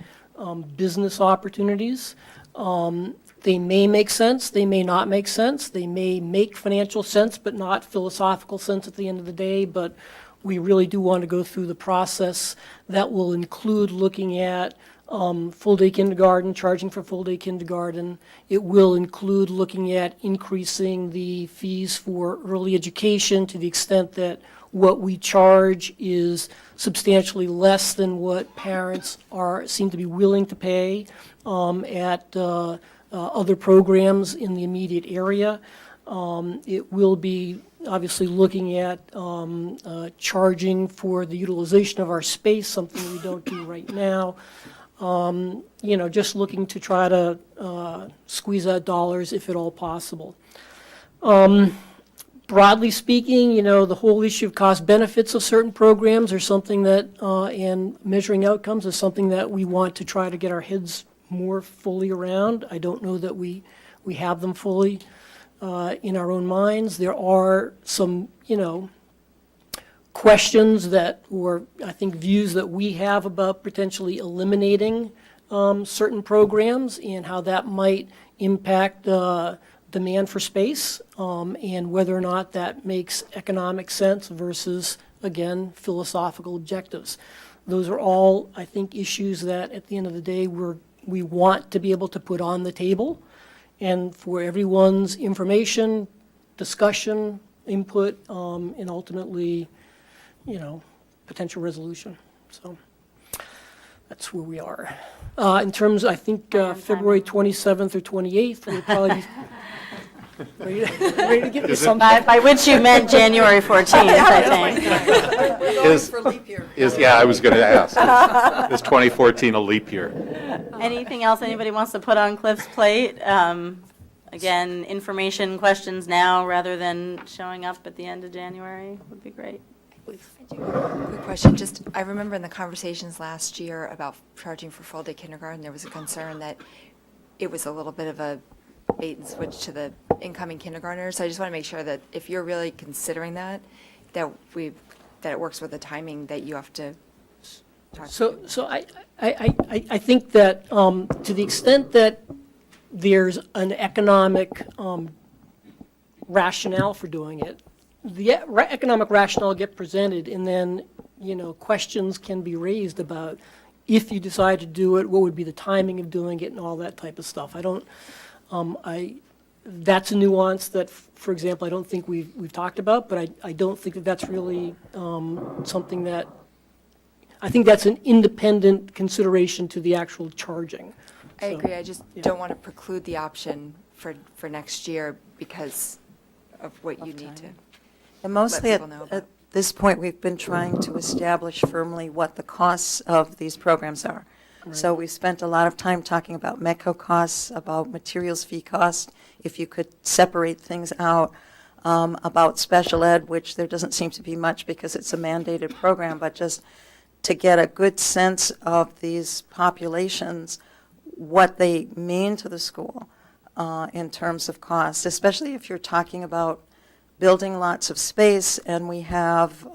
business opportunities. They may make sense, they may not make sense, they may make financial sense but not philosophical sense at the end of the day, but we really do want to go through the process that will include looking at full-day kindergarten, charging for full-day kindergarten. It will include looking at increasing the fees for early education to the extent that what we charge is substantially less than what parents seem to be willing to pay at other programs in the immediate area. It will be obviously looking at charging for the utilization of our space, something we don't do right now. Just looking to try to squeeze out dollars if at all possible. Broadly speaking, the whole issue of cost benefits of certain programs are something that, and measuring outcomes is something that we want to try to get our heads more fully around. I don't know that we have them fully in our own minds. There are some, questions that, or I think views that we have about potentially eliminating certain programs and how that might impact demand for space, and whether or not that makes economic sense versus, again, philosophical objectives. Those are all, I think, issues that at the end of the day we want to be able to put on the table, and for everyone's information, discussion, input, and ultimately, potential resolution. So that's where we are. In terms, I think, February 27th or 28th, we'll probably be ready to get you some. By which you meant January 14th, I think. We're going for leap year. I was going to ask, is 2014 a leap year? Anything else anybody wants to put on Cliff's plate? Again, information questions now rather than showing up at the end of January would be great. Quick question, I remember in the conversations last year about charging for full-day kindergarten, there was a concern that it was a little bit of a bait and switch to the incoming kindergartners. So I just want to make sure that if you're really considering that it works with the timing that you have to talk. So I think that to the extent that there's an economic rationale for doing it, the economic rationale get presented, and then, questions can be raised about if you decide to do it, what would be the timing of doing it and all that type of stuff. That's a nuance that, for example, I don't think we've talked about, but I don't think that that's really something that, I think that's an independent consideration to the actual charging. I agree, I just don't want to preclude the option for next year because of what you need to. And mostly let people know about. at this point, we've been trying to establish firmly what the costs of these programs are. So we spent a lot of time talking about MECO costs, about materials fee costs, if you could separate things out, about special ed, which there doesn't seem to be much because it's a mandated program, but just to get a good sense of these populations, what they mean to the school in terms of cost, especially if you're talking about building lots of space, and we have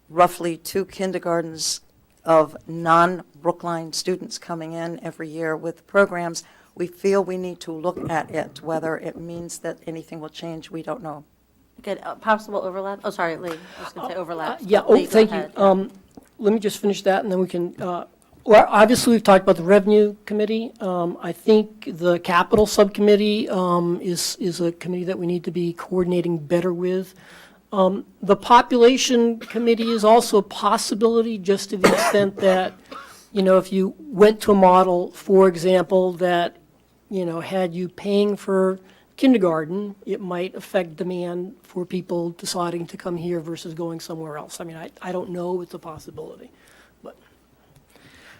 roughly 2 kindergartens of non-Brookline students coming in every year with programs. We feel we need to look at it. Whether it means that anything will change, we don't know. Good, possible overlap? Oh, sorry, Lee, I was going to say overlap. Yeah, Lee, go thank ahead. you. Let me just finish that, and then we can, well, obviously, we've talked about the Revenue Committee. I think the Capital Subcommittee is a committee that we need to be coordinating better with. The Population Committee is also a possibility, just to the extent that, if you went to a model, for example, that, had you paying for kindergarten, it might affect demand for people deciding to come here versus going somewhere else. I mean, I don't know, it's a possibility. But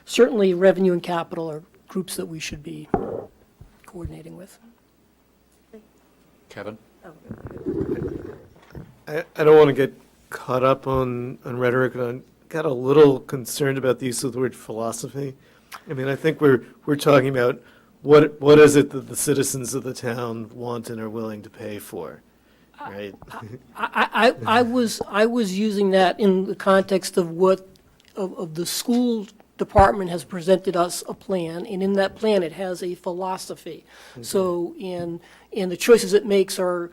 certainly, Revenue and Capital are groups that we should be coordinating with. Kevin? I don't want to get caught up on rhetoric, but I got a little concerned about the use of the word philosophy. I mean, I think we're talking about what is it that the citizens of the town want and are willing to pay for, right? I was using that in the context of of the school department has presented us a plan, and in that plan, it has a philosophy. Okay. So, and the choices it makes are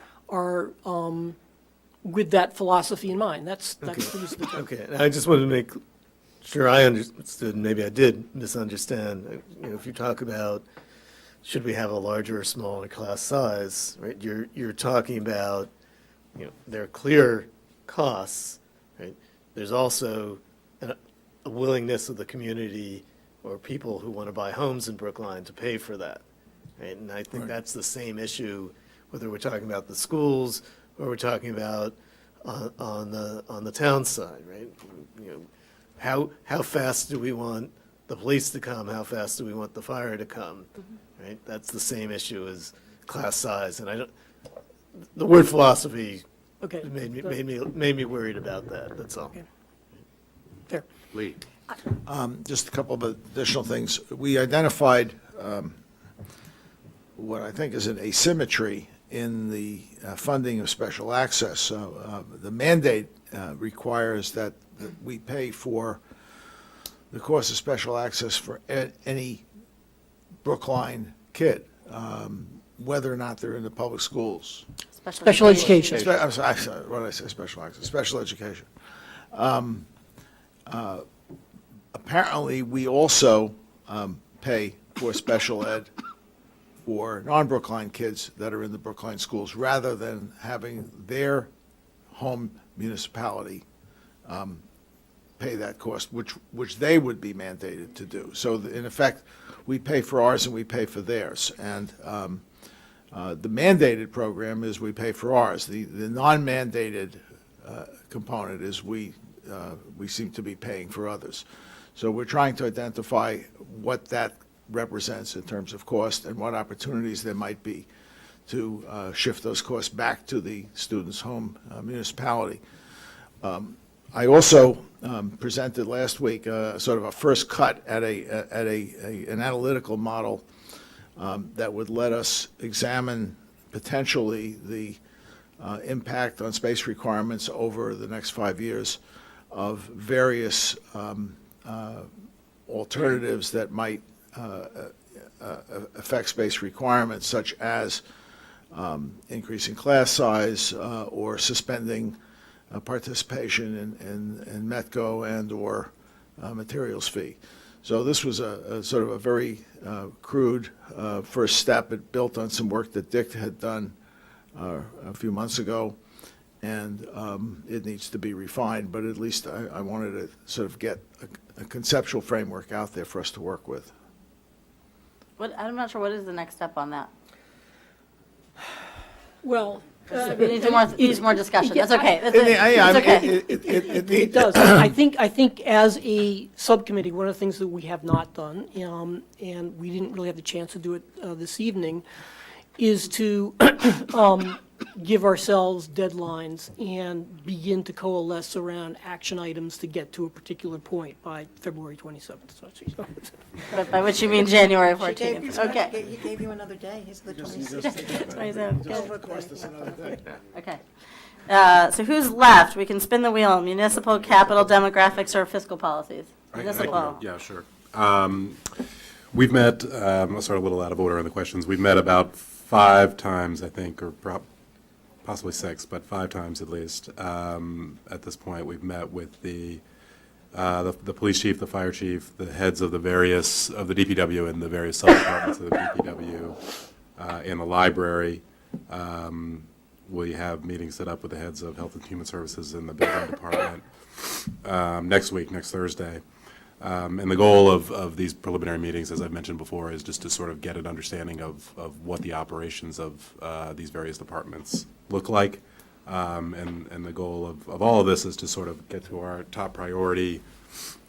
with that philosophy in mind. That's the use of the term. Okay, I just wanted to make sure I understood, maybe I did misunderstand. If you talk about, should we have a larger or smaller class size, right? You're talking about, there are clear costs, right? There's also a willingness of the community or people who want to buy homes in Brookline to pay for that, right? And I think that's the same issue, whether we're talking about the schools or we're talking about on the town side, right? How fast do we want the police to come? How fast do we want the fire to come? Right? That's the same issue as class size, and the word philosophy Okay. made me worried about that. That's all. Okay. Fair. Lee? Just a couple of additional things. We identified what I think is an asymmetry in the funding of special access. The mandate requires that we pay for the cost of special access for any Brookline kid, whether or not they're in the public schools. Special education. I'm sorry, what did I say, special access, special education. Apparently, we also pay for special ed for non-Brookline kids that are in the Brookline schools, rather than having their home municipality pay that cost, which they would be mandated to do. So in effect, we pay for ours and we pay for theirs. And the mandated program is we pay for ours. The non-mandated component is we seem to be paying for others. So we're trying to identify what that represents in terms of cost and what opportunities there might be to shift those costs back to the student's home municipality. I also presented last week sort of a first cut at an analytical model that would let us examine potentially the impact on space requirements over the next 5 years of various alternatives that might affect space requirements, such as increasing class size or suspending participation in METCO and or materials fee. So this was a sort of a very crude first step. It built on some work that Dick had done a few months ago, and it needs to be refined, but at least I wanted to sort of get a conceptual framework out there for us to work with. I'm not sure, what is the next step on that? Well, It needs more discussion. That's okay. It does. I think as a subcommittee, one of the things that we have not done, and we didn't really have the chance to do it this evening, is to give ourselves deadlines and begin to coalesce around action items to get to a particular point by February 27th. By which you mean January 14th. He gave you another day. He's the 26th. Okay. So who's left? We can spin the wheel. Municipal, capital, demographics, or fiscal policies? Municipal. Yeah, sure. We've met, I'll start a little out of order on the questions. We've met about 5 times, I think, or possibly 6, but 5 times at least. At this point, we've met with the police chief, the fire chief, the heads of the DPW and the various sub-departments of the DPW, and the library. We have meetings set up with the heads of Health and Human Services and the building department next week, next Thursday. And the goal of these preliminary meetings, as I've mentioned before, is just to sort of get an understanding of what the operations of these various departments look like. And the goal of all of this is to sort of get to our top priority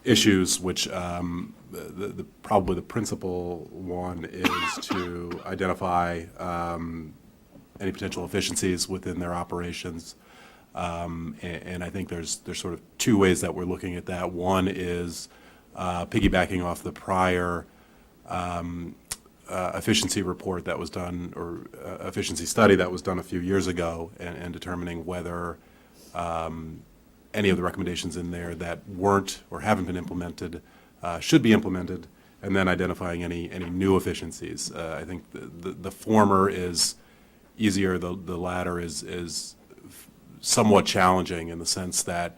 issues, which probably the principal one is to identify any potential efficiencies within their operations. And I think there's sort of 2 ways that we're looking at that. One is piggybacking off the prior efficiency report that was done, or efficiency study that was done a few years ago, and determining whether any of the recommendations in there that weren't or haven't been implemented should be implemented, and then identifying any new efficiencies. I think the former is easier. The latter is somewhat challenging in the sense that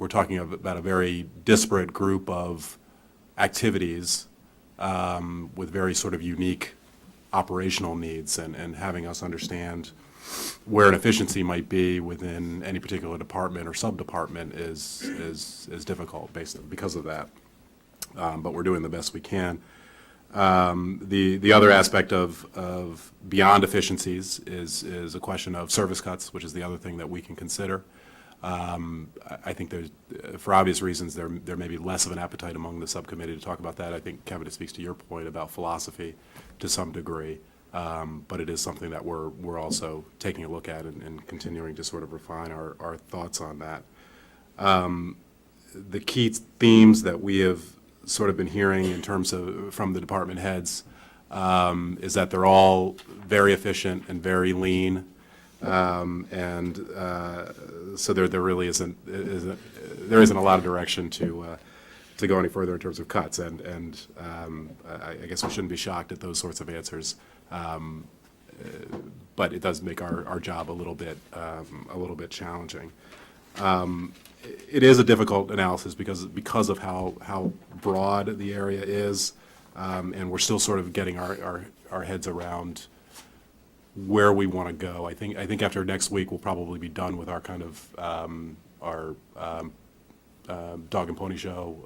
we're talking about a very disparate group of activities with very sort of unique operational needs, and having us understand where an efficiency might be within any particular department or sub-department is difficult because of that. But we're doing the best we can. The other aspect of beyond efficiencies is a question of service cuts, which is the other thing that we can consider. I think there's, for obvious reasons, there may be less of an appetite among the subcommittee to talk about that. I think, Kevin, it speaks to your point about philosophy to some degree, but it is something that we're also taking a look at and continuing to sort of refine our thoughts on that. The key themes that we have sort of been hearing in terms of from the department heads is that they're all very efficient and very lean. So there really isn't a lot of direction to go any further in terms of cuts, and I guess we shouldn't be shocked at those sorts of answers, but it does make our job a little bit challenging. It is a difficult analysis because of how broad the area is, and we're still sort of getting our heads around where we want to go. I think after next week we'll probably be done with our kind of dog and pony show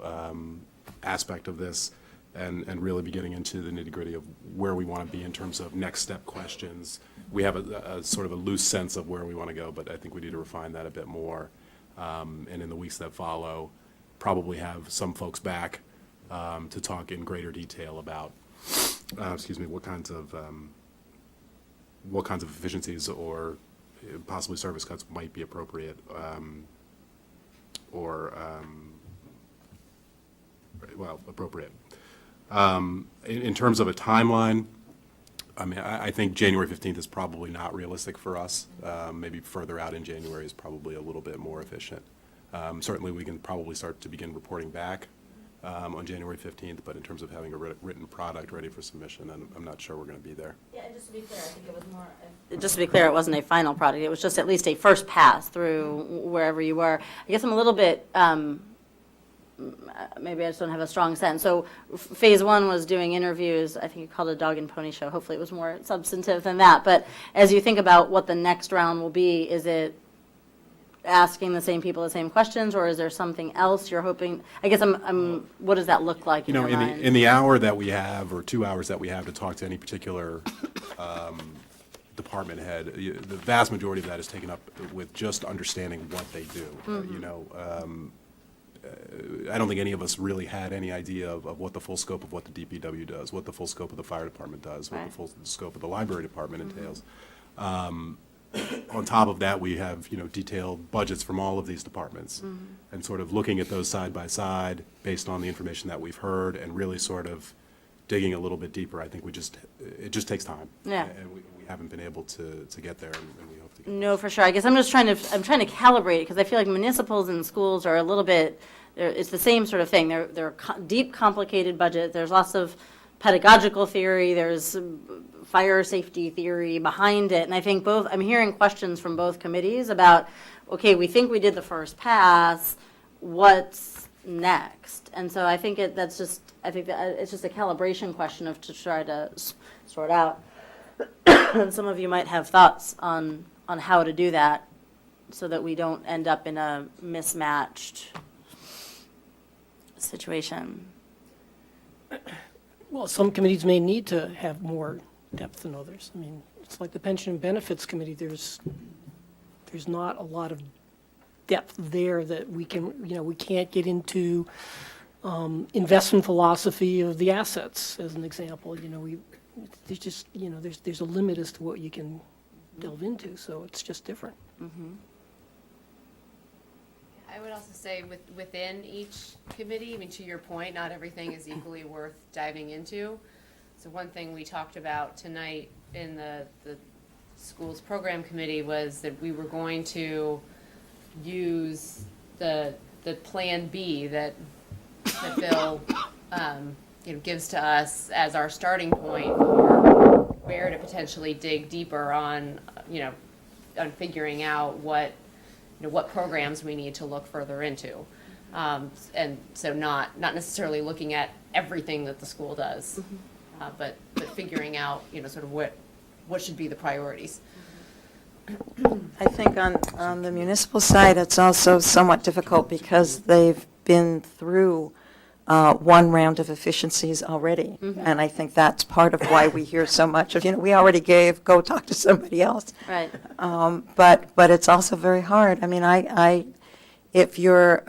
aspect of this, and really be getting into the nitty-gritty of where we want to be in terms of next step questions. We have a sort of a loose sense of where we want to go, but I think we need to refine that a bit more. And in the weeks that follow, probably have some folks back to talk in greater detail about, what kinds of efficiencies or possibly service cuts might be appropriate, appropriate. In terms of a timeline, I mean, I think January 15th is probably not realistic for us. Maybe further out in January is probably a little bit more efficient. Certainly, we can probably start to begin reporting back on January 15th, but in terms of having a written product ready for submission, I'm not sure we're going to be there. Yeah, and just to be clear, I think it was more, just to be clear, it wasn't a final product. It was just at least a first pass through wherever you were. I guess I'm a little bit, maybe I just don't have a strong sense. So phase one was doing interviews. I think you called it a dog and pony show. Hopefully it was more substantive than that. But as you think about what the next round will be, is it asking the same people the same questions, or is there something else you're hoping? I guess what does that look like in your mind? In the hour that we have, or 2 hours that we have to talk to any particular department head, the vast majority of that is taken up with just understanding what they do. I don't think any of us really had any idea of what the full scope of what the DPW does, what the full scope of the fire department does, what the full scope of the library department entails. On top of that, we have, detailed budgets from all of these departments, and sort of looking at those side by side based on the information that we've heard, and really sort of digging a little bit deeper. I think it just takes time. Yeah. And we haven't been able to get there, and we hope to get No, for sure. I guess I'm trying to calibrate it, because I feel like municipals and schools are a little bit, it's the same sort of thing. They're deep, complicated budget. There's lots of pedagogical theory. There's fire safety theory behind it. And I think I'm hearing questions from both committees about, okay, we think we did the first pass, what's next? And so I think that it's just a calibration question to try to sort out. And some of you might have thoughts on how to do that so that we don't end up in a mismatched situation. Well, some committees may need to have more depth than others. I mean, it's like the Pension and Benefits Committee, there's not a lot of depth there that we can't get into investment philosophy of the assets, as an example. There's a limit as to what you can delve into, so it's just different. Mm-hmm. I would also say within each committee, I mean, to your point, not everything is equally worth diving into. So one thing we talked about tonight in the schools program committee was that we were going to use the plan B that Bill gives to us as our starting point for where to potentially dig deeper on figuring out what what programs we need to look further into. And so not necessarily looking at everything that the school does, but figuring out, sort of what should be the priorities. I think on the municipal side, it's also somewhat difficult because they've been through one round of efficiencies already. And I think that's part of why we hear so much of, we already gave, go talk to somebody else. Right. But it's also very hard. I mean, if you're,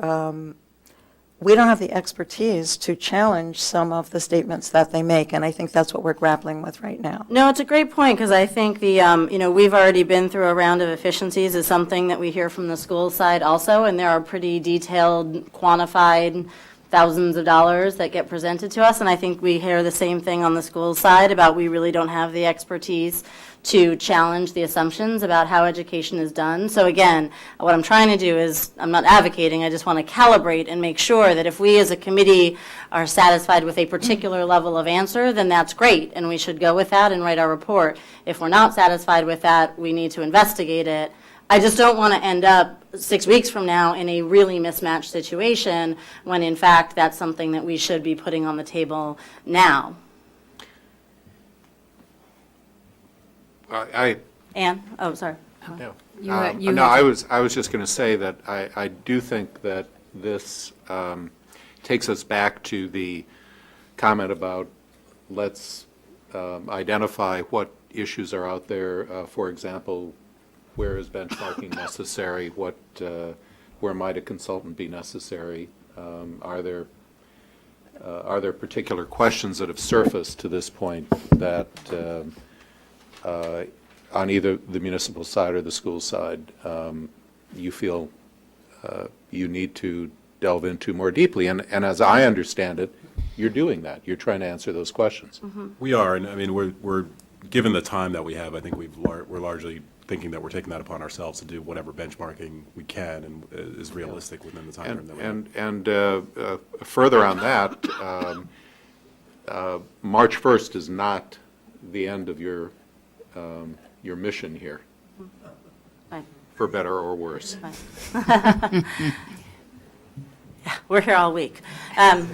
we don't have the expertise to challenge some of the statements that they make, and I think that's what we're grappling with right now. No, it's a great point, because I think we've already been through a round of efficiencies is something that we hear from the school side also, and there are pretty detailed, quantified thousands of dollars that get presented to us, and I think we hear the same thing on the school side about we really don't have the expertise to challenge the assumptions about how education is done. So again, what I'm trying to do is, I'm not advocating, I just want to calibrate and make sure that if we as a committee are satisfied with a particular level of answer, then that's great, and we should go with that and write our report. If we're not satisfied with that, we need to investigate it. I just don't want to end up 6 weeks from now in a really mismatched situation when in fact that's something that we should be putting on the table now. Anne? Oh, sorry. No, You no, had I was just going to say that I do think that this takes us back to the comment about let's identify what issues are out there. For example, where is benchmarking necessary? Where might a consultant be necessary? Are there particular questions that have surfaced to this point that on either the municipal side or the school side, you feel you need to delve into more deeply? And as I understand it, you're doing that. You're trying to answer those questions. We are, and I mean, we're given the time that we have, I think we're largely thinking that we're taking that upon ourselves to do whatever benchmarking we can and is realistic within the time frame that we have. And further on that, March 1st is not the end of your mission here, Right. for better or worse. Yeah, we're here all week. Does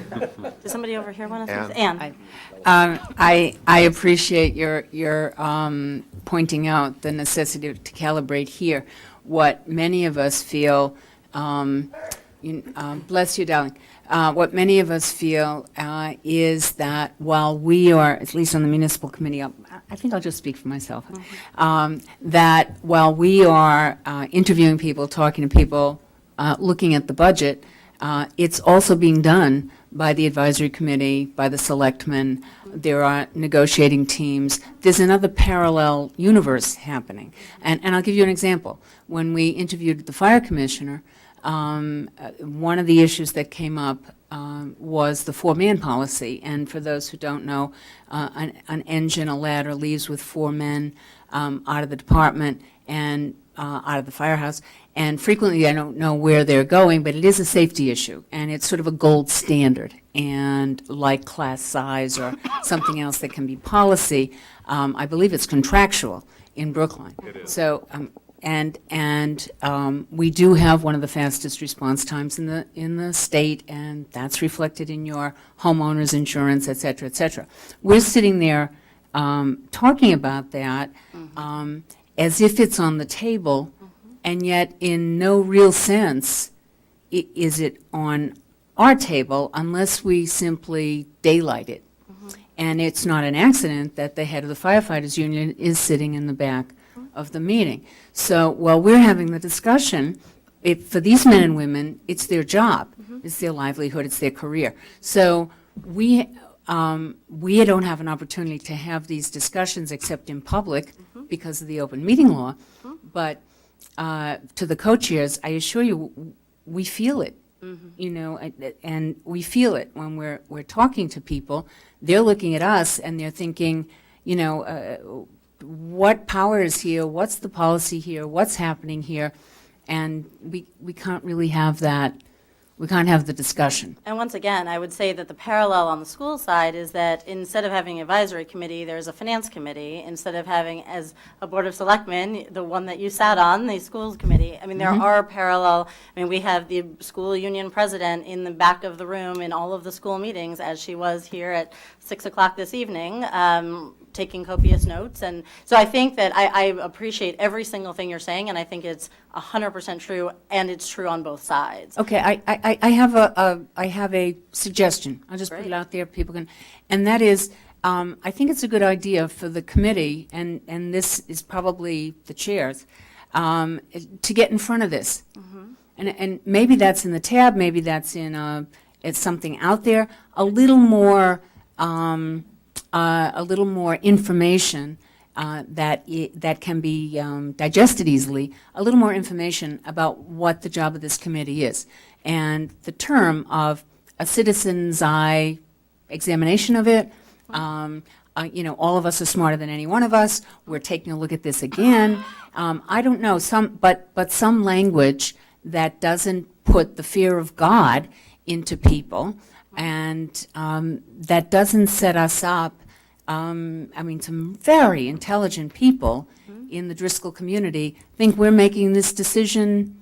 somebody over here want to say? Anne? I appreciate your pointing out the necessity to calibrate here. What many of us feel, bless you, darling. What many of us feel is that while we are, at least on the municipal committee, I think I'll just speak for myself, that while we are interviewing people, talking to people, looking at the budget, it's also being done by the advisory committee, by the selectmen. There are negotiating teams. There's another parallel universe happening. And I'll give you an example. When we interviewed the fire commissioner, one of the issues that came up was the four-man policy. And for those who don't know, an engine, a ladder leaves with 4 men out of the department and out of the firehouse. And frequently, I don't know where they're going, but it is a safety issue, and it's sort of a gold standard. And like class size or something else that can be policy, I believe it's contractual in Brookline. It is. So, we do have one of the fastest response times in the state, and that's reflected in your homeowner's insurance, et cetera, et cetera. We're sitting there talking about that as if it's on the table, and yet in no real sense is it on our table unless we simply daylight it. And it's not an accident that the head of the firefighters union is sitting in the back of the meeting. So while we're having the discussion, for these men and women, it's their job, it's their livelihood, it's their career. So we don't have an opportunity to have these discussions except in public because of the open meeting law. But to the co-chairs, I assure you, we feel it. And we feel it when we're talking to people. They're looking at us and they're thinking, what power is here? What's the policy here? What's happening here? And we can't really have that we can't have the discussion. And once again, I would say that the parallel on the school side is that instead of having an advisory committee, there's a finance committee. Instead of having, as a board of selectmen, the one that you sat on, the schools committee. I mean, there are parallel, I mean, we have the school union president in the back of the room in all of the school meetings, as she was here at 6 o'clock this evening, taking copious notes. And so I think that I appreciate every single thing you're saying, and I think it's 100% true, and it's true on both sides. Okay, I have a suggestion. I'll just put it Great. out there, people can, and that is, I think it's a good idea for the committee, and this is probably the chairs, to get in front of this. And maybe that's in the tab, maybe that's in, it's something out there, a little more information that can be digested easily, a little more information about what the job of this committee is. And the term of a citizen's eye examination of it, all of us are smarter than any one of us, we're taking a look at this again. I don't know, but some language that doesn't put the fear of God into people, and that doesn't set us up. Some very intelligent people in the Driscoll community think we're making this decision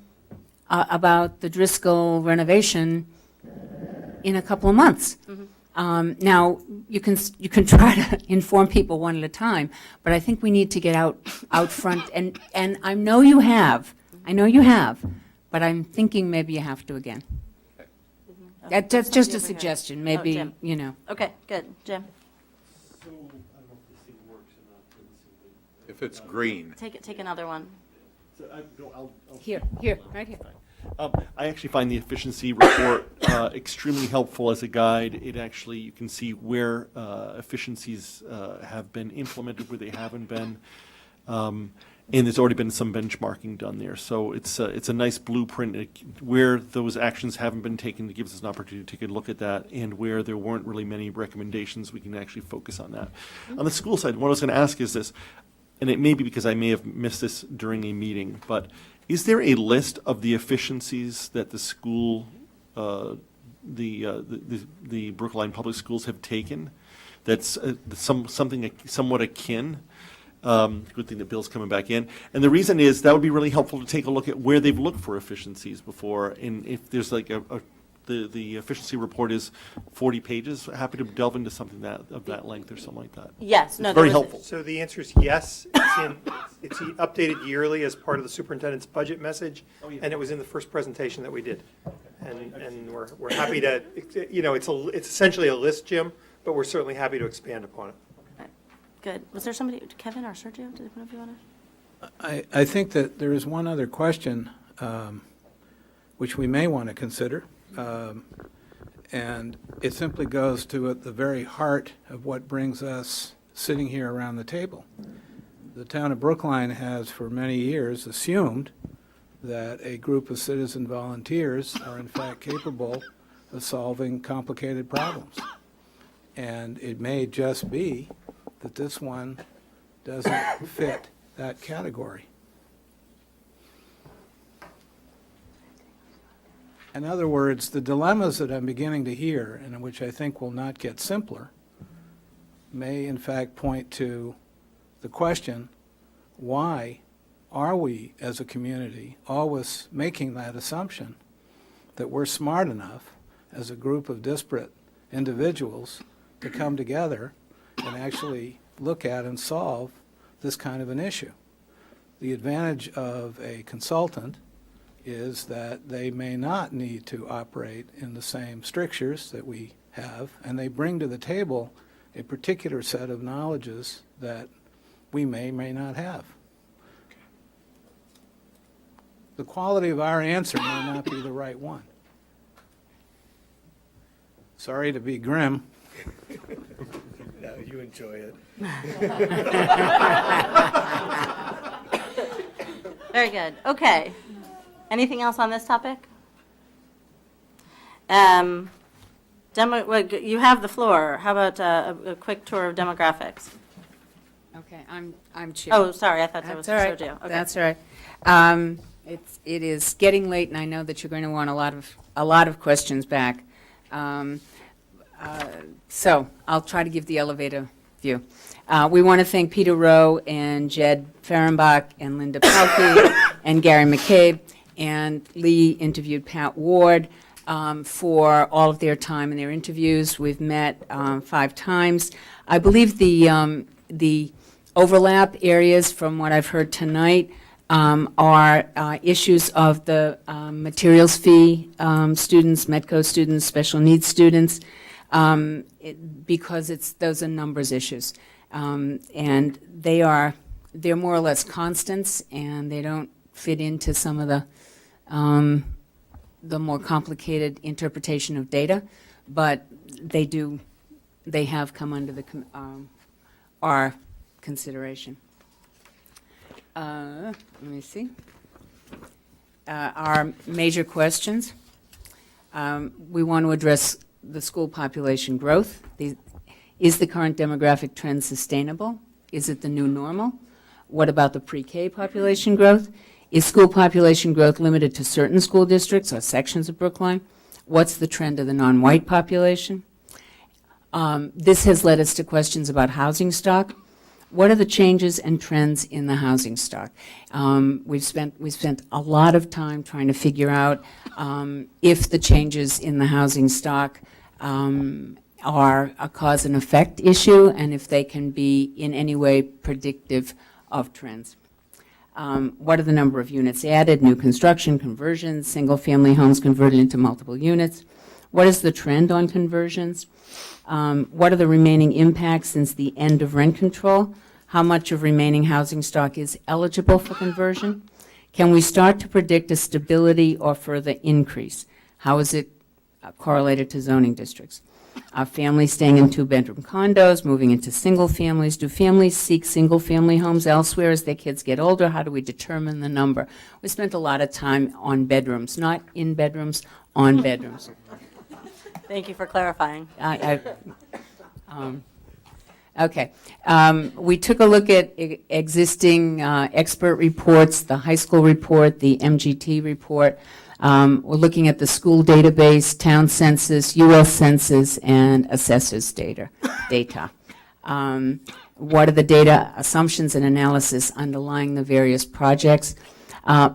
about the Driscoll renovation in a couple of months. Now, you can try to inform people one at a time, but I think we need to get out front, and I know you have, but I'm thinking maybe you have to again. That's just a suggestion, maybe, Jim. Okay, good. Jim? If it's green. Take another one. Here, right here. I actually find the efficiency report extremely helpful as a guide. It actually, you can see where efficiencies have been implemented, where they haven't been. And there's already been some benchmarking done there. So it's a nice blueprint where those actions haven't been taken. It gives us an opportunity to take a look at that, and where there weren't really many recommendations, we can actually focus on that. On the school side, what I was going to ask is this, and it may be because I may have missed this during a meeting, but is there a list of the efficiencies that the school, the Brookline Public Schools have taken? That's something somewhat akin. Good thing that Bill's coming back in. And the reason is that would be really helpful to take a look at where they've looked for efficiencies before. And if there's like the efficiency report is 40 pages, happy to delve into something of that length or something like that. Yes. It's very helpful. So the answer is yes. It's updated yearly as part of the superintendent's budget message, and it was in the first presentation that we did. And we're happy to, it's essentially a list, Jim, but we're certainly happy to expand upon it. Good. Was there somebody, Kevin or Sergio? Did one of you want to? I think that there is one other question which we may want to consider, and it simply goes to at the very heart of what brings us sitting here around the table. The town of Brookline has for many years assumed that a group of citizen volunteers are in fact capable of solving complicated problems. And it may just be that this one doesn't fit that category. In other words, the dilemmas that I'm beginning to hear, and which I think will not get simpler, may in fact point to the question, why are we as a community always making that assumption that we're smart enough as a group of disparate individuals to come together and actually look at and solve this kind of an issue? The advantage of a consultant is that they may not need to operate in the same strictures that we have, and they bring to the table a particular set of knowledges that we may not have. The quality of our answer may not be the right one. Sorry to be grim. No, you enjoy it. Very good. Okay. Anything else on this topic? You have the floor. How about a quick tour of demographics? Okay, I'm chair. Oh, sorry, I thought that was That's all right. Sergio. Okay. That's all right. It is getting late, and I know that you're going to want a lot of questions back. So I'll try to give the elevator view. We want to thank Peter Rowe and Jed Fehrenbach and Linda Pelkey and Gary McCabe, and Lee interviewed Pat Ward for all of their time in their interviews. We've met 5 times. I believe the overlap areas from what I've heard tonight are issues of the materials fee students, MEDCO students, special needs students, because those are numbers issues. And they're more or less constants, and they don't fit into some of the more complicated interpretation of data, but they have come under our consideration. Let me see. Our major questions. We want to address the school population growth. Is the current demographic trend sustainable? Is it the new normal? What about the pre-K population growth? Is school population growth limited to certain school districts or sections of Brookline? What's the trend of the non-white population? This has led us to questions about housing stock. What are the changes and trends in the housing stock? We've spent a lot of time trying to figure out if the changes in the housing stock are a cause and effect issue, and if they can be in any way predictive of trends. What are the number of units added, new construction, conversions, single-family homes converted into multiple units? What is the trend on conversions? What are the remaining impacts since the end of rent control? How much of remaining housing stock is eligible for conversion? Can we start to predict a stability or further increase? How is it correlated to zoning districts? Are families staying in 2-bedroom condos, moving into single families? Do families seek single-family homes elsewhere as their kids get older? How do we determine the number? We spent a lot of time on bedrooms, not in bedrooms, on bedrooms. Thank you for clarifying. Okay. We took a look at existing expert reports, the high school report, the MGT report. We're looking at the school database, town census, U.S. Census, and assessors data. What are the data assumptions and analysis underlying the various projects,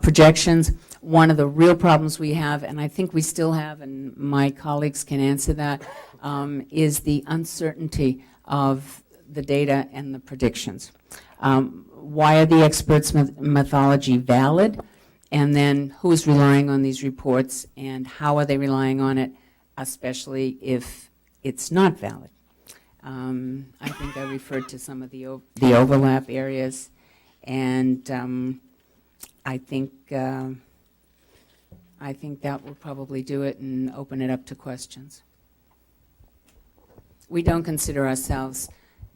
projections? One of the real problems we have, and I think we still have, and my colleagues can answer that, is the uncertainty of the data and the predictions. Why are the experts' methodology valid? And then who's relying on these reports, and how are they relying on it, especially if it's not valid? I think I referred to some of the overlap areas, and I think that will probably do it and open it up to questions. We don't consider ourselves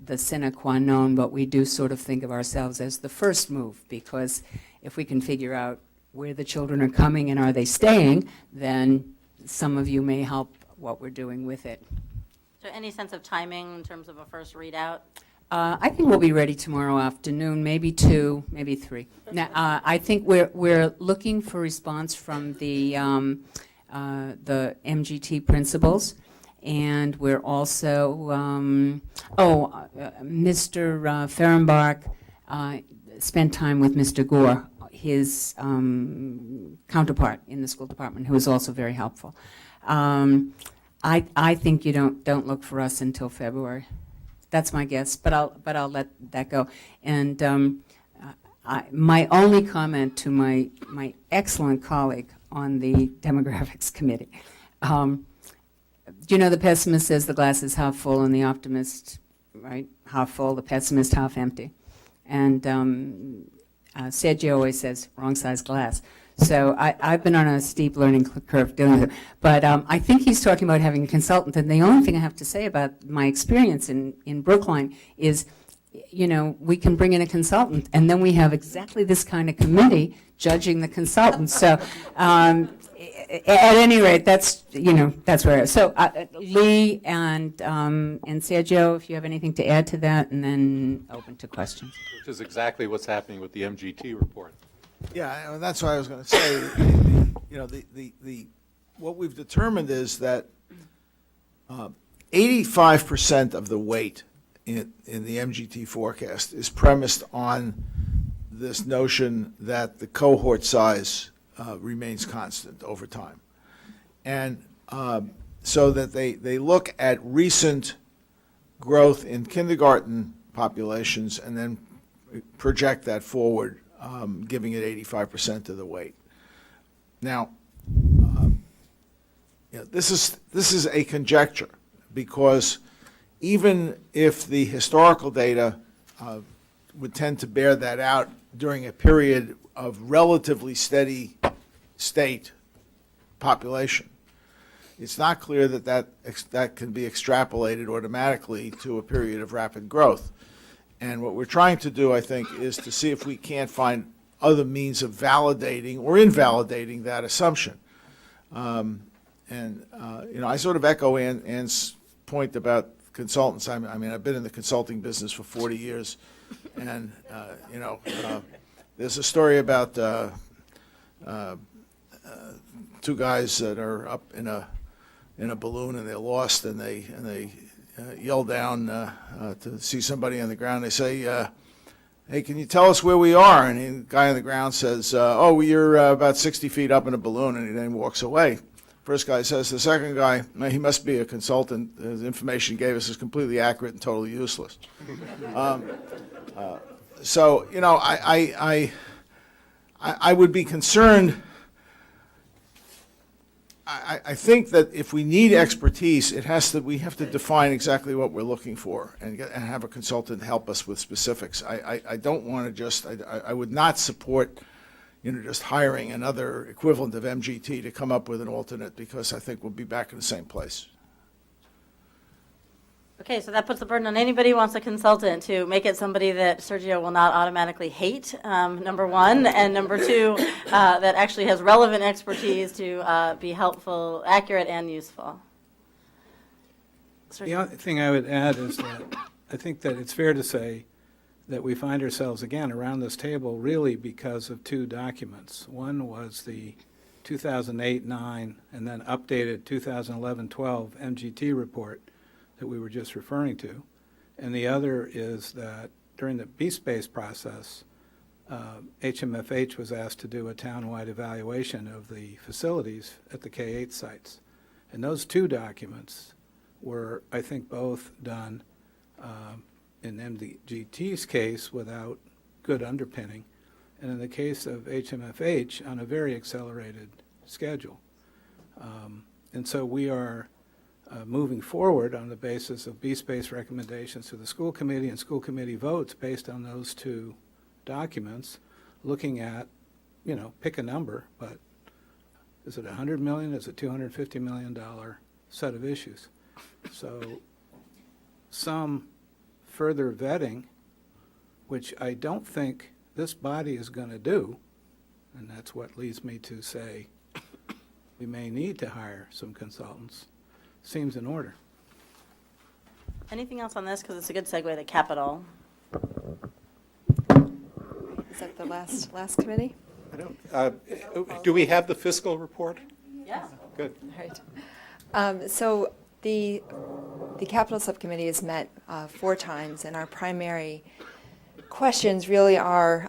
the sine qua non, but we do sort of think of ourselves as the first move, because if we can figure out where the children are coming and are they staying, then some of you may help what we're doing with it. Is there any sense of timing in terms of a first readout? I think we'll be ready tomorrow afternoon, maybe 2, maybe 3. Now, I think we're looking for response from the MGT principals, and we're also, Mr. Fehrenbach spent time with Mr. Gore, his counterpart in the school department, who was also very helpful. I think you don't look for us until February. That's my guess, but I'll let that go. And my only comment to my excellent colleague on the demographics committee. The pessimist says the glass is half full, and the optimist, right, half full, the pessimist half empty. And Sergio always says, wrong size glass. So I've been on a steep learning curve doing it. But I think he's talking about having a consultant. And the only thing I have to say about my experience in Brookline is, we can bring in a consultant, and then we have exactly this kind of committee judging the consultant. So at any rate, that's where. So Lee and Sergio, if you have anything to add to that, and then open to questions. Which is exactly what's happening with the MGT report. Yeah, and that's what I was going to say. You know, what we've determined is that 85% of the weight in the MGT forecast is premised on this notion that the cohort size remains constant over time. And so that they look at recent growth in kindergarten populations and then project that forward, giving it 85% of the weight. Now, this is a conjecture, because even if the historical data would tend to bear that out during a period of relatively steady state population, it's not clear that can be extrapolated automatically to a period of rapid growth. And what we're trying to do, I think, is to see if we can't find other means of validating or invalidating that assumption. I sort of echo Ann's point about consultants. I mean, I've been in the consulting business for 40 years, and there's a story about two guys that are up in a balloon and they're lost, and they yell down to see somebody on the ground. They say, "Hey, can you tell us where we are?" And the guy on the ground says, "Oh, you're about 60 feet up in a balloon," and he then walks away. First guy says to the second guy, "He must be a consultant. The information he gave us is completely accurate and totally useless." So, I would be concerned. I think that if we need expertise, we have to define exactly what we're looking for and have a consultant help us with specifics. I don't want to I would not support just hiring another equivalent of MGT to come up with an alternate, because I think we'll be back in the same place. Okay, so that puts the burden on anybody who wants a consultant to make it somebody that Sergio will not automatically hate, number one, and number two, that actually has relevant expertise to be helpful, accurate, and useful. The only thing I would add is that I think that it's fair to say that we find ourselves again around this table really because of two documents. One was the 2008-9 and then updated 2011-12 MGT report that we were just referring to. And the other is that during the B-Space process, HMFH was asked to do a town-wide evaluation of the facilities at the K-8 sites. And those two documents were, I think, both done in MGT's case without good underpinning, and in the case of HMFH on a very accelerated schedule. And so we are moving forward on the basis of B-Space recommendations to the school committee and school committee votes based on those two documents, looking at, pick a number, but is it $100 million? Is it $250 million set of issues? So some further vetting, which I don't think this body is going to do, and that's what leads me to say we may need to hire some consultants, seems in order. Anything else on this? Because it's a good segue to capital. Is that the last committee? I don't. Do we have the fiscal report? Yeah. Good. All right. So the capital subcommittee has met 4 times, and our primary questions really are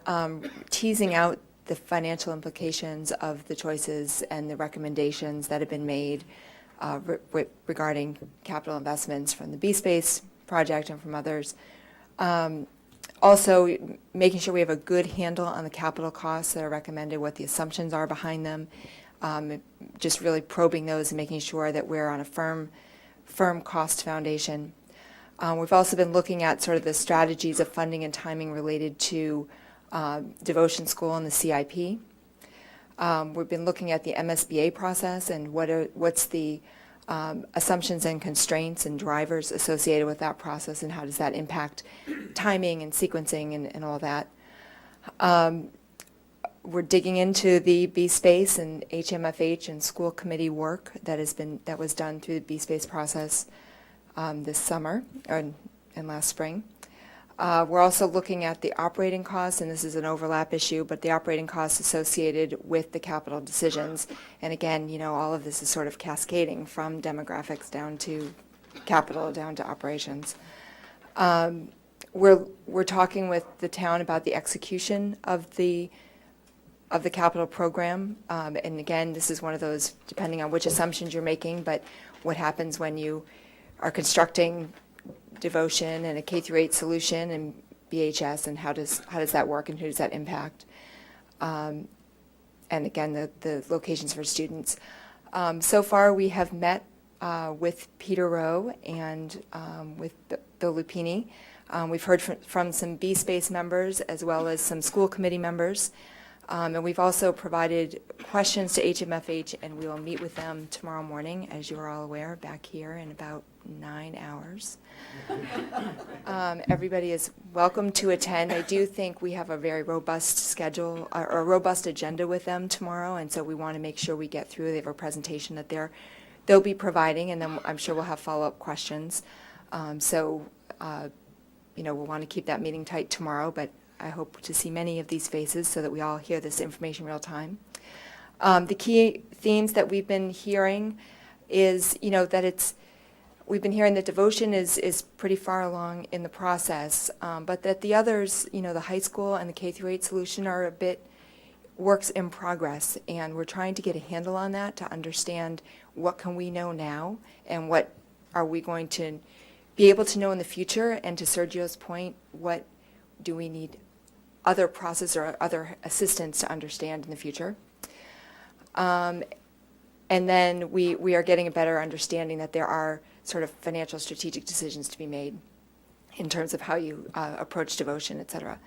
teasing out the financial implications of the choices and the recommendations that have been made regarding capital investments from the B-Space project and from others. Also, making sure we have a good handle on the capital costs that are recommended, what the assumptions are behind them, just really probing those and making sure that we're on a firm cost foundation. We've also been looking at sort of the strategies of funding and timing related to devotion school and the CIP. We've been looking at the MSBA process and what's the assumptions and constraints and drivers associated with that process, and how does that impact timing and sequencing and all that. We're digging into the B-Space and HMFH and school committee work that was done through the B-Space process this summer and last spring. We're also looking at the operating costs, and this is an overlap issue, but the operating costs associated with the capital decisions. And again, all of this is sort of cascading from demographics down to capital, down to operations. We're talking with the town about the execution of the capital program. And again, this is one of those, depending on which assumptions you're making, but what happens when you are constructing devotion and a K-8 solution and BHS, and how does that work and who does that impact? And again, the locations for students. So far, we have met with Peter Rowe and with Bill Lupini. We've heard from some B-Space members as well as some school committee members. And we've also provided questions to HMFH, and we will meet with them tomorrow morning, as you are all aware, back here in about 9 hours. Everybody is welcome to attend. I do think we have a very robust schedule, or a robust agenda with them tomorrow, and so we want to make sure we get through. They have a presentation that they'll be providing, and then I'm sure we'll have follow-up questions. We'll want to keep that meeting tight tomorrow, but I hope to see many of these faces so that we all hear this information real time. The key themes that we've been hearing is, we've been hearing that devotion is pretty far along in the process, but that the others, the high school and the K-8 solution are a bit works in progress, and we're trying to get a handle on that to understand what can we know now and what are we going to be able to know in the future, and to Sergio's point, what do we need other process or other assistance to understand in the future. And then we are getting a better understanding that there are sort of financial strategic decisions to be made in terms of how you approach devotion, et cetera.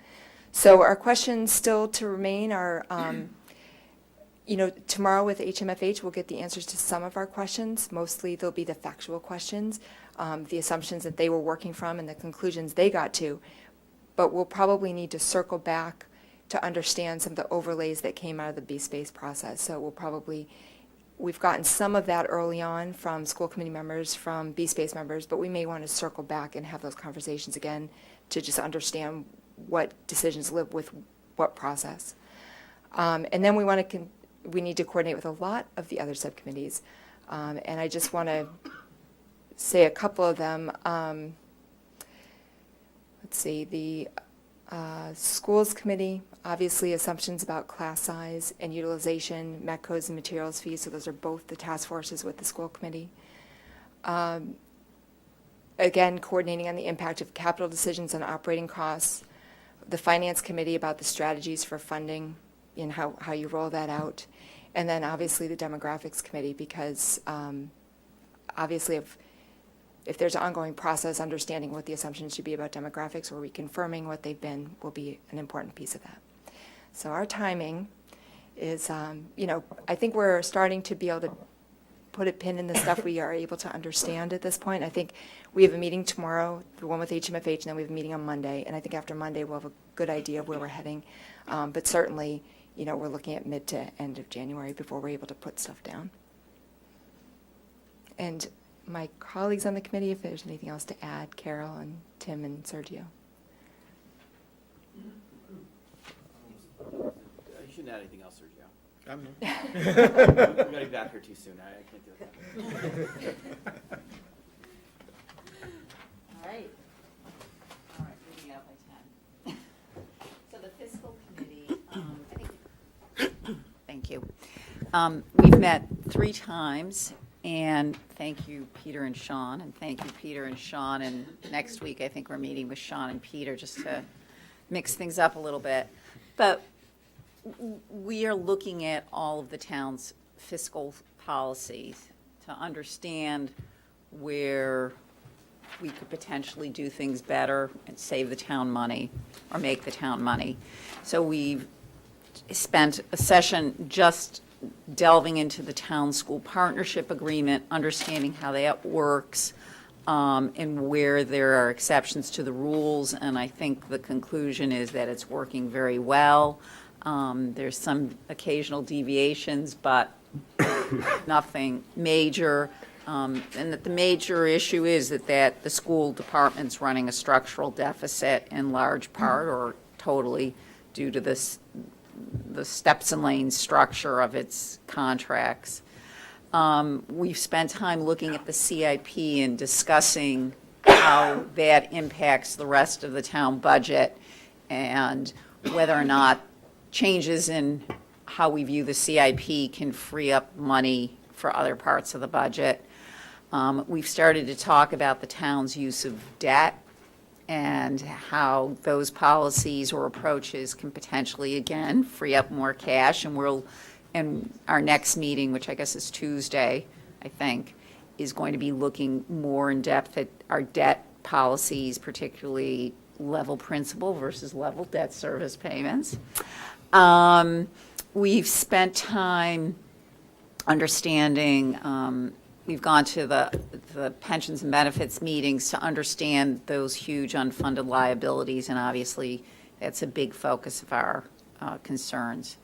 So our questions still to remain are, tomorrow with HMFH, we'll get the answers to some of our questions. Mostly they'll be the factual questions, the assumptions that they were working from and the conclusions they got to. But we'll probably need to circle back to understand some of the overlays that came out of the B-Space process. So we've gotten some of that early on from school committee members, from B-Space members, but we may want to circle back and have those conversations again to just understand what decisions live with what process. And then we need to coordinate with a lot of the other subcommittees. And I just want to say a couple of them. Let's see, the schools committee, obviously assumptions about class size and utilization, met codes and materials fees, so those are both the task forces with the school committee. Again, coordinating on the impact of capital decisions on operating costs, the finance committee about the strategies for funding and how you roll that out, and then obviously the demographics committee, because obviously if there's an ongoing process, understanding what the assumptions should be about demographics or reconfirming what they've been will be an important piece of that. So our timing is, I think we're starting to be able to put a pin in the stuff we are able to understand at this point. I think we have a meeting tomorrow, the one with HMFH, and then we have a meeting on Monday. And I think after Monday, we'll have a good idea of where we're heading. But certainly, we're looking at mid to end of January before we're able to put stuff down. And my colleagues on the committee, if there's anything else to add, Carol and Tim and Sergio. You shouldn't add anything else, Sergio. We're getting back here too soon. I can't do it. All right. All right, moving out by 10. So the fiscal committee, thank you. We've met 3 times, and thank you, Peter and Sean, and thank you, Peter and Sean. And next week, I think we're meeting with Sean and Peter just to mix things up a little bit. But we are looking at all of the town's fiscal policies to understand where we could potentially do things better and save the town money or make the town money. So we've spent a session just delving into the town-school partnership agreement, understanding how that works, and where there are exceptions to the rules. And I think the conclusion is that it's working very well. There's some occasional deviations, but nothing major. and that the major issue is that the school department's running a structural deficit in large part or totally due to the steps and lanes structure of its contracts. We've spent time looking at the CIP and discussing how that impacts the rest of the town budget and whether or not changes in how we view the CIP can free up money for other parts of the budget. We've started to talk about the town's use of debt and how those policies or approaches can potentially, again, free up more cash. And our next meeting, which I guess is Tuesday, I think, is going to be looking more in depth at our debt policies, particularly level principal versus level debt service payments. We've spent time understanding, we've gone to the pensions and benefits meetings to understand those huge unfunded liabilities, and obviously that's a big focus of our concerns.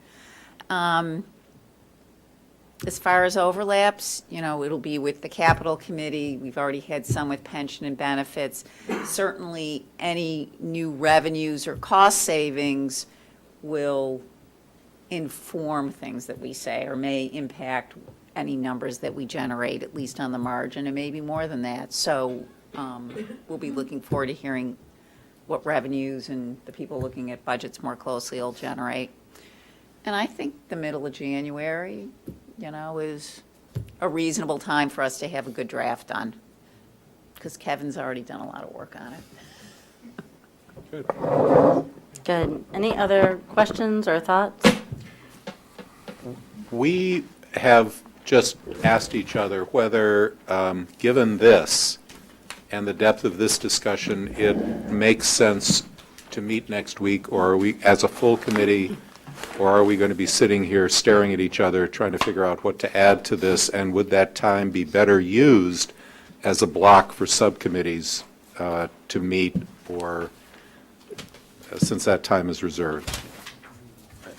As far as overlaps, it'll be with the capital committee. We've already had some with pension and benefits. Certainly, any new revenues or cost savings will inform things that we say or may impact any numbers that we generate, at least on the margin, and maybe more than that. So we'll be looking forward to hearing what revenues and the people looking at budgets more closely will generate. And I think the middle of January, is a reasonable time for us to have a good draft done, because Kevin's already done a lot of work on it. Good. Any other questions or thoughts? We have just asked each other whether, given this and the depth of this discussion, it makes sense to meet next week, or are we, as a full committee, or are we going to be sitting here staring at each other trying to figure out what to add to this, and would that time be better used as a block for subcommittees to meet, or since that time is reserved?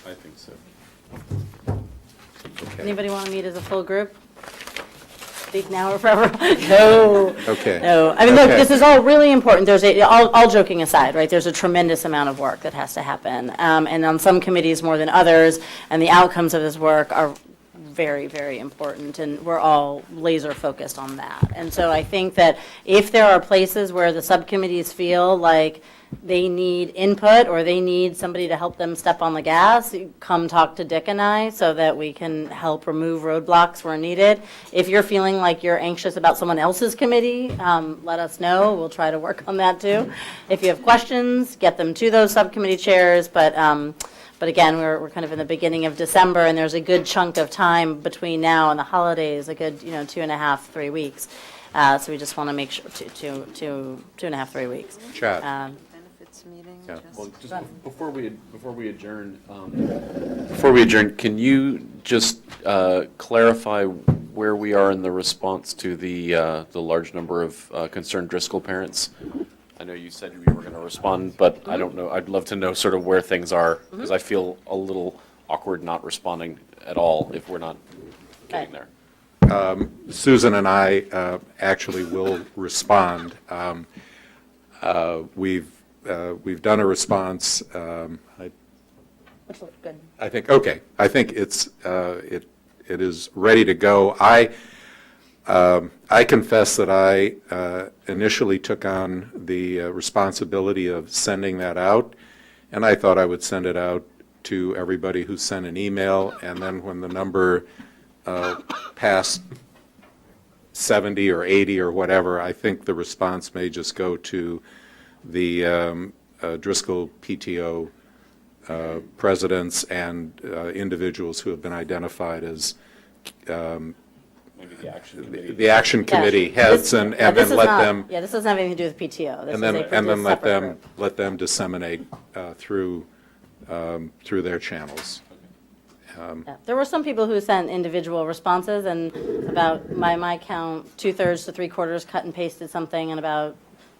I think so. Anybody want to meet as a full group? Speak now or forever? No. Okay. No. I mean, look, this is all really important. All joking aside, right, there's a tremendous amount of work that has to happen. And on some committees more than others, and the outcomes of this work are very, very important, and we're all laser focused on that. And so I think that if there are places where the subcommittees feel like they need input or they need somebody to help them step on the gas, come talk to Dick and I so that we can help remove roadblocks where needed. If you're feeling like you're anxious about someone else's committee, let us know. We'll try to work on that too. If you have questions, get them to those subcommittee chairs. But again, we're kind of in the beginning of December, and there's a good chunk of time between now and the holidays, a good 2.5, 3 weeks. So we just want to make sure 2.5, 3 weeks. Chad. Meeting. Yeah. Well, just before we adjourn, can you just clarify where we are in the response to the large number of concerned Driscoll parents? I know you said you were going to respond, but I don't know. I'd love to know sort of where things are, because I feel a little awkward not responding at all if we're not getting there. Susan and I actually will respond. We've done a response. Which looks good. I think, okay. I think it is ready to go. I confess that I initially took on the responsibility of sending that out, and I thought I would send it out to everybody who sent an email, and then when the number passed 70 or 80 or whatever, I think the response may just go to the Driscoll PTO presidents and individuals who have been identified as Maybe the action committee. the action committee heads, and then let them. Yeah, this doesn't have anything to do with PTO. This And is then, a let separate them, group. let them disseminate through their channels. Yeah. There were some people who sent individual responses, and about, my count, 2/3 to 3/4 cut and pasted something, and about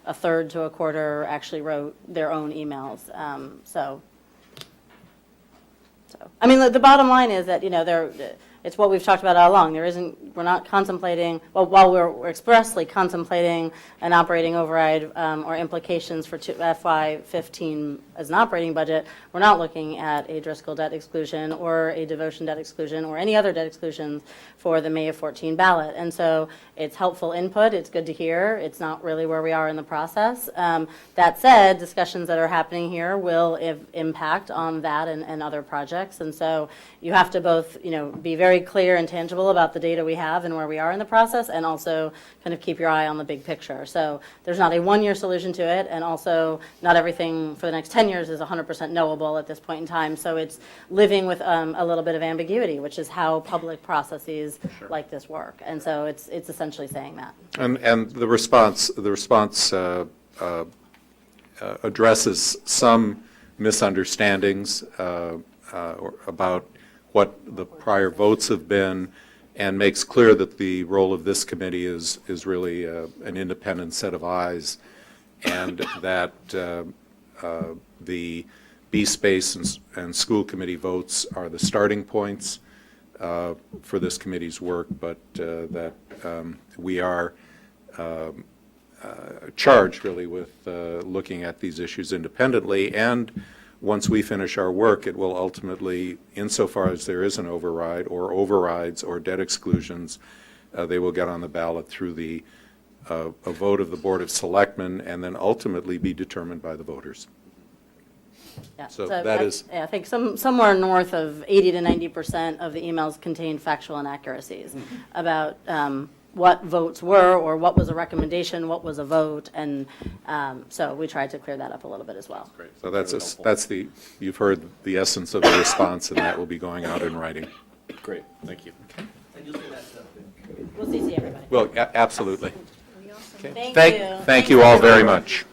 1/3 to 1/4 actually wrote their own emails. So, I mean, the bottom line is that, it's what we've talked about all along. We're not contemplating, well, while we're expressly contemplating an operating override or implications for FY15 as an operating budget, we're not looking at a Driscoll debt exclusion or a devotion debt exclusion or any other debt exclusions for the May of 14 ballot. And so it's helpful input. It's good to hear. It's not really where we are in the process. That said, discussions that are happening here will impact on that and other projects. And so you have to both, be very clear and tangible about the data we have and where we are in the process, and also kind of keep your eye on the big picture. So there's not a one-year solution to it, and also not everything for the next 10 years is 100% knowable at this point in time. So it's living with a little bit of ambiguity, which is how public processes like this work. And so it's essentially saying that. And the response addresses some misunderstandings about what the prior votes have been, and makes clear that the role of this committee is really an independent set of eyes, and that the B-Space and school committee votes are the starting points for this committee's work, but that we are charged really with looking at these issues independently, and once we finish our work, it will ultimately, insofar as there is an override or overrides or debt exclusions, they will get on the ballot through a vote of the Board of Selectmen, and then ultimately be determined by the voters. Yeah, So that is. I think somewhere north of 80 to 90% of the emails contain factual inaccuracies about what votes were, or what was a recommendation, what was a vote, and so we tried to clear that up a little bit as well. Great. So you've heard the essence of the response, and that will be going out in writing. Great, thank you. We'll CC everybody. Well, absolutely. Thank you. Thank you all very much.